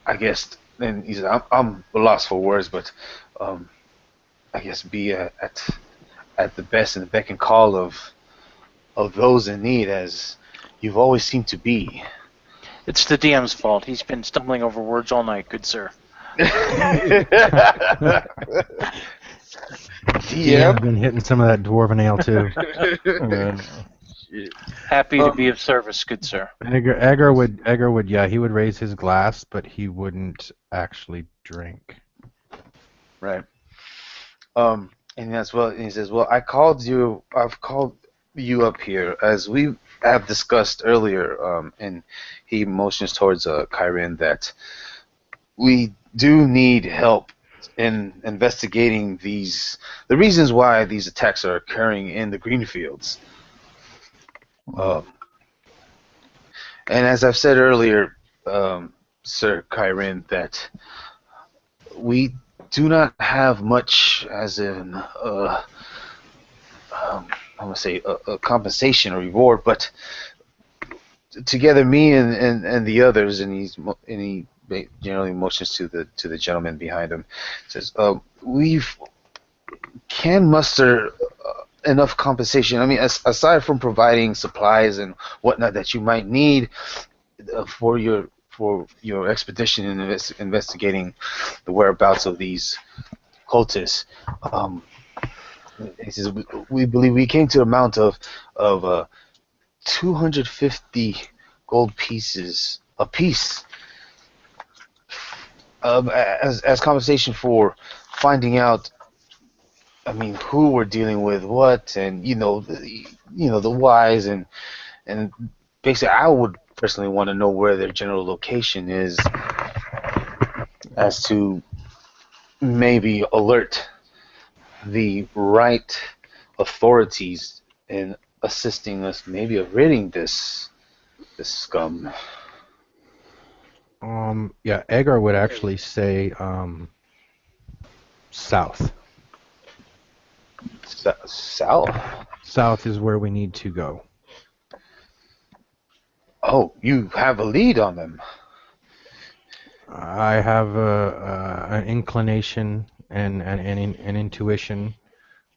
Speaker 1: I guess, and he says, I'm lost for words, but I guess be at the best and the beck and call of those in need, as you've always seemed to be.
Speaker 4: It's the DM's fault. He's been stumbling over words all night, good sir.
Speaker 2: Yeah, I've been hitting some of that dwarven ale too.
Speaker 4: Happy to be of service, good sir.
Speaker 2: Agar would, yeah, he would raise his glass, but he wouldn't actually drink.
Speaker 1: Right. And that's well. And he says, "Well, I've called you up here as we have discussed earlier." And he motions towards Kyrin that we do need help in investigating the reasons why these attacks are occurring in the Greenfields. Um, and as I've said earlier, Sir Kyrin, that we do not have much, as in, I'm gonna say a compensation or reward, but together, me and the others, and he generally motions to the gentleman behind him, says, we can muster enough compensation. I mean, aside from providing supplies and whatnot that you might need for your expedition in investigating the whereabouts of these cultists. He says, we believe we came to an amount of 250 gold pieces a piece as compensation for finding out. I mean, who we're dealing with, what, and the whys, and basically, I would personally want to know where their general location is, as to maybe alert the right authorities in assisting us, maybe of ridding this scum.
Speaker 2: Yeah, Agar would actually say south.
Speaker 1: South?
Speaker 2: South is where we need to go.
Speaker 1: Oh, you have a lead on them.
Speaker 2: I have an inclination and an intuition.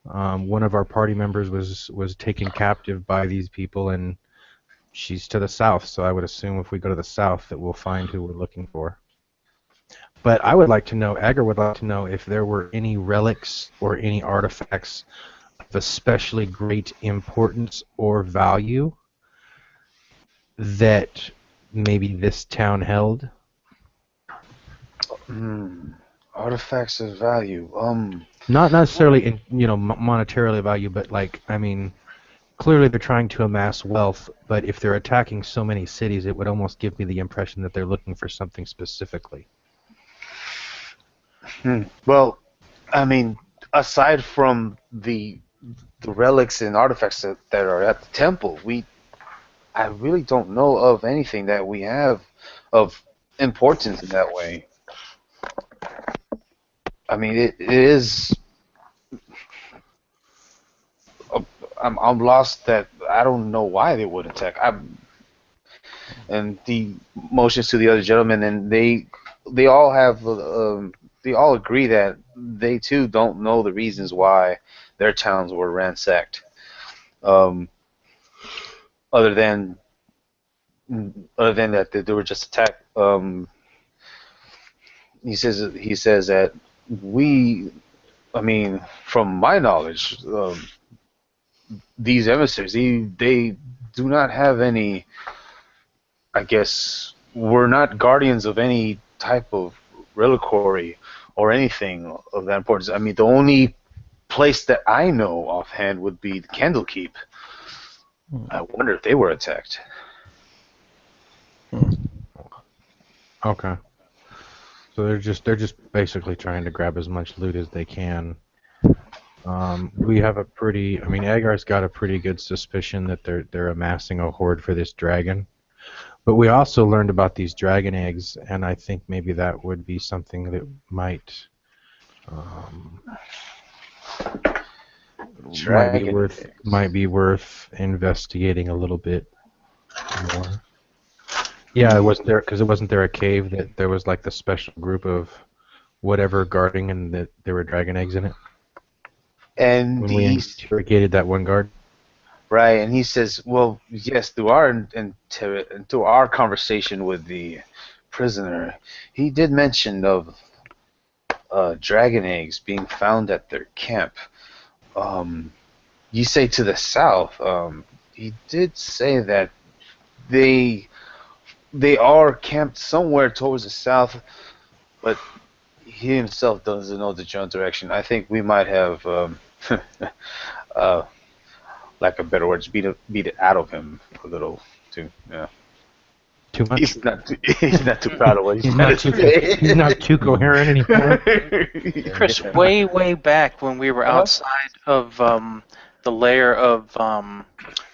Speaker 2: One of our party members was taken captive by these people, and she's to the south, so I would assume if we go to the south that we'll find who we're looking for. But I would like to know, Agar would like to know if there were any relics or any artifacts of especially great importance or value that maybe this town held.
Speaker 1: Artifacts of value.
Speaker 2: Not necessarily in monetarily value, but clearly they're trying to amass wealth. But if they're attacking so many cities, it would almost give me the impression that they're looking for something specifically.
Speaker 1: Well, I mean, aside from the relics and artifacts that are at the temple, I really don't know of anything that we have of importance in that way. I mean, it is. I'm lost that I don't know why they would attack. And the motions to the other gentlemen, and they all have. They all agree that they too don't know the reasons why their towns were ransacked. Other than that, they were just attacked. He says that from my knowledge, these emissaries, they do not have any. I guess we're not guardians of any type of reliquary or anything of that importance. I mean, the only place that I know offhand would be the Candlekeep. I wonder if they were attacked.
Speaker 2: Okay. So they're just basically trying to grab as much loot as they can. We have Agar's got a pretty good suspicion that they're amassing a hoard for this dragon. But we also learned about these dragon eggs, and I think maybe that would be something that might be worth investigating a little bit more. Yeah, wasn't there a cave that there was like the special group of whatever guarding, and that there were dragon eggs in it?
Speaker 1: And
Speaker 2: when we interrogated that one guard.
Speaker 1: Right, and he says, well, yes, through our conversation with the prisoner, he did mention of dragon eggs being found at their camp. You say to the south. He did say that they are camped somewhere towards the south, but he himself doesn't know the general direction. I think we might have, lack of better words, beat it out of him a little too. Yeah.
Speaker 2: Too much.
Speaker 1: He's not too proud of what
Speaker 2: he's not too coherent anymore.
Speaker 4: Chris, way back when we were outside of the lair of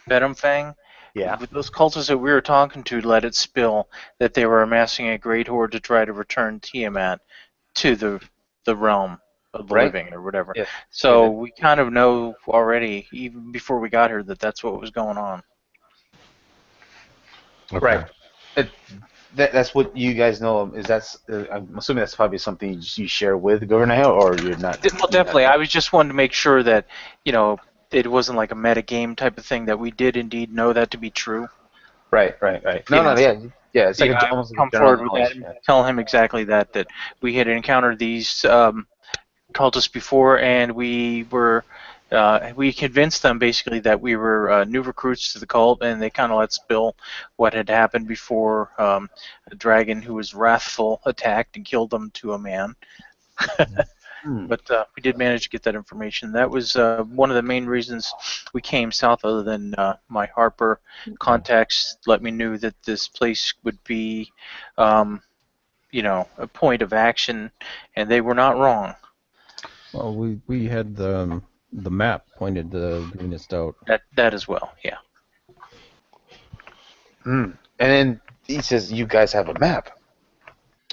Speaker 4: Venomfang,
Speaker 1: Yeah.
Speaker 4: With those cultists that we were talking to let it spill that they were amassing a great horde to try to return Tiamat to the realm of the
Speaker 1: Right.
Speaker 4: living or whatever.
Speaker 1: Yeah.
Speaker 4: So we kind of know already, even before we got here, that that's what was going on.
Speaker 2: Okay.
Speaker 1: Right. That's what you guys know. Is that's I'm assuming that's probably something you share with Governor Hill, or you're not.
Speaker 4: Well, definitely. I was just wanting to make sure that, it wasn't like a meta game type of thing, that we did indeed know that to be true.
Speaker 1: Right. No, yeah. It's like
Speaker 4: I
Speaker 1: almost like
Speaker 4: come
Speaker 1: a general
Speaker 4: forward with that
Speaker 1: knowledge.
Speaker 4: and tell him exactly that we had encountered these cultists before, and we convinced them basically that we were new recruits to the cult, and they kind of let spill what had happened before a dragon who was wrathful attacked and killed them to a man. But we did manage to get that information. That was one of the main reasons we came south, other than my Harper contacts let me know that this place would be, a point of action, and they were not wrong.
Speaker 6: Well, we had the map pointed the greenest out.
Speaker 4: That as well, yeah.
Speaker 1: And then he says, "You guys have a map."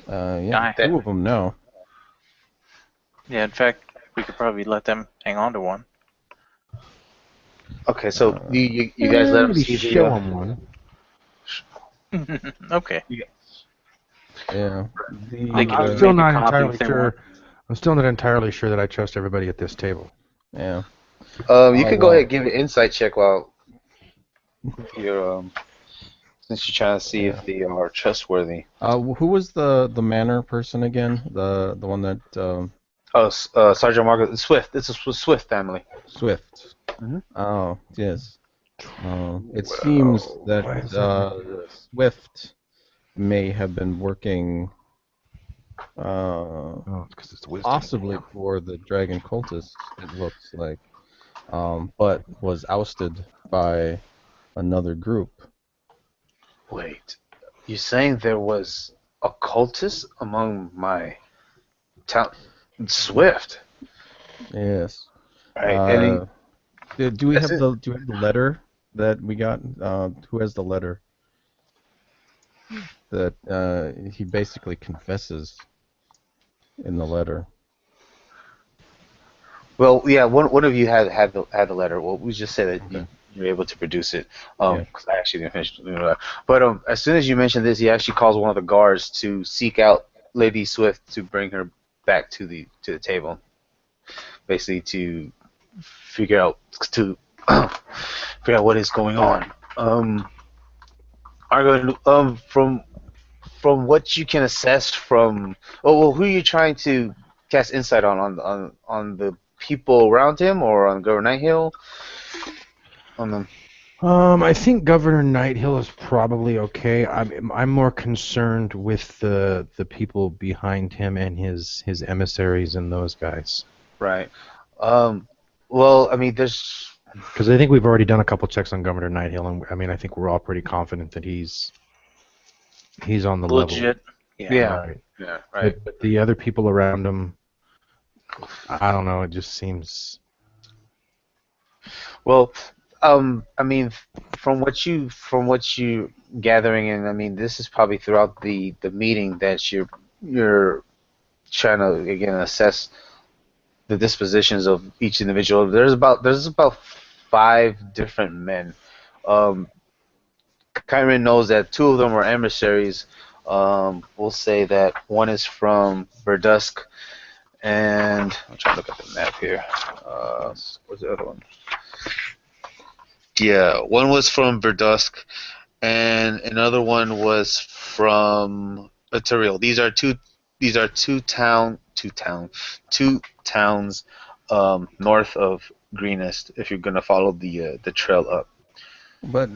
Speaker 6: Yeah, two of them now.
Speaker 4: Yeah, in fact, we could probably let them hang on to one.
Speaker 1: Okay, so you guys let them see
Speaker 2: show them one.
Speaker 4: Okay.
Speaker 6: Yeah.
Speaker 2: I'm still not entirely sure. I'm still not entirely sure that I trust everybody at this table.
Speaker 6: Yeah.
Speaker 1: You can go ahead and give an insight check while you're since you're trying to see if they are trustworthy.
Speaker 6: Who was the manor person again? The one that
Speaker 1: Sergeant Margaret Swift. This is Swift family.
Speaker 6: Swift.
Speaker 1: Mhm.
Speaker 6: Oh, yes. It seems that Swift may have been working
Speaker 2: because it's wisdom.
Speaker 6: possibly for the dragon cultists, it looks like, but was ousted by another group.
Speaker 1: Wait, you're saying there was a cultist among my town? Swift.
Speaker 6: Yes.
Speaker 1: Right.
Speaker 6: Do we have the letter that we got? Who has the letter? That he basically confesses in the letter.
Speaker 1: Well, yeah. One of you had the letter. Well, we just say that you're able to produce it. Because I actually didn't finish. But as soon as you mentioned this, he actually calls one of the guards to seek out Lady Swift to bring her back to the table. Basically, to figure out what is going on. From what you can assess from who are you trying to cast insight on the people around him or on Governor Nighthill?
Speaker 2: I think Governor Nighthill is probably okay. I'm more concerned with the people behind him and his emissaries and those guys.
Speaker 1: Right. Well, I mean, there's
Speaker 2: because I think we've already done a couple checks on Governor Nighthill, and I mean, I think we're all pretty confident that he's on the
Speaker 4: legit.
Speaker 2: Level.
Speaker 1: Yeah.
Speaker 2: Right.
Speaker 1: Yeah. Right.
Speaker 2: But the other people around him, I don't know. It just seems.
Speaker 1: Well, I mean, from what you gathering, and I mean, this is probably throughout the meeting that you're trying to again assess the dispositions of each individual. There's about 5 different men. Kyron knows that 2 of them are emissaries. We'll say that one is from Verdusk, and I'm trying to look at the map here. What's the other one? Yeah, one was from Verdusk, and another one was from Tyrell. These are two towns north of Greenest. If you're gonna follow the trail up.
Speaker 6: But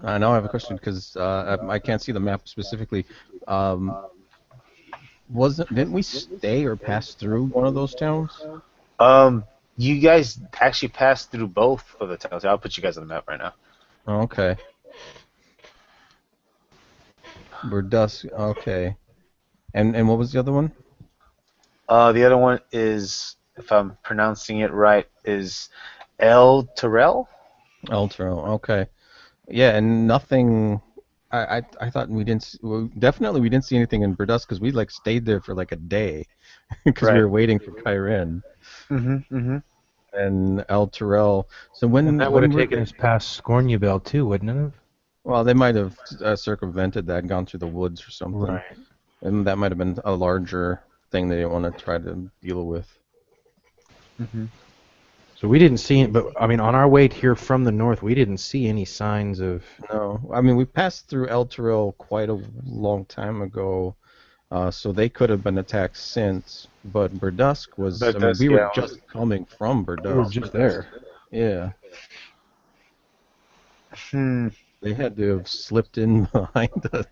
Speaker 6: I now have a question because I can't see the map specifically. Didn't we stay or pass through one of those towns?
Speaker 1: You guys actually passed through both of the towns. I'll put you guys on the map right now.
Speaker 6: Oh, okay. Verdusk. Okay. And what was the other one?
Speaker 1: The other one is, if I'm pronouncing it right, is El Terrell.
Speaker 6: Eltro, okay. Yeah, and nothing. I thought we didn't. Well, definitely we didn't see anything in Burdusk because we like stayed there for like a day because we
Speaker 1: Right.
Speaker 6: were waiting for Kyren
Speaker 1: Mm-hmm.
Speaker 6: and El Terrell. So
Speaker 2: That would
Speaker 6: when
Speaker 2: have
Speaker 6: were
Speaker 2: taken us past Scorniabel too, wouldn't it have?
Speaker 6: well they might have circumvented that, gone through the woods or something,
Speaker 2: Right.
Speaker 6: and that might have been a larger thing they want to try to deal with.
Speaker 1: Mm-hmm.
Speaker 2: So we didn't see it, but I mean, on our way here from the north, we didn't see any signs of.
Speaker 6: No, I mean we passed through El Terrell quite a long time ago. So they could have been attacked since, but Burdusk was. I mean,
Speaker 1: Burdusk,
Speaker 6: we were
Speaker 1: yeah.
Speaker 6: just coming from
Speaker 2: We were
Speaker 6: Burdusk.
Speaker 2: just there.
Speaker 6: Yeah,
Speaker 1: Hmm.
Speaker 6: they had to have slipped in behind us.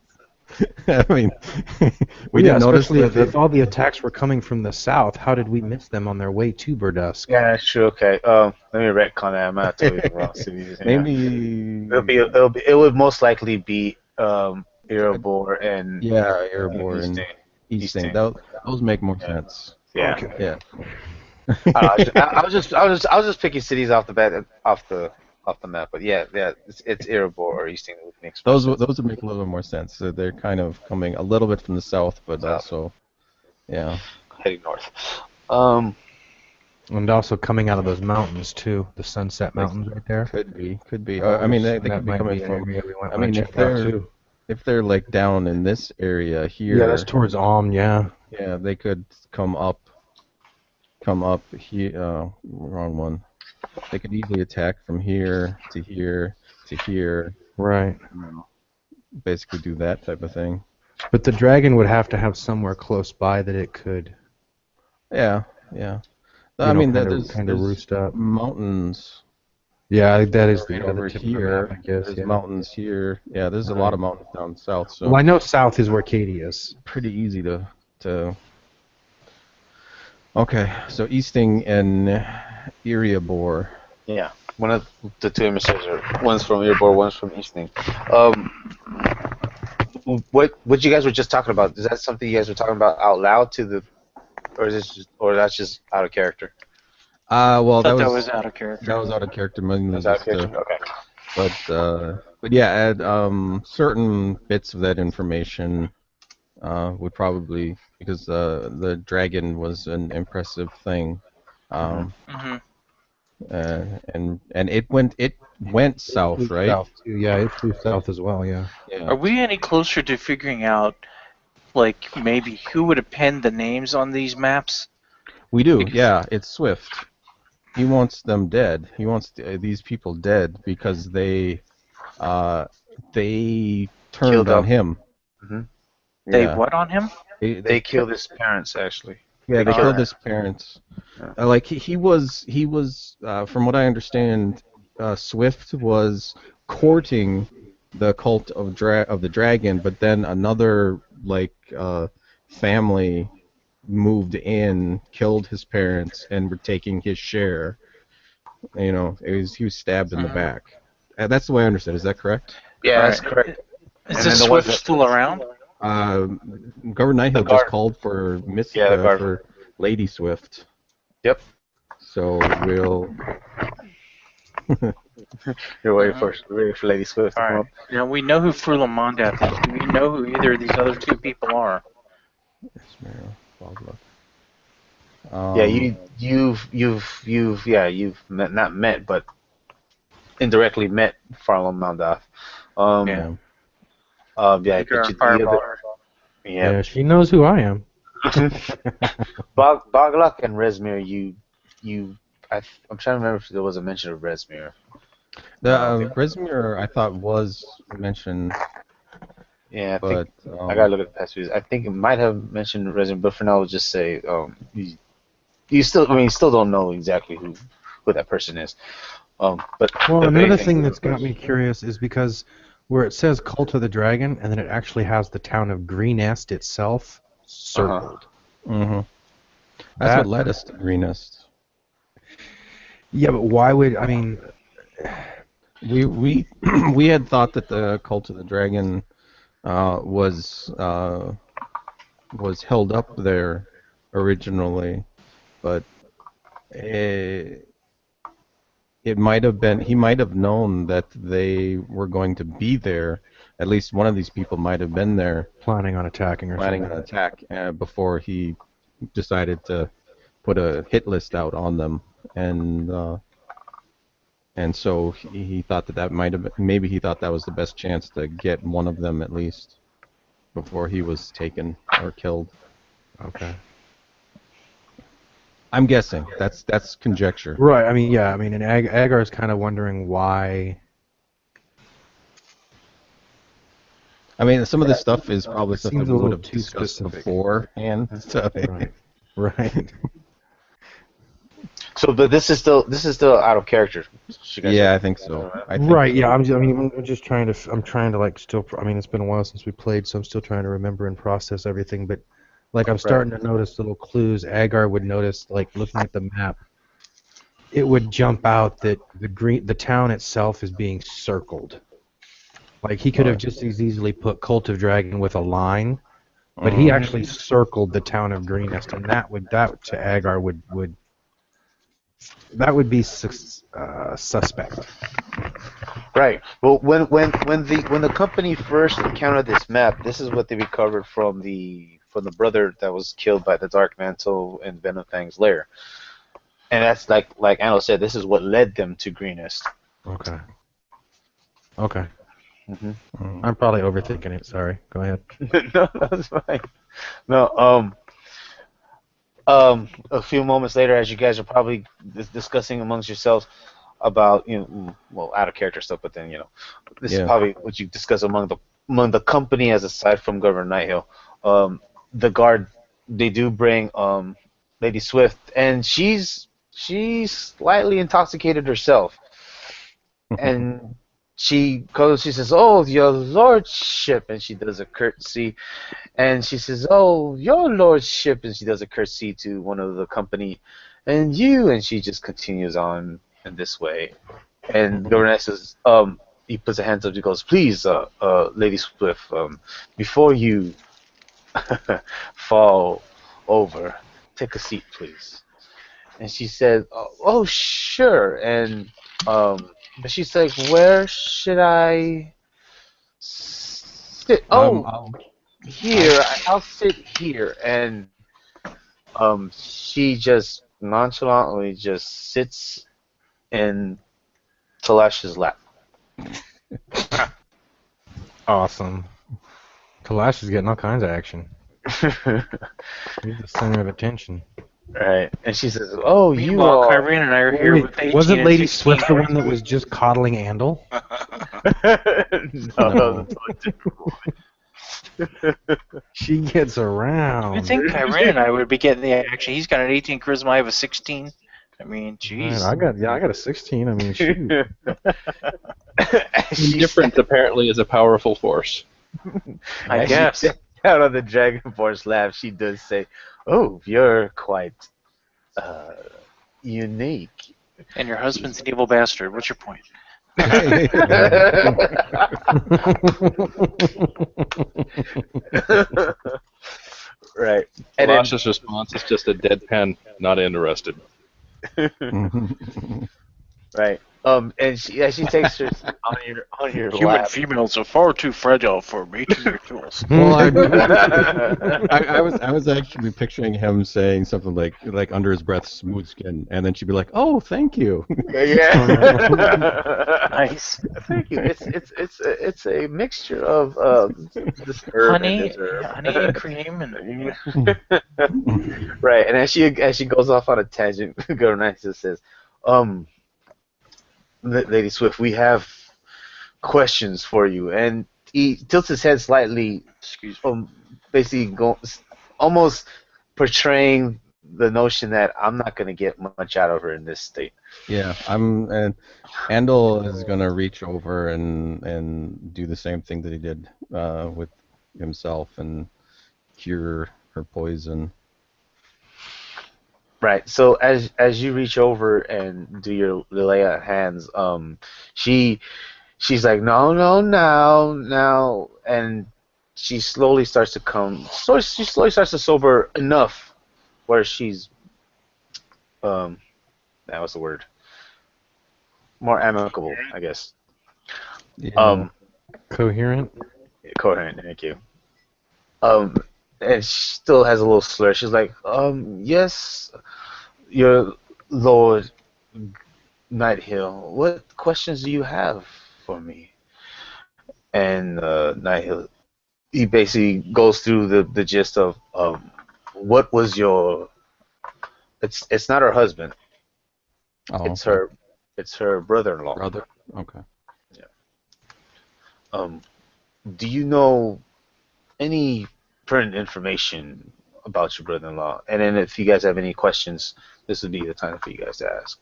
Speaker 6: I mean, we
Speaker 2: Well, yeah,
Speaker 6: didn't notice
Speaker 2: especially
Speaker 6: that.
Speaker 2: if all the attacks were coming from the south. How did we miss them on their way to Burdusk?
Speaker 1: Yeah, that's true. Okay. Let me retcon that. I'm not totally the wrong cities. Yeah.
Speaker 6: Maybe.
Speaker 1: It would most likely be Erebor and
Speaker 6: Yeah, Erebor and
Speaker 1: Easting.
Speaker 6: Easting.
Speaker 1: Easting.
Speaker 6: Those make more
Speaker 1: Yeah.
Speaker 6: sense.
Speaker 1: Yeah.
Speaker 2: Okay.
Speaker 6: Yeah.
Speaker 1: I was just picking cities off the map, but yeah, it's Erebor or Easting that makes more
Speaker 6: Those
Speaker 1: sense.
Speaker 6: would make a little bit more sense. So they're kind of coming a little bit from the south, but
Speaker 1: South.
Speaker 6: also, yeah.
Speaker 1: Heading north. Um.
Speaker 2: And also coming out of those mountains too, the Sunset Mountains right there.
Speaker 6: Could be. I mean, they
Speaker 2: That
Speaker 6: could be
Speaker 2: might
Speaker 6: coming
Speaker 2: be an
Speaker 6: from.
Speaker 2: area we might
Speaker 6: I
Speaker 2: want
Speaker 6: mean,
Speaker 2: to check out too.
Speaker 6: if they're like down in this area here,
Speaker 2: Yeah, that's towards Alm. Yeah.
Speaker 6: yeah, they could come up here. Wrong one. They could easily attack from here to here to here.
Speaker 2: Right.
Speaker 6: Basically, do that type of thing.
Speaker 2: But the dragon would have to have somewhere close by that it could.
Speaker 6: Yeah. I mean, there's
Speaker 2: roost up.
Speaker 6: mountains
Speaker 2: Yeah, that is the
Speaker 6: right
Speaker 2: other
Speaker 6: over
Speaker 2: tip of the
Speaker 6: here.
Speaker 2: map, I guess.
Speaker 6: There's
Speaker 2: Yeah.
Speaker 6: mountains here. Yeah, there's a lot of mountains down south. So
Speaker 2: Well, I know south is where Katie is.
Speaker 6: pretty easy to. Okay, so Easting and Erebor.
Speaker 1: Yeah. One of the two emissaries are one's from Erebor, one's from Easting. What you guys were just talking about? Is that something you guys were talking about out loud to the, or is this just, or that's just out of character?
Speaker 6: Well,
Speaker 4: Thought that was out of character.
Speaker 6: That was out of character, mainly
Speaker 1: That's out of
Speaker 6: just,
Speaker 1: character. Okay.
Speaker 6: but yeah, add certain bits of that information would probably, because the dragon was an impressive thing,
Speaker 4: Mm-hmm.
Speaker 6: and it went south,
Speaker 2: Flew
Speaker 6: right?
Speaker 2: South too. Yeah, it flew south as well. Yeah.
Speaker 6: Yeah.
Speaker 4: Are we any closer to figuring out, like, maybe who would have penned the names on these maps?
Speaker 6: We do, yeah. It's Swift. He wants them dead. He wants these people dead because they turned
Speaker 1: Killed
Speaker 6: on
Speaker 1: them.
Speaker 6: him.
Speaker 4: They
Speaker 6: Yeah.
Speaker 4: what on him?
Speaker 1: They killed his parents, actually.
Speaker 6: Yeah, they
Speaker 1: killed
Speaker 6: killed
Speaker 1: him.
Speaker 6: his parents.
Speaker 1: Yeah.
Speaker 6: Like he was from what I understand, Swift was courting the cult of the dragon, but then another family moved in, killed his parents, and were taking his share. You know, he was stabbed in the back. That's the way I understood. Is that correct?
Speaker 1: Yeah, that's
Speaker 4: Alright.
Speaker 1: correct.
Speaker 4: Is
Speaker 1: And
Speaker 4: this
Speaker 1: then the ones
Speaker 4: Swift
Speaker 1: that-
Speaker 4: still around?
Speaker 6: Governor Nighthill just
Speaker 1: guard.
Speaker 6: called for
Speaker 1: Yeah, the guard.
Speaker 6: for Lady Swift.
Speaker 1: Yep.
Speaker 6: So we'll.
Speaker 1: You're waiting for Lady Swift to come
Speaker 4: Alright.
Speaker 1: up.
Speaker 4: Now we know who Frula Mondath is. Do we know who either of these other two people are?
Speaker 1: Yeah, you've not met, but indirectly met Farlam Maldath.
Speaker 4: Yeah.
Speaker 1: Yeah,
Speaker 4: Take our
Speaker 1: but
Speaker 4: fireball.
Speaker 1: yeah.
Speaker 2: She knows who I am.
Speaker 1: Bogluk and Rezmir, I'm trying to remember if there was a mention of Rezmir.
Speaker 6: The Rezmir, I thought, was mentioned,
Speaker 1: Yeah, I
Speaker 6: but
Speaker 1: think I gotta look at the past videos. I think it might have mentioned Rezmir, but for now, we'll just say you still don't know exactly who that person is. But
Speaker 2: Well,
Speaker 1: if
Speaker 2: another
Speaker 1: anything-
Speaker 2: thing that's got me curious is because where it says Cult of the Dragon, and then it actually has the town of Greenest itself circled.
Speaker 6: that's
Speaker 2: That-
Speaker 6: what led us to Greenest.
Speaker 2: Yeah, but why would
Speaker 6: We we had thought that the Cult of the Dragon was held up there originally, but it might have been, he might have known that they were going to be there. At least one of these people might have been there
Speaker 2: Planning on attacking or
Speaker 6: planning an
Speaker 2: something.
Speaker 6: attack before he decided to put a hit list out on them, and so he thought that might have been, maybe he thought that was the best chance to get one of them at least before he was taken or killed.
Speaker 2: Okay.
Speaker 6: I'm guessing. That's conjecture.
Speaker 2: Right. I mean, yeah. I mean, and Agar is kind of wondering why.
Speaker 6: I mean, some of this stuff is probably stuff that
Speaker 2: Seems a
Speaker 6: we would
Speaker 2: little
Speaker 6: have
Speaker 2: too
Speaker 6: discussed
Speaker 2: specific.
Speaker 6: beforehand. So,
Speaker 2: Right. Right.
Speaker 1: So, but this is still out of character. You guys
Speaker 6: yeah,
Speaker 1: are-
Speaker 6: I think so. I think
Speaker 2: Right.
Speaker 6: so.
Speaker 2: Yeah. I'm just trying to. I'm trying to like still. I mean, it's been a while since we played, so I'm still trying to remember and process everything. But like, I'm starting to notice little clues. Agar would notice, like, looking at the map. It would jump out that the town itself is being circled. Like, he could have just as easily put Cult of Dragon with a line, but he actually circled the town of Greenest, and that to Agar would be suspect.
Speaker 1: Right. Well, when the company first encountered this map, this is what they recovered from the brother that was killed by the Dark Mantle and Venom Fang's lair. And that's like Anno said, this is what led them to Greenest.
Speaker 2: Okay. Okay.
Speaker 1: Mm-hmm.
Speaker 2: I'm probably overthinking it. Sorry. Go ahead.
Speaker 1: No, that's fine. No, a few moments later, as you guys are probably discussing amongst yourselves about, out of character stuff, but then, this is probably what you discuss among the company as aside from Governor Nighthill. The guard, they do bring Lady Swift, and she's slightly intoxicated herself, and she says, "Oh, your lordship," and she does a curtsy, and she says, "Oh, your lordship," and she does a curtsy to one of the company, and she just continues on in this way, and Governor says, he puts a hands up, he goes, "Please, Lady Swift, before you fall over, take a seat, please." And she said, "Oh, sure," and but she's like, "Where should I sit?" Here. I'll sit here. And she just nonchalantly just sits in Talash's lap.
Speaker 2: Awesome. Kalash is getting all kinds of action. He's the center of attention.
Speaker 1: Right. And she says, "Oh, you
Speaker 4: Meanwhile,
Speaker 1: all..."
Speaker 4: Kyrene and I are here with 18
Speaker 2: Wasn't
Speaker 4: and
Speaker 2: Lady
Speaker 4: 16
Speaker 2: Swift the one that was just coddling Andal?
Speaker 1: No.
Speaker 2: She gets around.
Speaker 4: I think Kyrene and I would be getting the action. He's got an 18 charisma. I have a 16. I mean, jeez.
Speaker 2: Man, I got a 16. I mean, shoot.
Speaker 3: Indifference apparently is a powerful force.
Speaker 4: I guess.
Speaker 1: Out of the Dragon Force lab, she does say, "Oh, you're quite unique."
Speaker 4: And your husband's an evil bastard. What's your point?
Speaker 1: Right. And then,
Speaker 3: Lasha's response is just a deadpan, not interested.
Speaker 1: right. And she takes her on your
Speaker 4: Human
Speaker 1: lap.
Speaker 4: females are far too fragile for mating rituals.
Speaker 6: Well, I was actually picturing him saying something like under his breath, "smooth skin," and then she'd be like, "Oh, thank you."
Speaker 1: Yeah.
Speaker 4: Nice.
Speaker 1: Thank you. It's a mixture of this herb and this herb.
Speaker 4: honey and cream, and
Speaker 1: Right. And as she goes off on a tangent, Governor says, "Lady Swift, we have questions for you." And he tilts his head slightly, basically almost portraying the notion that I'm not going to get much out of her in this state.
Speaker 6: Yeah, and Andal is gonna reach over and do the same thing that he did with himself and cure her poison.
Speaker 1: Right. So as you reach over and do your lay on hands, she's like, no, and she slowly starts to come. So she slowly starts to sober enough where she's that was the word. more amicable, I guess.
Speaker 6: Yeah.
Speaker 1: Um,
Speaker 2: Coherent.
Speaker 1: coherent. Thank you. Um, and she still has a little slur. She's like, yes, your Lord Nighthill. What questions do you have for me? And Nighthill, he basically goes through the gist of what was your. It's not her husband.
Speaker 6: Oh,
Speaker 1: It's
Speaker 6: okay.
Speaker 1: her. It's her brother-in-law.
Speaker 6: Brother. Okay.
Speaker 1: Um, do you know any pertinent information about your brother-in-law? And then if you guys have any questions, this would be the time for you guys to ask.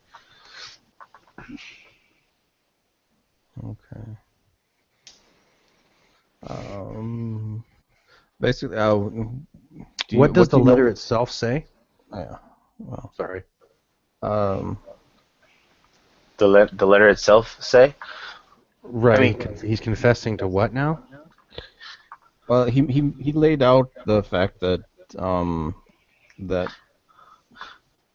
Speaker 6: Okay. Basically,
Speaker 2: What does
Speaker 6: do
Speaker 2: the
Speaker 6: you know?
Speaker 2: letter itself say?
Speaker 6: Yeah. Well,
Speaker 2: Sorry.
Speaker 6: um,
Speaker 1: The letter itself say?
Speaker 2: Right.
Speaker 1: I mean,
Speaker 2: He's confessing to what now?
Speaker 6: well, he laid out the fact that that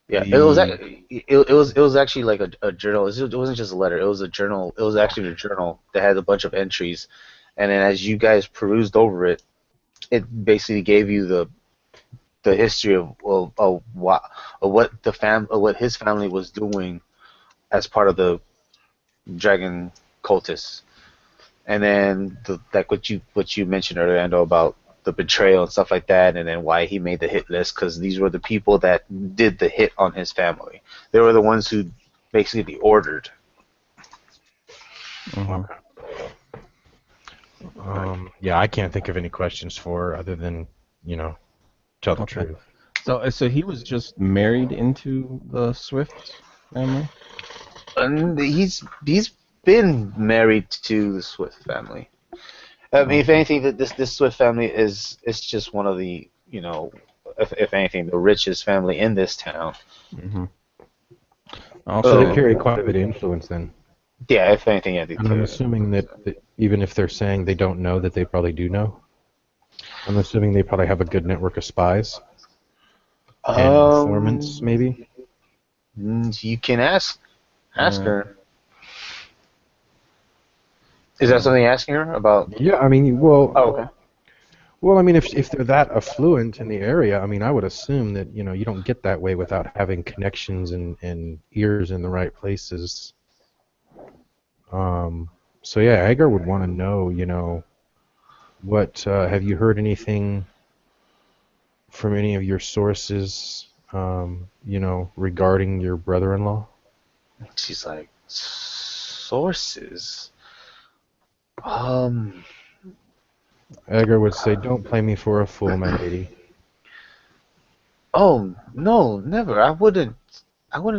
Speaker 1: yeah,
Speaker 6: the
Speaker 1: it was actually like a journal. It wasn't just a letter. It was a journal. It was actually a journal that had a bunch of entries, and then as you guys perused over it, it basically gave you the history of what his family was doing as part of the dragon cultists, and then like what you mentioned earlier, Ando, about the betrayal and stuff like that, and then why he made the hit list, because these were the people that did the hit on his family. They were the ones who basically ordered.
Speaker 6: Mhm.
Speaker 2: Yeah, I can't think of any questions for her other than, tell the
Speaker 6: Okay.
Speaker 2: truth.
Speaker 6: So he was just married into the Swift family.
Speaker 1: And he's been married to the Swift family. I mean, if
Speaker 6: Okay.
Speaker 1: anything, that this Swift family is it's just one of the if anything, the richest family in this town.
Speaker 6: Mm-hmm.
Speaker 2: So they
Speaker 1: Oh,
Speaker 6: Also,
Speaker 2: carry quite a bit of influence then.
Speaker 1: yeah, if anything, yeah, they
Speaker 2: And I'm
Speaker 1: carry
Speaker 2: assuming
Speaker 1: influence.
Speaker 2: that even if they're saying they don't know, that they probably do know. I'm assuming they probably have a good network of spies and informants,
Speaker 1: Um,
Speaker 2: maybe.
Speaker 1: you can ask
Speaker 6: uh,
Speaker 1: her. Is that something you're asking her about?
Speaker 2: Yeah, I mean, well,
Speaker 1: Oh, okay.
Speaker 2: I mean, if they're that affluent in the area, I mean, I would assume that you don't get that way without having connections and ears in the right places. So yeah, Edgar would want to know, what have you heard anything from any of your sources, regarding your brother-in-law?
Speaker 1: She's like, sources. Um,
Speaker 2: Edgar would say, "Don't play me for a fool, my lady."
Speaker 1: oh no, never. I wouldn't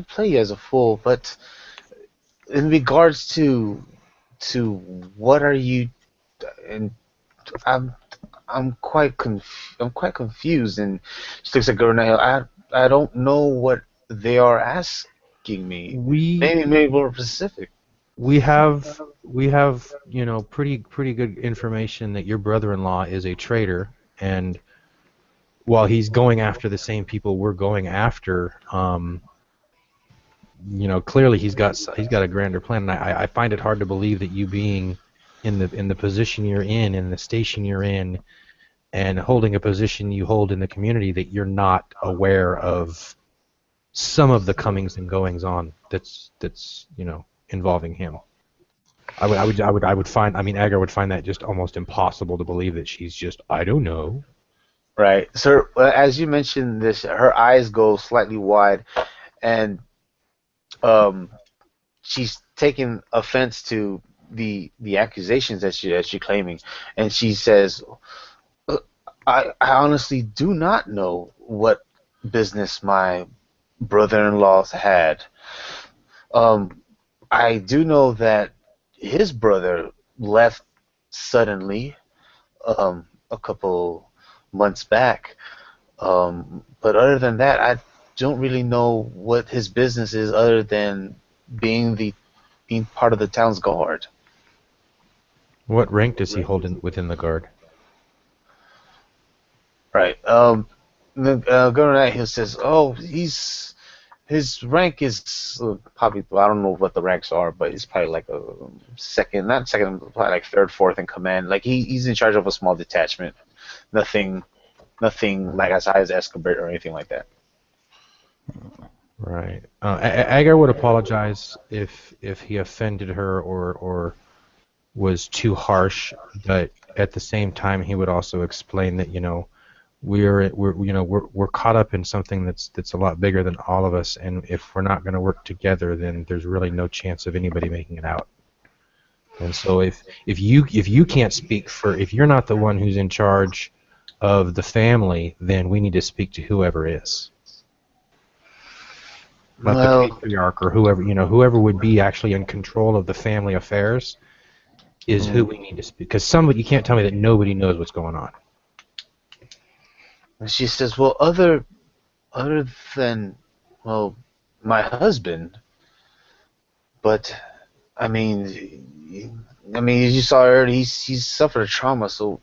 Speaker 1: play you as a fool, but in regards to what are you and I'm I'm quite confused, and she looks at Gurnell. I don't know what they are asking me.
Speaker 2: We
Speaker 1: Maybe more specific.
Speaker 2: we have pretty good information that your brother-in-law is a traitor, and while he's going after the same people we're going after, clearly he's got a grander plan. And I find it hard to believe that you being in the position you're in the station you're in, and holding a position you hold in the community, that you're not aware of some of the comings and goings on that's involving him. I would find, I mean, Agar would find that just almost impossible to believe that she's just, I don't know.
Speaker 1: Right. So as you mentioned this, her eyes go slightly wide, and um, she's taking offense to the accusations that she's claiming, and she says, "Uh, I honestly do not know what business my brother-in-law's had. Um, I do know that his brother left suddenly a couple months back. But other than that, I don't really know what his business is other than being part of the town's guard.
Speaker 2: What rank does he hold within the guard?
Speaker 1: Right. The Governor Nightingale says, "Oh, he's His rank is probably, I don't know what the ranks are, but it's probably like a second, not second, probably like third, fourth in command. Like he's in charge of a small detachment. Nothing like as high as Escobar or anything like that.
Speaker 2: Right. Agar would apologize if he offended her or was too harsh, but at the same time he would also explain that we're caught up in something that's a lot bigger than all of us, and if we're not going to work together, then there's really no chance of anybody making it out. And so if you can't speak if you're not the one who's in charge of the family, then we need to speak to whoever is. Not the patriarch or whoever would be actually in control of the family affairs is who we need to speak. Because you can't tell me that nobody knows what's going on.
Speaker 1: And she says, well, other than, well, my husband, but, I mean, you saw earlier, he's suffered a trauma, so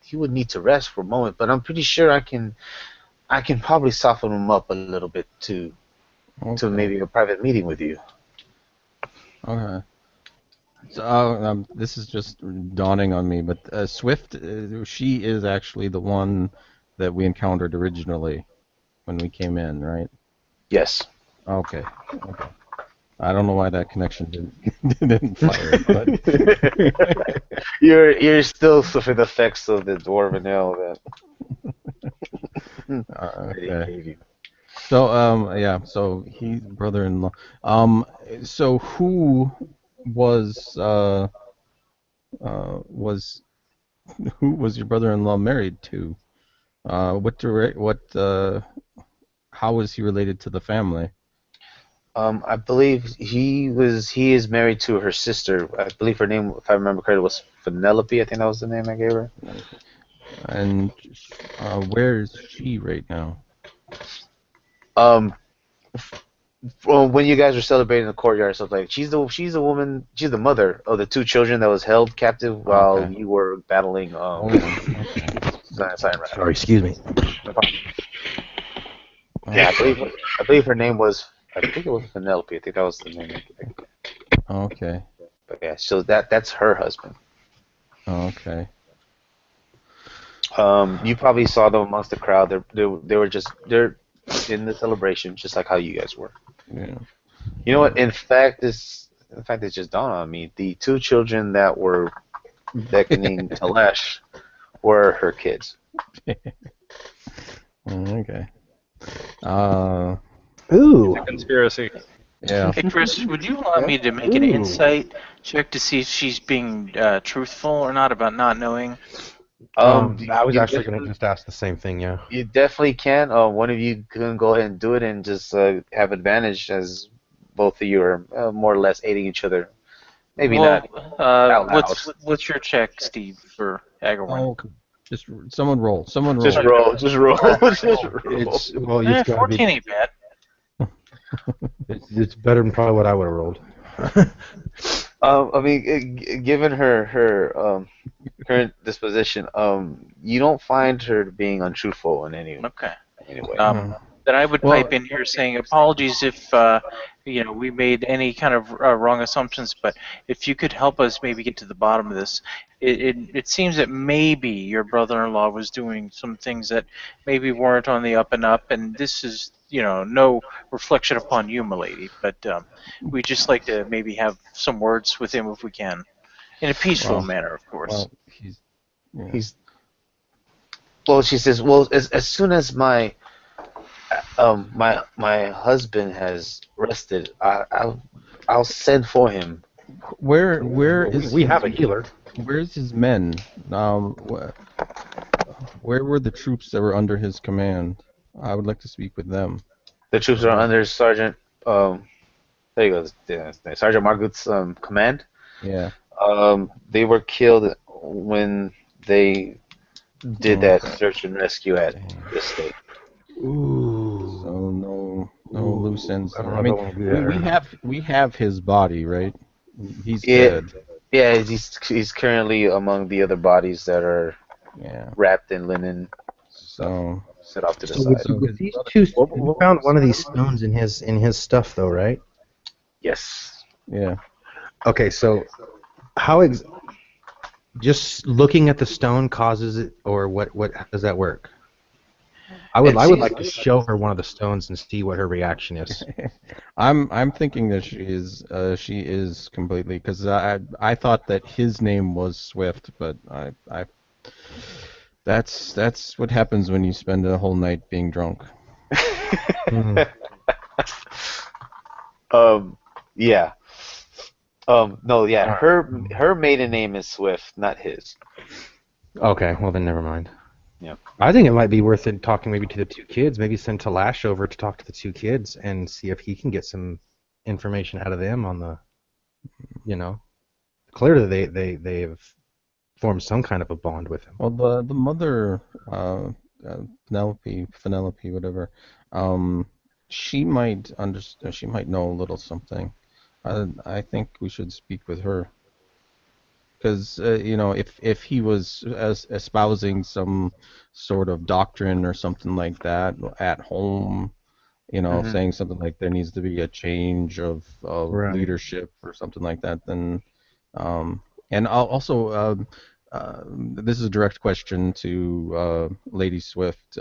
Speaker 1: he would need to rest for a moment, but I'm pretty sure I can probably soften him up a little bit to maybe a private meeting with you.
Speaker 6: Okay. So this is just dawning on me, but Swift, she is actually the one that we encountered originally when we came in, right?
Speaker 1: Yes.
Speaker 6: Okay. I don't know why that connection didn't fire, but
Speaker 1: you're still suffering the effects of the dwarven ale that
Speaker 6: okay.
Speaker 1: gave you.
Speaker 6: So so he's brother-in-law. So who was your brother-in-law married to? How was he related to the family?
Speaker 1: I believe he is married to her sister. I believe her name, if I remember correctly, was Penelope. I think that was the name I gave her.
Speaker 6: And where is she right now?
Speaker 1: Well, when you guys were celebrating in the courtyard, stuff like she's the woman, she's the mother of the 2 children that was held captive while you were battling.
Speaker 2: Sorry, excuse me.
Speaker 1: Yeah, I believe her name was. I think it was Penelope. I think that was the name.
Speaker 6: Okay.
Speaker 1: But yeah, so that's her husband.
Speaker 6: Okay.
Speaker 1: You probably saw them amongst the crowd. They're in the celebration, just like how you guys were.
Speaker 6: Yeah.
Speaker 1: You know what? In fact, it just dawned on me. The 2 children that were beckoning Telesh were her kids.
Speaker 6: Okay.
Speaker 2: Ooh.
Speaker 3: It's a conspiracy.
Speaker 6: Yeah.
Speaker 4: Hey, Chris, would you allow me to make an insight check to see if she's being truthful or not about not knowing?
Speaker 2: I was actually going to just ask the same thing, yeah.
Speaker 1: You definitely can. One of you can go ahead and do it and just have advantage, as both of you are more or less aiding each other. Maybe not. Out loud.
Speaker 4: What's your check, Steve, for Agawam?
Speaker 6: Oh, just someone roll.
Speaker 1: Just roll. Just roll.
Speaker 2: It's
Speaker 4: 14 ain't bad.
Speaker 2: It's better than probably what I would have rolled.
Speaker 1: I mean, given her current disposition, you don't find her being untruthful in any way.
Speaker 4: Then I would pipe in here saying apologies if we made any kind of wrong assumptions, but if you could help us maybe get to the bottom of this. It seems that maybe your brother-in-law was doing some things that maybe weren't on the up and up, and this is no reflection upon you, milady, but we'd just like to maybe have some words with him if we can, in a peaceful manner, of course.
Speaker 1: Well, she says, well, as soon as my husband has rested, I'll send for him.
Speaker 6: Where is
Speaker 2: we have a healer?
Speaker 6: Where's his men? Where were the troops that were under his command? I would like to speak with them.
Speaker 1: The troops are under Sergeant. There you go. Sergeant Margut's command.
Speaker 6: Yeah.
Speaker 1: They were killed when they did that search and rescue at this state.
Speaker 6: Ooh. So no loose ends. I mean, we have his body, right? He's dead.
Speaker 1: Yeah, he's currently among the other bodies that are wrapped in linen.
Speaker 6: So
Speaker 1: sit off to the
Speaker 2: So
Speaker 1: side.
Speaker 2: with these two, you found one of these stones in his stuff, though, right?
Speaker 1: Yes.
Speaker 6: Yeah.
Speaker 2: Okay, so how just looking at the stone causes it, or what? How does that work? I would like to show her one of the stones and see what her reaction is.
Speaker 6: I'm thinking that she is completely, because I thought that his name was Swift, but I that's what happens when you spend a whole night being drunk.
Speaker 1: Yeah. No, yeah. Her maiden name is Swift, not his.
Speaker 2: Okay, well then never mind.
Speaker 1: Yeah.
Speaker 2: I think it might be worth it talking maybe to the two kids. Maybe send Talash over to talk to the two kids and see if he can get some information out of them on the, clearly they've formed some kind of a bond with him.
Speaker 6: Well, the mother, Penelope, whatever, she might understand. She might know a little something. I think we should speak with her. Because if he was espousing some sort of doctrine or something like that at home, saying something like there needs to be a change of
Speaker 2: Right.
Speaker 6: leadership or something like that, then and also this is a direct question to Lady Swift.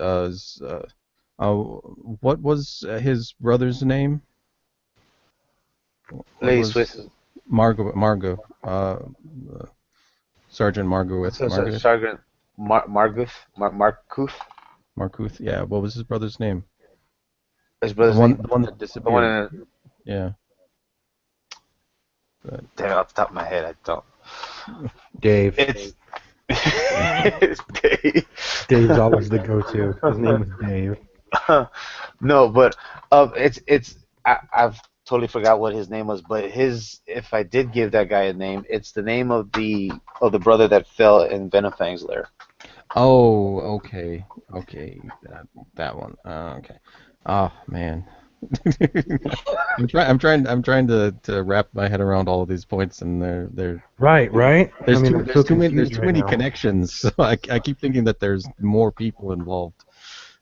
Speaker 6: What was his brother's name?
Speaker 1: Lady Swift.
Speaker 6: Margot. Sergeant Margowith.
Speaker 1: Sergeant Marguth.
Speaker 6: Markuth. Yeah. What was his brother's name?
Speaker 1: His brother's
Speaker 6: the
Speaker 1: name.
Speaker 6: one that disappeared. Yeah.
Speaker 1: Damn it, off the top of my head, I don't.
Speaker 2: Dave.
Speaker 1: It's Dave.
Speaker 2: Dave's always the go-to. His name is Dave.
Speaker 1: No, but I've totally forgot what his name was, but if I did give that guy a name, it's the name of the brother that fell in Venonfang's lair.
Speaker 6: Oh, okay, that one. Okay. Oh man, I'm trying to wrap my head around all of these points, and they're
Speaker 2: right.
Speaker 6: There's
Speaker 2: I mean,
Speaker 6: too many connections. So I keep thinking that there's more people involved.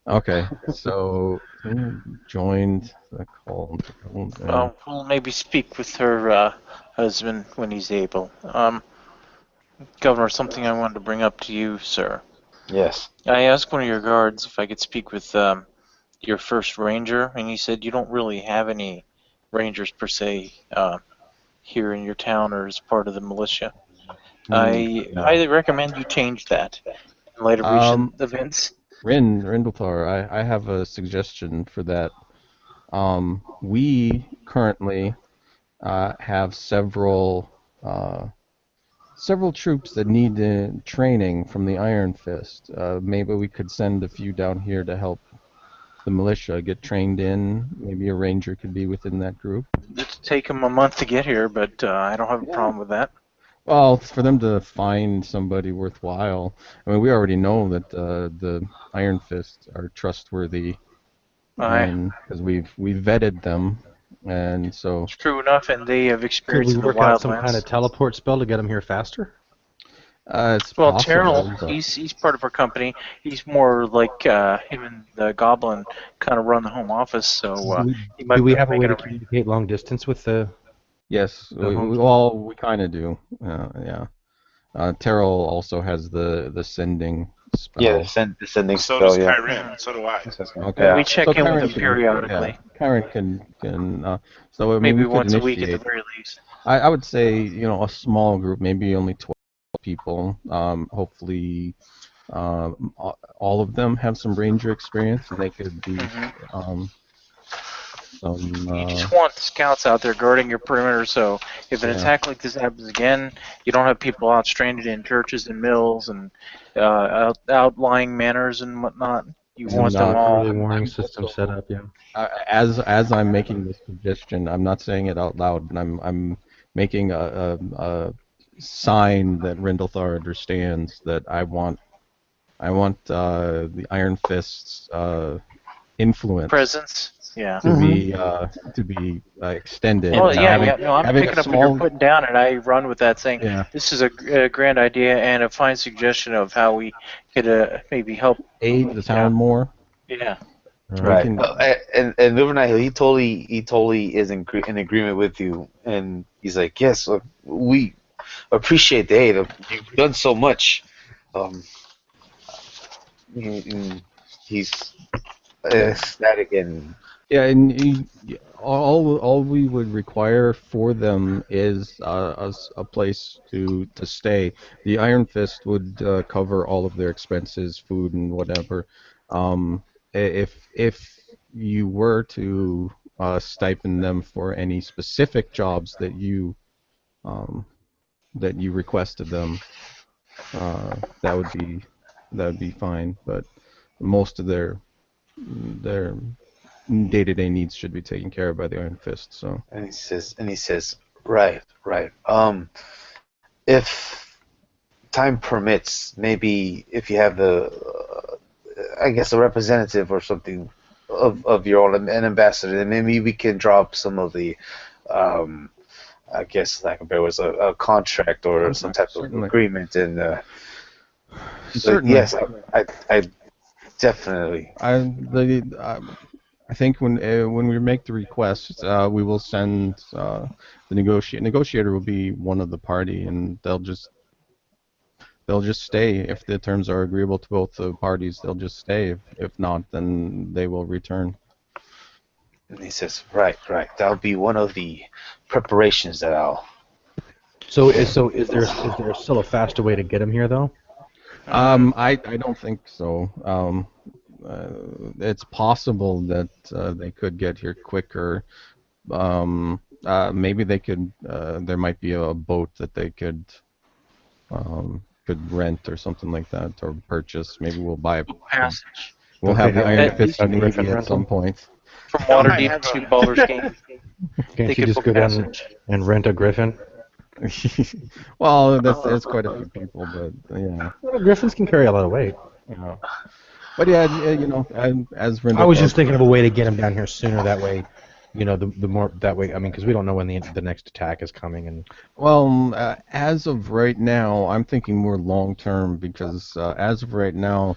Speaker 6: Okay, so joined the call.
Speaker 4: We'll maybe speak with her husband when he's able. Governor, something I wanted to bring up to you, sir.
Speaker 1: Yes.
Speaker 4: I asked one of your guards if I could speak with your first ranger, and he said you don't really have any rangers per se here in your town or as part of the militia. I highly recommend you change that in later recent events.
Speaker 6: Rindalthar, I have a suggestion for that. We currently have several troops that need training from the Iron Fist. Maybe we could send a few down here to help the militia get trained in. Maybe a ranger could be within that group.
Speaker 4: It'll take them a month to get here, but I don't have a problem with that.
Speaker 6: Well, for them to find somebody worthwhile. I mean, we already know that the Iron Fists are trustworthy, because we've vetted them, and so.
Speaker 4: It's true enough, and they have experience
Speaker 2: Could
Speaker 4: in
Speaker 2: we
Speaker 4: the
Speaker 2: work out
Speaker 4: wildlands.
Speaker 2: some kind of teleport spell to get them here faster?
Speaker 6: It's
Speaker 4: well,
Speaker 6: possible,
Speaker 4: Terrell,
Speaker 6: but...
Speaker 4: he's part of our company. He's more like him and the Goblin kind of run the home office, so he might
Speaker 2: do we have a
Speaker 4: make
Speaker 2: way
Speaker 4: it
Speaker 2: to communicate long distance with the?
Speaker 6: Yes, we kind of do. Yeah. Terrell also has the sending spell.
Speaker 1: Yeah, the sending
Speaker 5: So
Speaker 1: spell.
Speaker 5: does
Speaker 1: Yeah.
Speaker 5: Kyrin. So do I.
Speaker 6: Okay.
Speaker 1: Yeah.
Speaker 4: We check in with him periodically.
Speaker 6: Kyrin can. So I mean,
Speaker 4: Maybe
Speaker 6: we could
Speaker 4: once a week
Speaker 6: initiate.
Speaker 4: at the very least.
Speaker 6: I would say a small group, maybe only 12 people. Hopefully, all of them have some ranger experience, and they could be
Speaker 4: You just want scouts out there guarding your perimeter, so if an attack like this happens again, you don't have people out stranded in churches and mills and outlying manors and whatnot. You want them all.
Speaker 2: Early warning system set up. Yeah.
Speaker 6: As I'm making this suggestion, I'm not saying it out loud, but I'm making a sign that Rindalthar understands that I want the Iron Fist's influence
Speaker 4: Presence. Yeah.
Speaker 6: to be extended.
Speaker 4: Well,
Speaker 6: and
Speaker 4: no, I'm picking up what you're putting down, and I run with that, saying this is a grand idea and a fine suggestion of how we could maybe help
Speaker 6: aid the town more.
Speaker 4: Yeah.
Speaker 1: Right.
Speaker 6: can-
Speaker 1: And Livernight, he totally is in agreement with you, and he's like, yes, look, we appreciate the aid. You've done so much. Um, he's ecstatic and
Speaker 6: Yeah, and all we would require for them is a place to stay. The Iron Fist would cover all of their expenses, food and whatever. If you were to stipend them for any specific jobs um, that you requested them, that would be fine. But most of their day-to-day needs should be taken care of by the Iron Fist. So
Speaker 1: he says, right. If time permits, maybe if you have I guess a representative or something of your own, an ambassador, then maybe we can drop some of the, I guess, like there was a contract or some type of
Speaker 6: Certainly.
Speaker 1: agreement, and
Speaker 6: Certainly.
Speaker 1: yes, I definitely.
Speaker 6: I think when we make the request, we will send the negotiator will be one of the party, and they'll just stay if the terms are agreeable to both the parties. They'll just stay. If not, then they will return.
Speaker 1: And he says, right. That'll be one of the preparations that I'll.
Speaker 2: So is there still a faster way to get him here though?
Speaker 6: I don't think so. It's possible that they could get here quicker. Maybe they could. There might be a boat that they could rent or something like that, or purchase. Maybe we'll buy a
Speaker 4: Passage
Speaker 6: We'll
Speaker 2: Okay,
Speaker 6: have the Iron
Speaker 4: at
Speaker 6: Fist
Speaker 2: least
Speaker 6: Navy
Speaker 2: Griffin
Speaker 6: at
Speaker 2: rental.
Speaker 6: some point.
Speaker 4: from
Speaker 5: I
Speaker 4: Waterdeep
Speaker 5: have
Speaker 4: to
Speaker 5: a-
Speaker 4: Baldur's Gate.
Speaker 2: Can't
Speaker 4: They
Speaker 2: you
Speaker 4: could
Speaker 2: just
Speaker 4: book
Speaker 2: go down
Speaker 4: passage.
Speaker 2: and rent a griffin?
Speaker 6: Well, that's quite a few people, but yeah.
Speaker 2: Well, griffins can carry a lot of weight.
Speaker 6: Yeah. But yeah, as Rendell
Speaker 2: I was just
Speaker 6: said,
Speaker 2: thinking of a way to get him down here sooner. That way, the more that way. I mean, because we don't know when the next attack is coming, and
Speaker 6: well, as of right now, I'm thinking more long term because as of right now,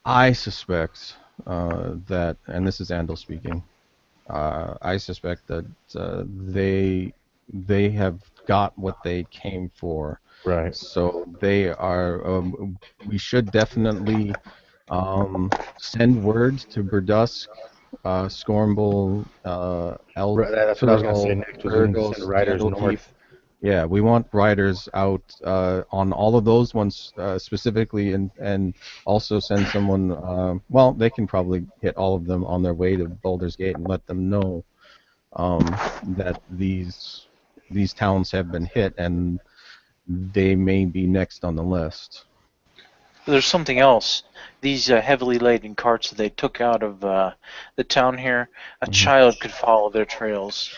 Speaker 6: I suspect that, and this is Andal speaking, I suspect that they have got what they came for.
Speaker 2: right.
Speaker 6: So they are. We should definitely send word to Burdusk, Scornbull,
Speaker 2: That's what I was gonna say next. Was we need to
Speaker 6: Urgos,
Speaker 2: send riders
Speaker 6: Candlekeep.
Speaker 2: north.
Speaker 6: Yeah, we want riders out on all of those ones specifically, and also send someone. Well, they can probably hit all of them on their way to Baldur's Gate and let them know that these towns have been hit and they may be next on the list.
Speaker 4: There's something else. These heavily laden carts that they took out of the town here, a child could follow their trails,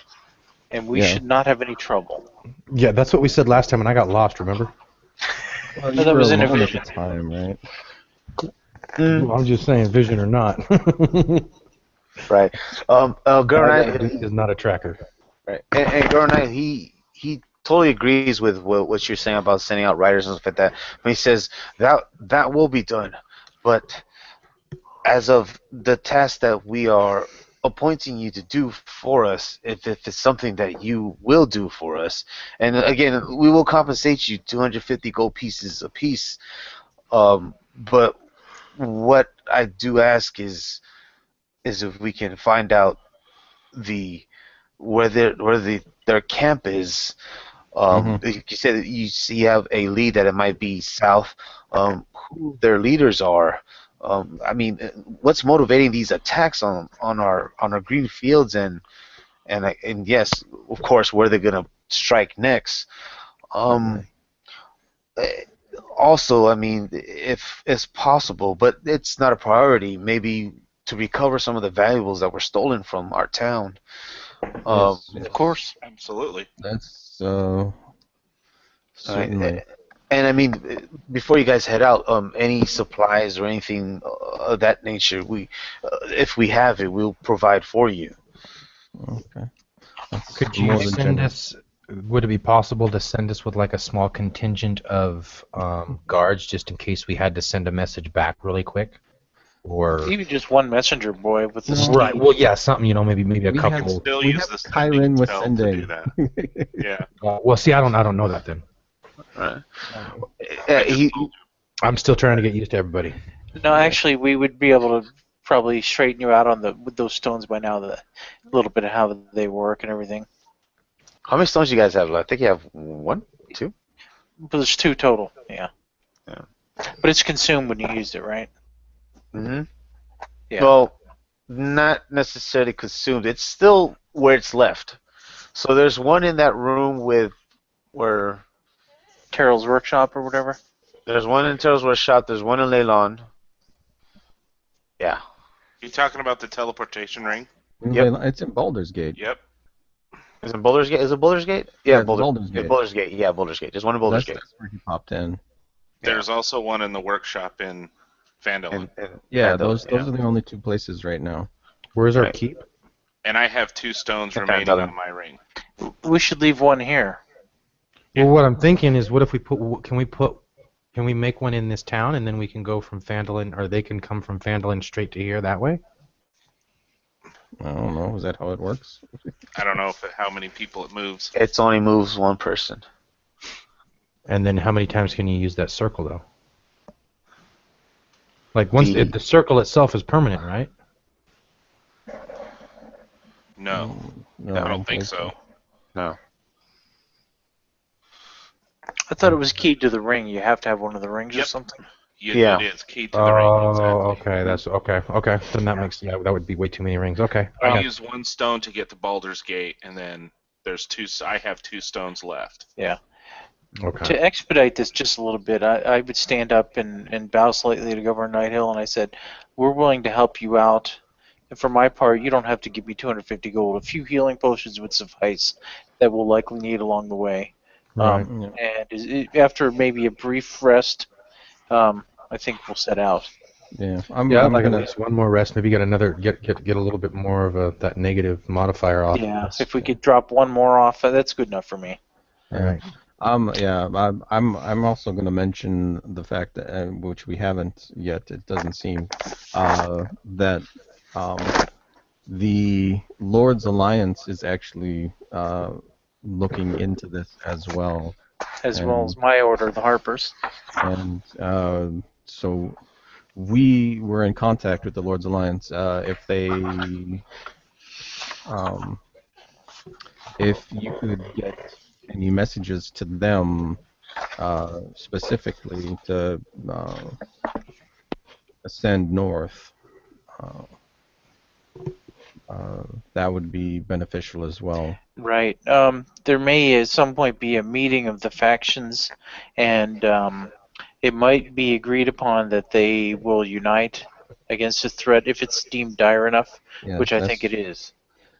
Speaker 4: and we
Speaker 6: Yeah.
Speaker 4: should not have any trouble.
Speaker 2: Yeah, that's what we said last time, and I got lost. Remember?
Speaker 6: Well,
Speaker 4: that was in a
Speaker 6: alone at
Speaker 4: vision.
Speaker 6: the time, right?
Speaker 2: Well, I'm just saying, vision or not.
Speaker 1: Right. Gurnite,
Speaker 2: He is not a tracker.
Speaker 1: right. And Gurnite, he totally agrees with what you're saying about sending out riders and stuff like that. But he says that will be done, but as of the task that we are appointing you to do for us, if it's something that you will do for us, and again, we will compensate you 250 gold pieces apiece. But what I do ask is if we can find out where their camp is. You said that you have a lead that it might be south. Who their leaders are. I mean, what's motivating these attacks on our green fields and yes, of course, where they're gonna strike next. Also, I mean, if it's possible, but it's not a priority, maybe to recover some of the valuables that were stolen from our town.
Speaker 6: Yes,
Speaker 4: Of course.
Speaker 5: Absolutely.
Speaker 6: that's
Speaker 1: Right.
Speaker 6: certainly.
Speaker 1: And I mean, before you guys head out, any supplies or anything of that nature, if we have it, we'll provide for you.
Speaker 6: Okay. That's
Speaker 2: Could
Speaker 6: more
Speaker 2: you
Speaker 6: than
Speaker 2: send
Speaker 6: generous.
Speaker 2: us? Would it be possible to send us with like a small contingent of guards, just in case we had to send a message back really quick? or
Speaker 8: Even just one messenger boy with the steam.
Speaker 2: right. Well, yeah, something, maybe a
Speaker 6: We have
Speaker 2: couple.
Speaker 5: Still
Speaker 6: We
Speaker 5: use
Speaker 6: have
Speaker 5: the sending
Speaker 6: Kyron with
Speaker 5: tell to
Speaker 6: sending.
Speaker 5: do that. Yeah.
Speaker 2: Well, see, I don't know that then.
Speaker 1: Right.
Speaker 5: I just
Speaker 1: He,
Speaker 5: told
Speaker 2: I'm still trying to get used to everybody.
Speaker 8: No, actually, we would be able to probably straighten you out on with those stones by now. A little bit of how they work and everything.
Speaker 1: how many stones you guys have left? I think you have 1, 2.
Speaker 8: But there's 2 total. Yeah.
Speaker 1: Yeah.
Speaker 8: But it's consumed when you used it, right?
Speaker 1: Mm-hmm.
Speaker 8: Yeah.
Speaker 1: Well, not necessarily consumed. It's still where it's left. So there's one in that room where
Speaker 8: Terrell's workshop or whatever.
Speaker 1: there's one in Terrell's workshop. There's one in Leylon. Yeah.
Speaker 5: you talking about the teleportation ring?
Speaker 1: Yep.
Speaker 6: It's in Baldur's Gate.
Speaker 5: Yep.
Speaker 1: Is it Baldur's Gate? Is it Baldur's Gate?
Speaker 6: Yeah,
Speaker 1: Yeah,
Speaker 6: it's Baldur's Gate.
Speaker 1: Baldur's Gate. Yeah, Baldur's Gate. There's one in Baldur's Gate.
Speaker 6: That's where he popped in.
Speaker 5: There's also one in the workshop in Phandalin.
Speaker 6: Yeah,
Speaker 1: Phandalin,
Speaker 6: those are the only 2 places right now.
Speaker 2: Where's our
Speaker 1: Right.
Speaker 2: keep?
Speaker 5: And I have 2 stones
Speaker 1: In
Speaker 5: remaining
Speaker 1: Phandalin.
Speaker 5: on my ring.
Speaker 8: We should leave one here.
Speaker 2: Well, what I'm thinking is, what if we can we make one in this town, and then we can go from Phandalin, or they can come from Phandalin straight to here that way?
Speaker 6: I don't know. Is that how it works?
Speaker 5: I don't know how many people it moves.
Speaker 1: It only moves one person.
Speaker 2: And then how many times can you use that circle, though? Like, once
Speaker 1: The-
Speaker 2: the circle itself is permanent, right?
Speaker 5: No,
Speaker 6: No,
Speaker 5: I don't think so.
Speaker 1: No.
Speaker 8: I thought it was keyed to the ring. You have to have one of the rings or
Speaker 5: Yep.
Speaker 8: something.
Speaker 1: Yeah.
Speaker 5: It is keyed to the ring.
Speaker 2: Oh,
Speaker 5: Exactly.
Speaker 2: okay. That's okay. Okay, then that makes that would be way too many rings. Okay.
Speaker 5: I use 1 stone to get to Baldur's Gate, and then there's 2. I have 2 stones left.
Speaker 2: Okay.
Speaker 8: To expedite this just a little bit, I would stand up and bow slightly to Governor Nighthill, and I said, we're willing to help you out. And for my part, you don't have to give me 250 gold. A few healing potions would suffice that we'll likely need along the way.
Speaker 2: Right.
Speaker 8: And after maybe a brief rest, I think we'll set out.
Speaker 6: Yeah,
Speaker 2: I'm like
Speaker 6: gonna.
Speaker 2: at least one more rest. Maybe get a little bit more of that negative modifier off.
Speaker 8: Yeah, if we could drop one more off, that's good enough for me.
Speaker 2: All right.
Speaker 6: I'm also going to mention the fact that which we haven't yet. It doesn't seem that the Lord's Alliance is actually looking into this as well,
Speaker 8: As well as my order, the Harpers.
Speaker 6: and so we were in contact with the Lord's Alliance. If you could get any messages to them specifically to ascend north, that would be beneficial as well.
Speaker 8: Right. There may at some point be a meeting of the factions, and it might be agreed upon that they will unite against a threat if it's deemed dire enough,
Speaker 6: Yeah,
Speaker 8: which I think it is.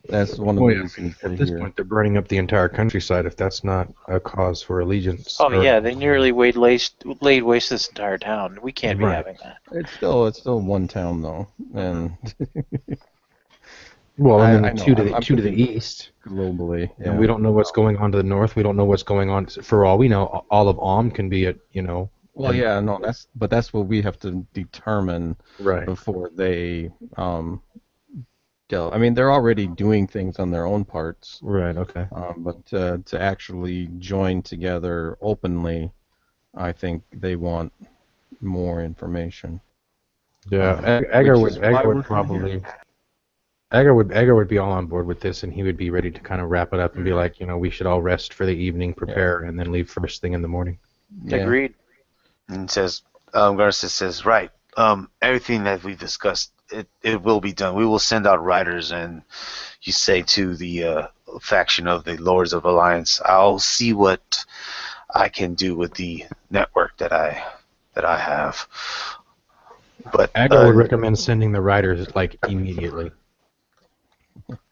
Speaker 6: That's one of the reasons we're
Speaker 2: At this
Speaker 6: here.
Speaker 2: point, they're burning up the entire countryside. If that's not a cause for allegiance.
Speaker 8: Oh yeah, they nearly laid waste this entire town. We can't be
Speaker 2: Right.
Speaker 8: having that.
Speaker 6: It's still one town though, and
Speaker 2: Well, and then
Speaker 6: I know,
Speaker 2: two to
Speaker 6: I'm
Speaker 2: the
Speaker 6: thinking
Speaker 2: east.
Speaker 6: globally. Yeah.
Speaker 2: And we don't know what's going on to the north. We don't know what's going on. For all we know, all of Om can be at
Speaker 6: Well, yeah, no, that's what we have to determine
Speaker 2: right.
Speaker 6: before they go. I mean, they're already doing things on their own parts,
Speaker 2: Right. Okay.
Speaker 6: but to actually join together openly, I think they want more information.
Speaker 2: Yeah. Agar
Speaker 6: which is why we're
Speaker 2: would probably. Agar would be all on board with this, and he would be ready to kind of wrap it up and be like, we should all rest for the evening, prepare, and then leave first thing in the morning.
Speaker 6: Yeah.
Speaker 8: Agreed.
Speaker 1: And says, Garcia says, right, everything that we've discussed, it will be done. We will send out riders, and you say to the faction of the Lords of Alliance, I'll see what I can do with the network that I have. But
Speaker 2: Agar would recommend sending the riders like immediately.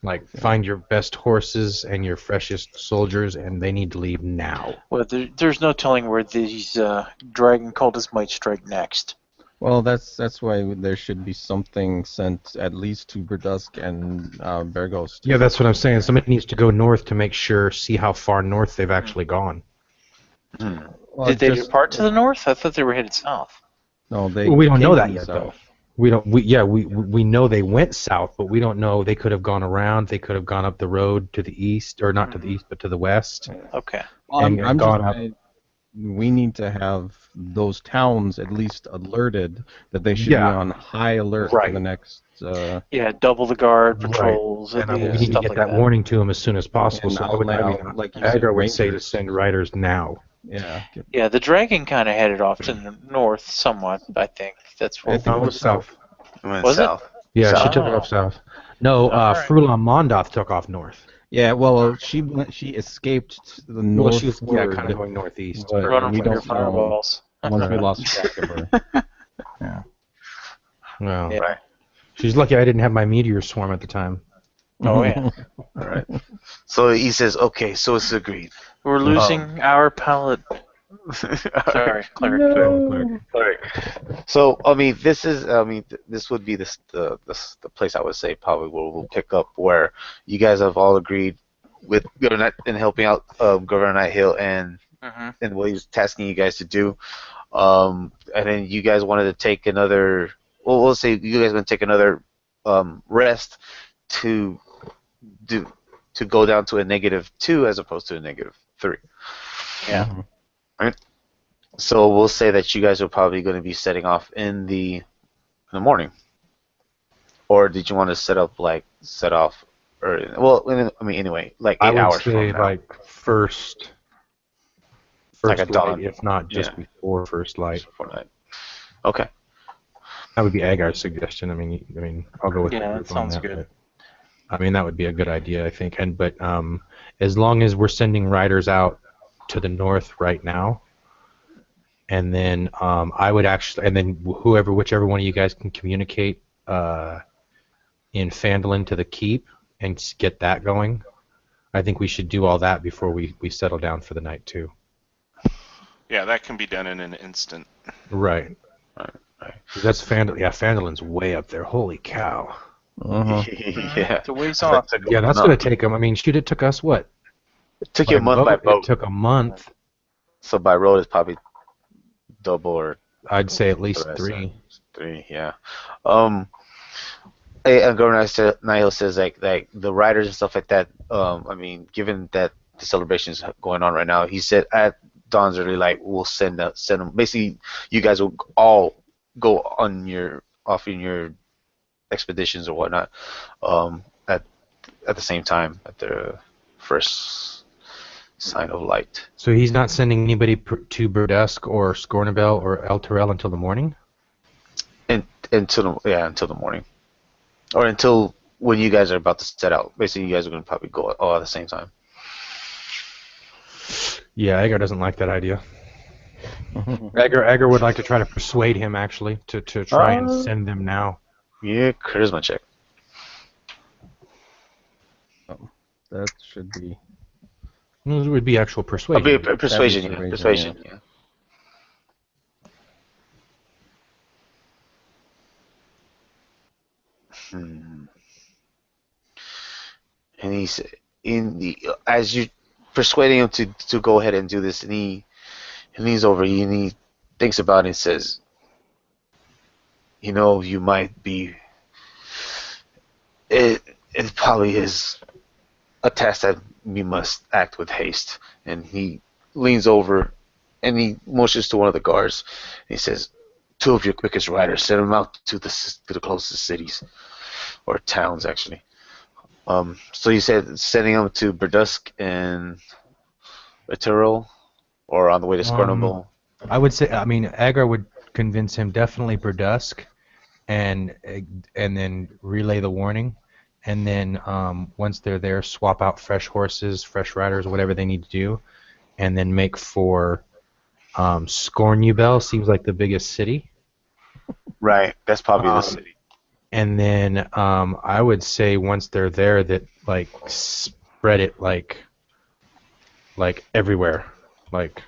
Speaker 2: Like, find your best horses and your freshest soldiers, and they need to leave now.
Speaker 8: Well, there's no telling where these dragon cultists might strike next.
Speaker 6: Well, that's why there should be something sent at least to Berdusk and Berghost.
Speaker 2: Yeah, that's what I'm saying. Somebody needs to go north to make sure, see how far north they've actually gone.
Speaker 6: Well,
Speaker 8: Did they
Speaker 6: just-
Speaker 8: depart to the north? I thought they were headed south.
Speaker 6: No, they.
Speaker 2: Well, we don't
Speaker 6: came
Speaker 2: know that
Speaker 6: from
Speaker 2: yet,
Speaker 6: south.
Speaker 2: We don't. We know they went south, but we don't know. They could have gone around. They could have gone up the road to the east, or not to the east, but to the west.
Speaker 8: Okay.
Speaker 6: Well,
Speaker 2: And
Speaker 6: I'm
Speaker 2: gone
Speaker 6: just
Speaker 2: up.
Speaker 6: saying we need to have those towns at least alerted that they should be
Speaker 2: Yeah.
Speaker 6: on high alert for
Speaker 2: Right.
Speaker 6: the next.
Speaker 8: Yeah, double the guard
Speaker 2: Right.
Speaker 8: patrols,
Speaker 2: And
Speaker 8: at
Speaker 2: we
Speaker 8: least,
Speaker 2: need to
Speaker 8: stuff
Speaker 2: get
Speaker 8: like
Speaker 2: that
Speaker 8: that.
Speaker 2: warning to them as soon as possible.
Speaker 6: And
Speaker 2: So
Speaker 6: I'll lay out, like you said,
Speaker 2: Agra would say to
Speaker 6: rangers.
Speaker 2: send riders now.
Speaker 6: Yeah.
Speaker 8: Yeah, the dragon kind of headed off to the north somewhat, I think. That's
Speaker 6: I
Speaker 8: what
Speaker 6: think
Speaker 2: No,
Speaker 6: it
Speaker 2: it's south.
Speaker 1: It went
Speaker 8: Was it?
Speaker 1: south.
Speaker 2: Yeah, she
Speaker 1: South.
Speaker 2: took off south. No,
Speaker 8: Alright.
Speaker 2: Frulan Mondoth took off north.
Speaker 6: Yeah. Well, she escaped to the
Speaker 2: Well,
Speaker 6: north.
Speaker 2: she was kind of going northeast.
Speaker 6: but
Speaker 8: running
Speaker 6: we
Speaker 8: from your
Speaker 6: don't know
Speaker 8: fireballs.
Speaker 6: once we lost track of her.
Speaker 2: Well,
Speaker 8: Yeah.
Speaker 2: she's lucky I didn't have my meteor swarm at the time.
Speaker 8: Oh, yeah.
Speaker 1: All right. So he says, okay, so it's agreed.
Speaker 8: We're losing our palette. Sorry, cleric.
Speaker 1: All right. So I mean, this would be the place I would say probably where we'll pick up, where you guys have all agreed with Governor in helping out Governor Nighthill and what he's tasking you guys to do. And then you guys wanted to take another. Well, we'll say you guys want to take another rest to go down to a -2 as opposed to a -3.
Speaker 8: Yeah.
Speaker 1: Right. So we'll say that you guys are probably going to be setting off in the morning, or did you want to set off? Or well, I mean, anyway, like 8
Speaker 2: I would
Speaker 1: hours
Speaker 2: say
Speaker 1: from now.
Speaker 2: like first
Speaker 1: Like a
Speaker 2: light,
Speaker 1: dawn.
Speaker 2: if not just before first light.
Speaker 1: Before night. Okay.
Speaker 2: That would be Agar's suggestion. I mean, I'll go with
Speaker 8: Yeah,
Speaker 2: the
Speaker 8: that
Speaker 2: group on
Speaker 8: sounds
Speaker 2: that,
Speaker 8: good.
Speaker 2: but, I mean, that would be a good idea, I think. But as long as we're sending riders out to the north right now, and then I would actually, and then whichever one of you guys can communicate in Phandalin to the keep and get that going. I think we should do all that before we settle down for the night too.
Speaker 5: Yeah, that can be done in an instant.
Speaker 2: Right.
Speaker 1: Right.
Speaker 2: That's Phandalin. Yeah, Phandalin's way up there. Holy cow.
Speaker 6: Uh-huh.
Speaker 1: Yeah.
Speaker 8: It's a ways off.
Speaker 2: Yeah, that's
Speaker 1: No.
Speaker 2: gonna take them. I mean, shoot, it took us what?
Speaker 1: It took you a month by
Speaker 2: It
Speaker 1: boat,
Speaker 2: took a month.
Speaker 1: so by road it's probably double or
Speaker 2: I'd say at least
Speaker 1: the rest,
Speaker 2: 3.
Speaker 1: 3. Yeah. Governor Nihil says like the riders and stuff like that. I mean, given that the celebration is going on right now, he said at dawn's early light we'll send them. Basically, you guys will all go on your expeditions or whatnot at the same time at the first sign of light.
Speaker 2: So he's not sending anybody to Burdusk or Scornabel or El Terrell until the morning?
Speaker 1: Until the morning, or until when you guys are about to set out. Basically, you guys are going to probably go all at the same time.
Speaker 2: Yeah, Agar doesn't like that idea. Agar would like to try to persuade him actually to try and send them now.
Speaker 1: Yeah, charisma check.
Speaker 6: That should be.
Speaker 2: It would be actual persuasion.
Speaker 1: Persuasion,
Speaker 6: That'd be
Speaker 1: persuasion, yeah. And he's as you persuading him to go ahead and do this, and he leans over you and he thinks about it and says, you might be. It probably is a task that we must act with haste. And he leans over and he motions to one of the guards. And he says, 2 of your quickest riders, send them out to the closest cities or towns, actually. So you said sending them to Burdusk and Tyrol, or on the way to Scornable.
Speaker 2: I would say, I mean, Agar would convince him definitely Burdusk, and then relay the warning, and then once they're there, swap out fresh horses, fresh riders, whatever they need to do, and then make for Scornubel. Seems like the biggest city.
Speaker 1: Right, that's probably the city.
Speaker 2: And then I would say once they're there, that like spread it like everywhere. Like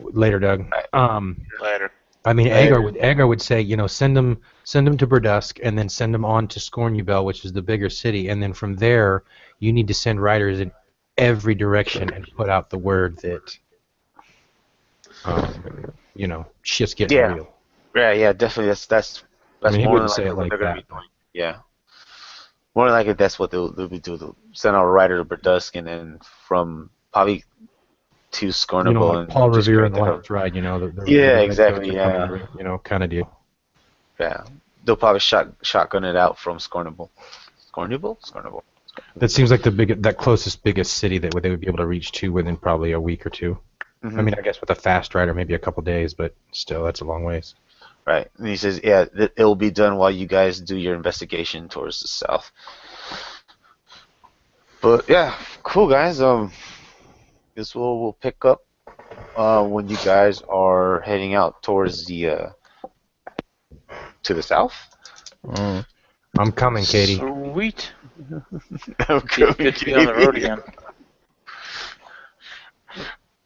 Speaker 2: later, Doug.
Speaker 5: Later.
Speaker 2: I mean, Agar would say, send them to Burdusk, and then send them on to Scornubel, which is the bigger city, and then from there, you need to send riders in every direction and put out the word that, shit's getting real.
Speaker 1: Yeah, definitely. That's
Speaker 2: I mean, he
Speaker 1: more than
Speaker 2: wouldn't say
Speaker 1: likely
Speaker 2: it
Speaker 1: what
Speaker 2: like
Speaker 1: they're gonna
Speaker 2: that.
Speaker 1: be doing. Yeah, more than likely that's what they'll be doing. They'll send out a rider to Berduskin and then from probably to
Speaker 2: You know,
Speaker 1: Scornable
Speaker 2: like
Speaker 1: and
Speaker 2: Paul
Speaker 1: just
Speaker 2: Revere
Speaker 1: straight
Speaker 2: and the
Speaker 1: to her.
Speaker 2: Last Ride. You know, the
Speaker 1: Yeah,
Speaker 2: redcoats
Speaker 1: exactly.
Speaker 2: are coming,
Speaker 1: Yeah,
Speaker 2: you know, kind of deal.
Speaker 1: yeah. They'll probably shotgun it out from Scornable. Scornable.
Speaker 2: That seems like that closest, biggest city that they would be able to reach to within probably a week or two. I mean, I guess with a fast rider, maybe a couple days, but still, that's a long ways.
Speaker 1: Right. And he says, yeah, it'll be done while you guys do your investigation towards the south. But yeah, cool guys. This we'll pick up when you guys are heading out towards the to the south.
Speaker 2: I'm coming, Katie.
Speaker 8: Sweet.
Speaker 1: I'm
Speaker 8: Good to be on the road again.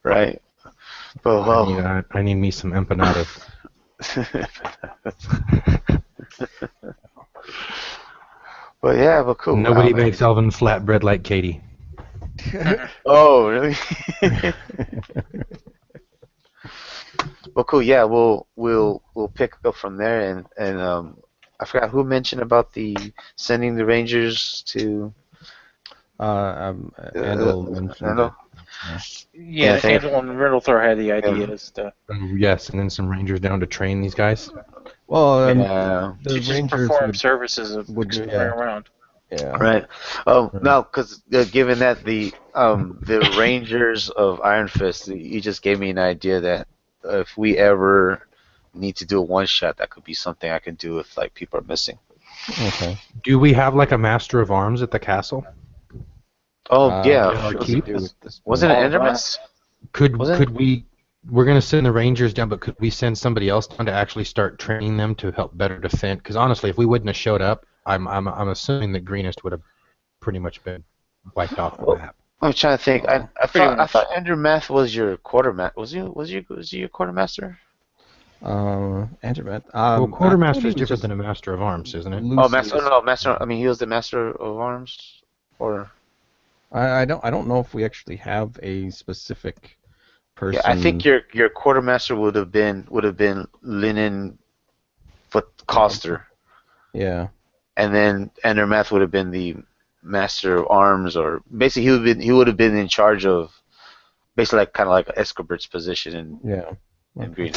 Speaker 1: Right. Well,
Speaker 2: I need me some empanadas.
Speaker 1: But yeah, but cool.
Speaker 2: Nobody makes Elven flatbread like Katie.
Speaker 1: Oh, really? Well, cool. Yeah, we'll pick up from there, and I forgot who mentioned about the sending the Rangers to.
Speaker 6: Andal mentioned
Speaker 1: Andal?
Speaker 6: it.
Speaker 8: Yeah, Andal and Riddlethor had the ideas to
Speaker 2: Yes, and then some Rangers down to train these guys.
Speaker 6: Well,
Speaker 8: to just
Speaker 6: Rangers
Speaker 8: perform services of
Speaker 6: would
Speaker 8: going
Speaker 6: yeah.
Speaker 8: around.
Speaker 6: Yeah.
Speaker 1: Right. No, because given that the Rangers of Iron Fist, you just gave me an idea that if we ever need to do a one shot, that could be something I can do if like people are missing.
Speaker 6: Okay.
Speaker 2: Do we have like a Master of Arms at the castle?
Speaker 1: Oh yeah.
Speaker 2: Sure. Keep?
Speaker 1: Wasn't it Endermas?
Speaker 2: Could we? We're gonna send the Rangers down, but could we send somebody else down to actually start training them to help better defend? Because honestly, if we wouldn't have showed up, I'm assuming that Greenest would have pretty much been wiped off the map.
Speaker 1: I'm trying to think. I thought Endermath was your quartermaster. Was he your quartermaster?
Speaker 6: Endermath.
Speaker 2: Well, quartermaster is different than a Master of Arms, isn't it?
Speaker 1: Oh, master. No, master. I mean, he was the Master of Arms, or.
Speaker 6: I don't know if we actually have a specific person.
Speaker 1: Yeah, I think your quartermaster would have been Linen Coster.
Speaker 6: Yeah.
Speaker 1: And then Endermath would have been the Master of Arms, or basically he would have been in charge of basically like kind of like Escobert's position in Green.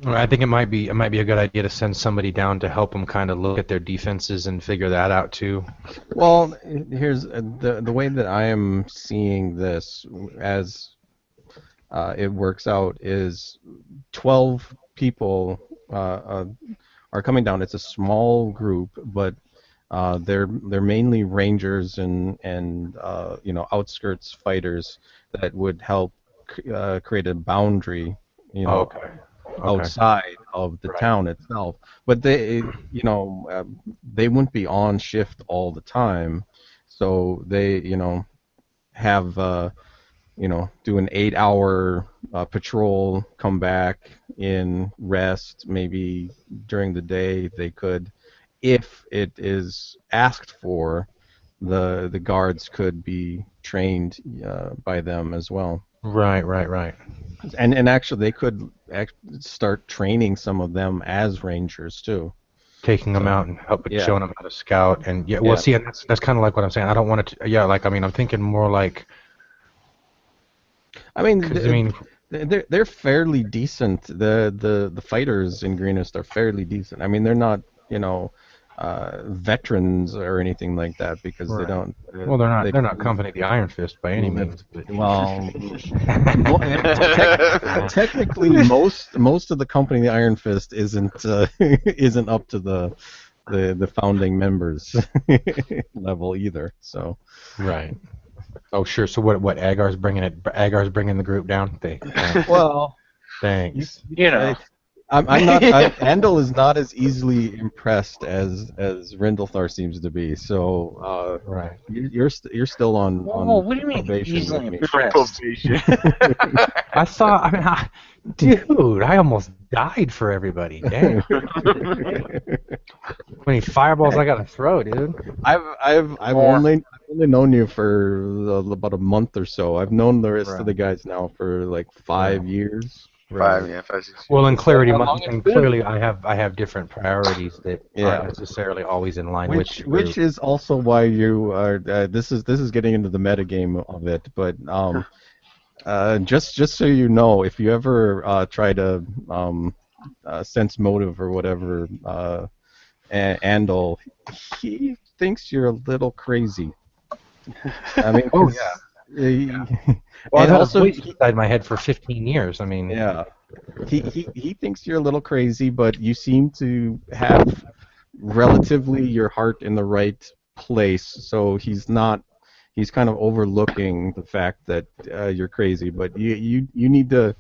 Speaker 2: Well, I think it might be a good idea to send somebody down to help them kind of look at their defenses and figure that out too.
Speaker 6: Well, here's the way that I am seeing this as it works out is 12 people are coming down. It's a small group, but they're mainly Rangers and outskirts fighters that would help create a boundary. Outside of the town itself, but they wouldn't be on shift all the time, so they have do an 8-hour patrol, come back in, rest. Maybe during the day they could, if it is asked for, the guards could be trained by them as well.
Speaker 2: Right.
Speaker 6: And actually, they could start training some of them as Rangers too.
Speaker 2: Taking them out and showing them how to scout, and see, and that's kind of like what I'm saying. I don't want to. I'm thinking more like.
Speaker 6: They're fairly decent. The fighters in Greenest are fairly decent. I mean, they're not veterans or anything like that because they don't.
Speaker 2: Well, they're not Company of the Iron Fist by any means. But.
Speaker 6: Well, technically, most of the Company of the Iron Fist isn't up to the founding members level either. So.
Speaker 2: Right. Oh sure. So what? Agar's bringing it. Agar's bringing the group down.
Speaker 6: Well.
Speaker 2: Thanks.
Speaker 6: I'm not. Andal is not as easily impressed as Rindlethar seems to be. So
Speaker 2: right.
Speaker 6: You're still on.
Speaker 8: What do you mean easily impressed?
Speaker 2: I thought. Dude, I almost died for everybody. Dang. How many fireballs I gotta throw, dude?
Speaker 6: I've only known you for about a month or so. I've known the rest of the guys now for like 5 years.
Speaker 2: Right.
Speaker 9: 5, 6
Speaker 2: Well,
Speaker 9: years.
Speaker 2: and clarity,
Speaker 3: How long it's
Speaker 2: and
Speaker 3: been?
Speaker 2: clearly, I have different priorities that
Speaker 6: Yeah.
Speaker 2: aren't necessarily always in line with the
Speaker 6: Which
Speaker 2: group.
Speaker 6: is also why you are. This is getting into the metagame of it, but just so you know, if you ever try to sense motive or whatever, Andal, he thinks you're a little crazy. I mean,
Speaker 2: Oh,
Speaker 6: 'cause he-
Speaker 2: Well, I've
Speaker 6: and
Speaker 2: had
Speaker 6: also,
Speaker 2: a voice inside my head for 15 years. I mean,
Speaker 6: yeah, he thinks you're a little crazy, but you seem to have relatively your heart in the right place. So he's not. He's kind of overlooking the fact that you're crazy, but you need to.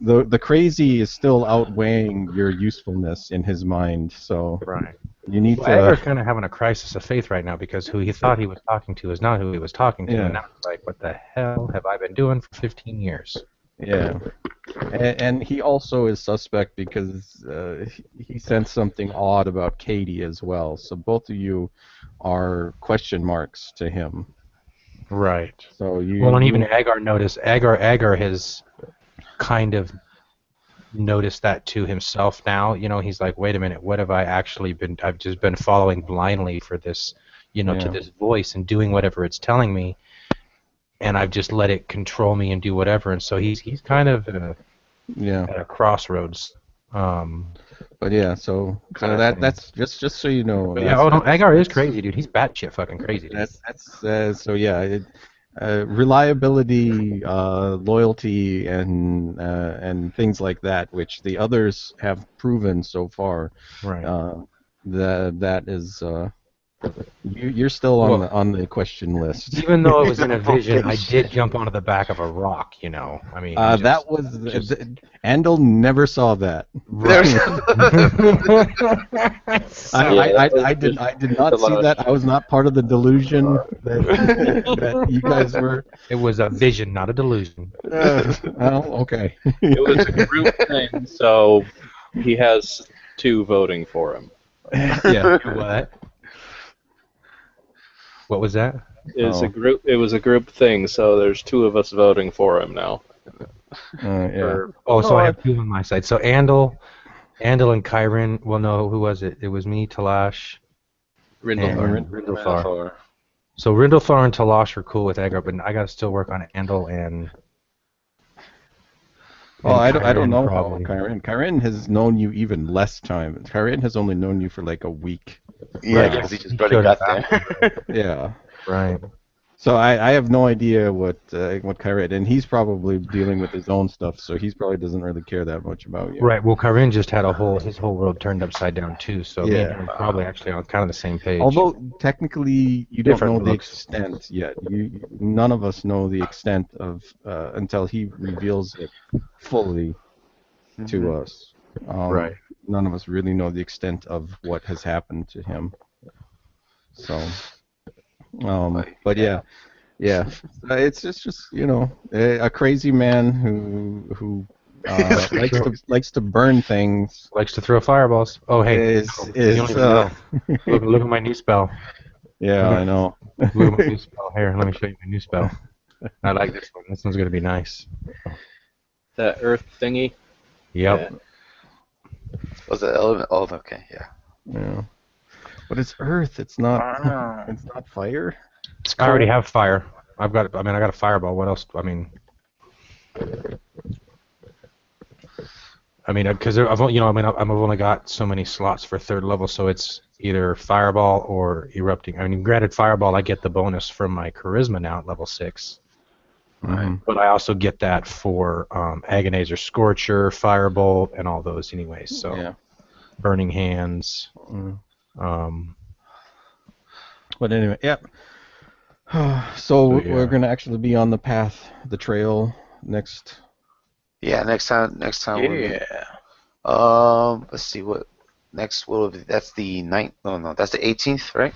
Speaker 6: The crazy is still outweighing your usefulness in his mind. So
Speaker 2: right.
Speaker 6: you need
Speaker 2: Well, Agar's
Speaker 6: to.
Speaker 2: kind of having a crisis of faith right now because who he thought he was talking to is not who he was talking to,
Speaker 6: Yeah.
Speaker 2: and now it's like, what the hell have I been doing for 15 years?
Speaker 6: Yeah. And he also is suspect because he sensed something odd about Katie as well. So both of you are question marks to him.
Speaker 2: Right.
Speaker 6: So you.
Speaker 2: Well, and
Speaker 6: you-
Speaker 2: even Agar noticed. Agar has kind of noticed that to himself now. You know, he's like, wait a minute, what have I actually been? I've just been following blindly for this, to
Speaker 6: Yeah.
Speaker 2: this voice and doing whatever it's telling me, and I've just let it control me and do whatever. And so he's kind of
Speaker 6: Yeah.
Speaker 2: at a crossroads.
Speaker 6: But yeah. So
Speaker 2: Kinda
Speaker 6: that's just so you know.
Speaker 2: But yeah, Agar is crazy, dude. He's batshit fucking crazy. Dude.
Speaker 6: That's so yeah. Reliability, loyalty, and things like that, which the others have proven so far.
Speaker 2: Right.
Speaker 6: That is you're still on the question list.
Speaker 2: Even though it was in a vision, I did jump onto the back of a rock. I mean,
Speaker 6: That was Andal never saw that. I did not see that. I was not part of the delusion that you guys were.
Speaker 2: It was a vision, not a delusion.
Speaker 6: Well, okay.
Speaker 3: It was a group thing, so he has 2 voting for him.
Speaker 6: Yeah.
Speaker 2: What? What was that?
Speaker 3: It was a group thing, so there's 2 of us voting for him now.
Speaker 6: Yeah.
Speaker 2: So I have 2 on my side. So Andal and Kyron. Well, no, who was it? It was me, Talash,
Speaker 3: Rindlethar.
Speaker 2: and Rindlethar. So Rindlethar and Talash are cool with Agar, but I gotta still work on Andal and.
Speaker 6: Well, I don't know
Speaker 2: probably.
Speaker 6: how Kyron has known you even less time. Kyron has only known you for like a week.
Speaker 9: Yeah, because he just barely got there.
Speaker 6: Yeah.
Speaker 2: Right.
Speaker 6: So I have no idea what Kyron, and he's probably dealing with his own stuff, so he probably doesn't really care that much about you.
Speaker 2: Right. Well, Kyron just had his whole world turned upside down too. So me and
Speaker 6: Yeah.
Speaker 2: him are probably actually on kind of the same page.
Speaker 6: Although technically you don't
Speaker 2: Different
Speaker 6: know the
Speaker 2: looks.
Speaker 6: extent yet. None of us know the extent of until he reveals it fully to us.
Speaker 2: Right.
Speaker 6: None of us really know the extent of what has happened to him. So, but yeah, it's just a crazy man who likes to burn things.
Speaker 2: Likes to throw fireballs. Oh, hey.
Speaker 6: Is
Speaker 2: You don't even know. Look at my new spell.
Speaker 6: yeah, I know.
Speaker 2: Look at my new spell. Here, let me show you my new spell. I like this one. This one's gonna be nice.
Speaker 3: That earth thingy.
Speaker 2: Yep.
Speaker 9: Was it element? Oh, okay, yeah.
Speaker 6: Yeah. But it's earth. It's not. It's not fire.
Speaker 2: I already have fire. I got a fireball. What else? Because I've only got so many slots for 3rd level, so it's either fireball or erupting. Granted, fireball I get the bonus from my charisma now at level 6.
Speaker 6: Right.
Speaker 2: But I also get that for Agonizer, Scorcher, Firebolt, and all those anyways. So
Speaker 6: Yeah.
Speaker 2: Burning Hands.
Speaker 6: But anyway, yep. So
Speaker 2: yeah.
Speaker 6: we're gonna actually be on the path, the trail next.
Speaker 9: Yeah, next time.
Speaker 8: Yeah.
Speaker 9: Let's see what next will be. That's the 9th. No, that's the 18th, right?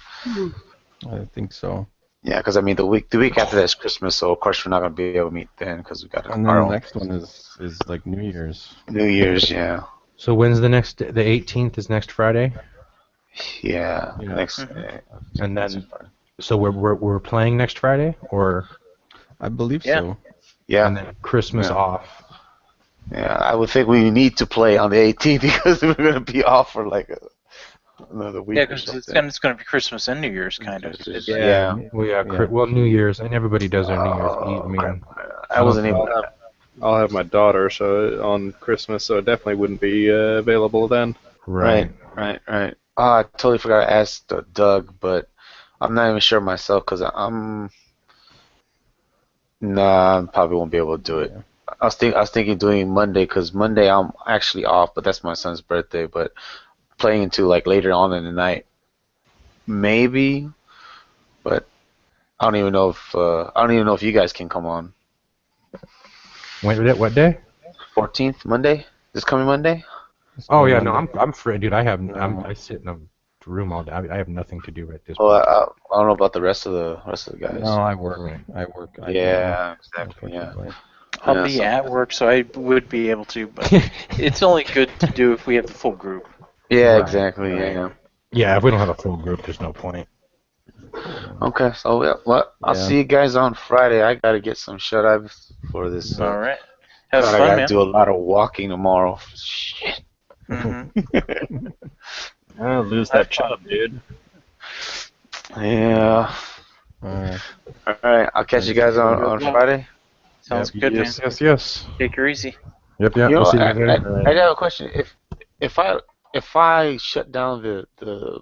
Speaker 6: I think so.
Speaker 9: Yeah, because the week after that is Christmas, so of course we're not gonna be able to meet then because we got
Speaker 6: And
Speaker 9: our
Speaker 6: then
Speaker 9: own
Speaker 6: the next one is like New Year's.
Speaker 9: New Year's. Yeah.
Speaker 2: So when's the 18th is next Friday?
Speaker 9: Yeah.
Speaker 6: Yeah.
Speaker 9: Next.
Speaker 2: And then, so we're playing next Friday, or
Speaker 6: I believe
Speaker 8: Yeah.
Speaker 6: so.
Speaker 9: Yeah.
Speaker 2: and then Christmas
Speaker 9: Yeah.
Speaker 2: off.
Speaker 9: Yeah, I would think we need to play on the 18th because we're gonna be off for like another week.
Speaker 8: Yeah,
Speaker 9: or
Speaker 8: because
Speaker 9: something.
Speaker 8: it's going to be Christmas and New Year's kind of.
Speaker 9: Yeah.
Speaker 2: Well,
Speaker 6: Yeah.
Speaker 2: well, New Year's, and everybody does their New Year's Eve. I mean,
Speaker 9: crap. I wasn't able.
Speaker 3: I'll have my daughter on Christmas, so it definitely wouldn't be available then.
Speaker 9: Right. Oh, I totally forgot to ask Doug, but I'm not even sure myself because I probably won't be able to do it. I was thinking doing Monday because Monday I'm actually off, but that's my son's birthday. But playing into like later on in the night, maybe. But I don't even know if you guys can come on.
Speaker 2: What day?
Speaker 9: 14th, Monday. This coming Monday.
Speaker 2: Oh yeah, no, I'm free, dude. I sit in a room all day. I have nothing to do at this
Speaker 9: Oh,
Speaker 2: point.
Speaker 9: I don't know about the rest of the guys.
Speaker 6: No, I work.
Speaker 9: Yeah, exactly. Yeah.
Speaker 8: I'll
Speaker 9: Yeah,
Speaker 8: be
Speaker 9: so-
Speaker 8: at work, so I would be able to, but it's only good to do if we have the full group.
Speaker 9: Yeah,
Speaker 2: Right,
Speaker 9: exactly. Yeah.
Speaker 2: Yeah, if we don't have a full group, there's no point.
Speaker 9: Okay, so I'll see you guys on Friday. I gotta get some shut-eyes for this.
Speaker 8: All right. Have
Speaker 9: I
Speaker 8: fun,
Speaker 9: gotta
Speaker 8: man.
Speaker 9: do a lot of walking tomorrow. Shit.
Speaker 8: Mm-hmm.
Speaker 7: Oh, lose that chub, dude.
Speaker 9: Yeah.
Speaker 6: Alright.
Speaker 9: All right. I'll catch you guys on Friday.
Speaker 8: Sounds good, man.
Speaker 2: Yes.
Speaker 8: Take her easy.
Speaker 2: Yep.
Speaker 9: You know,
Speaker 2: We'll see you
Speaker 9: I
Speaker 2: later.
Speaker 9: have a question. If I shut down the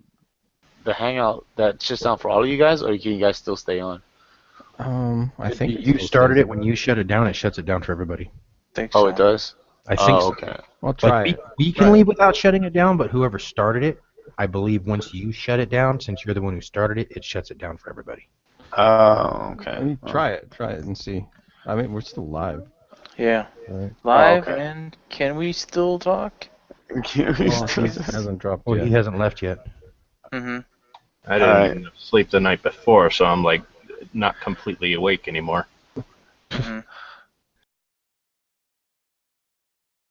Speaker 9: hangout, that shuts down for all of you guys, or can you guys still stay on?
Speaker 6: I think
Speaker 2: You started it. When you shut it down, it shuts it down for everybody.
Speaker 8: Think
Speaker 9: Oh,
Speaker 8: so.
Speaker 9: it does.
Speaker 2: I think so.
Speaker 9: Okay.
Speaker 6: I'll try
Speaker 2: Like,
Speaker 6: it.
Speaker 2: we can leave without shutting it down, but whoever started it, I believe once you shut it down, since you're the one who started it, it shuts it down for everybody.
Speaker 9: Oh, okay.
Speaker 6: I mean, try it and see. I mean, we're still live.
Speaker 8: Yeah.
Speaker 6: Right.
Speaker 8: Live,
Speaker 9: okay.
Speaker 8: and can we still talk?
Speaker 6: Well, he hasn't dropped
Speaker 2: Well,
Speaker 6: yet.
Speaker 2: he hasn't left yet.
Speaker 8: Mm-hmm.
Speaker 7: I didn't
Speaker 9: Alright.
Speaker 7: even sleep the night before, so I'm like not completely awake anymore.
Speaker 8: Mm-hmm.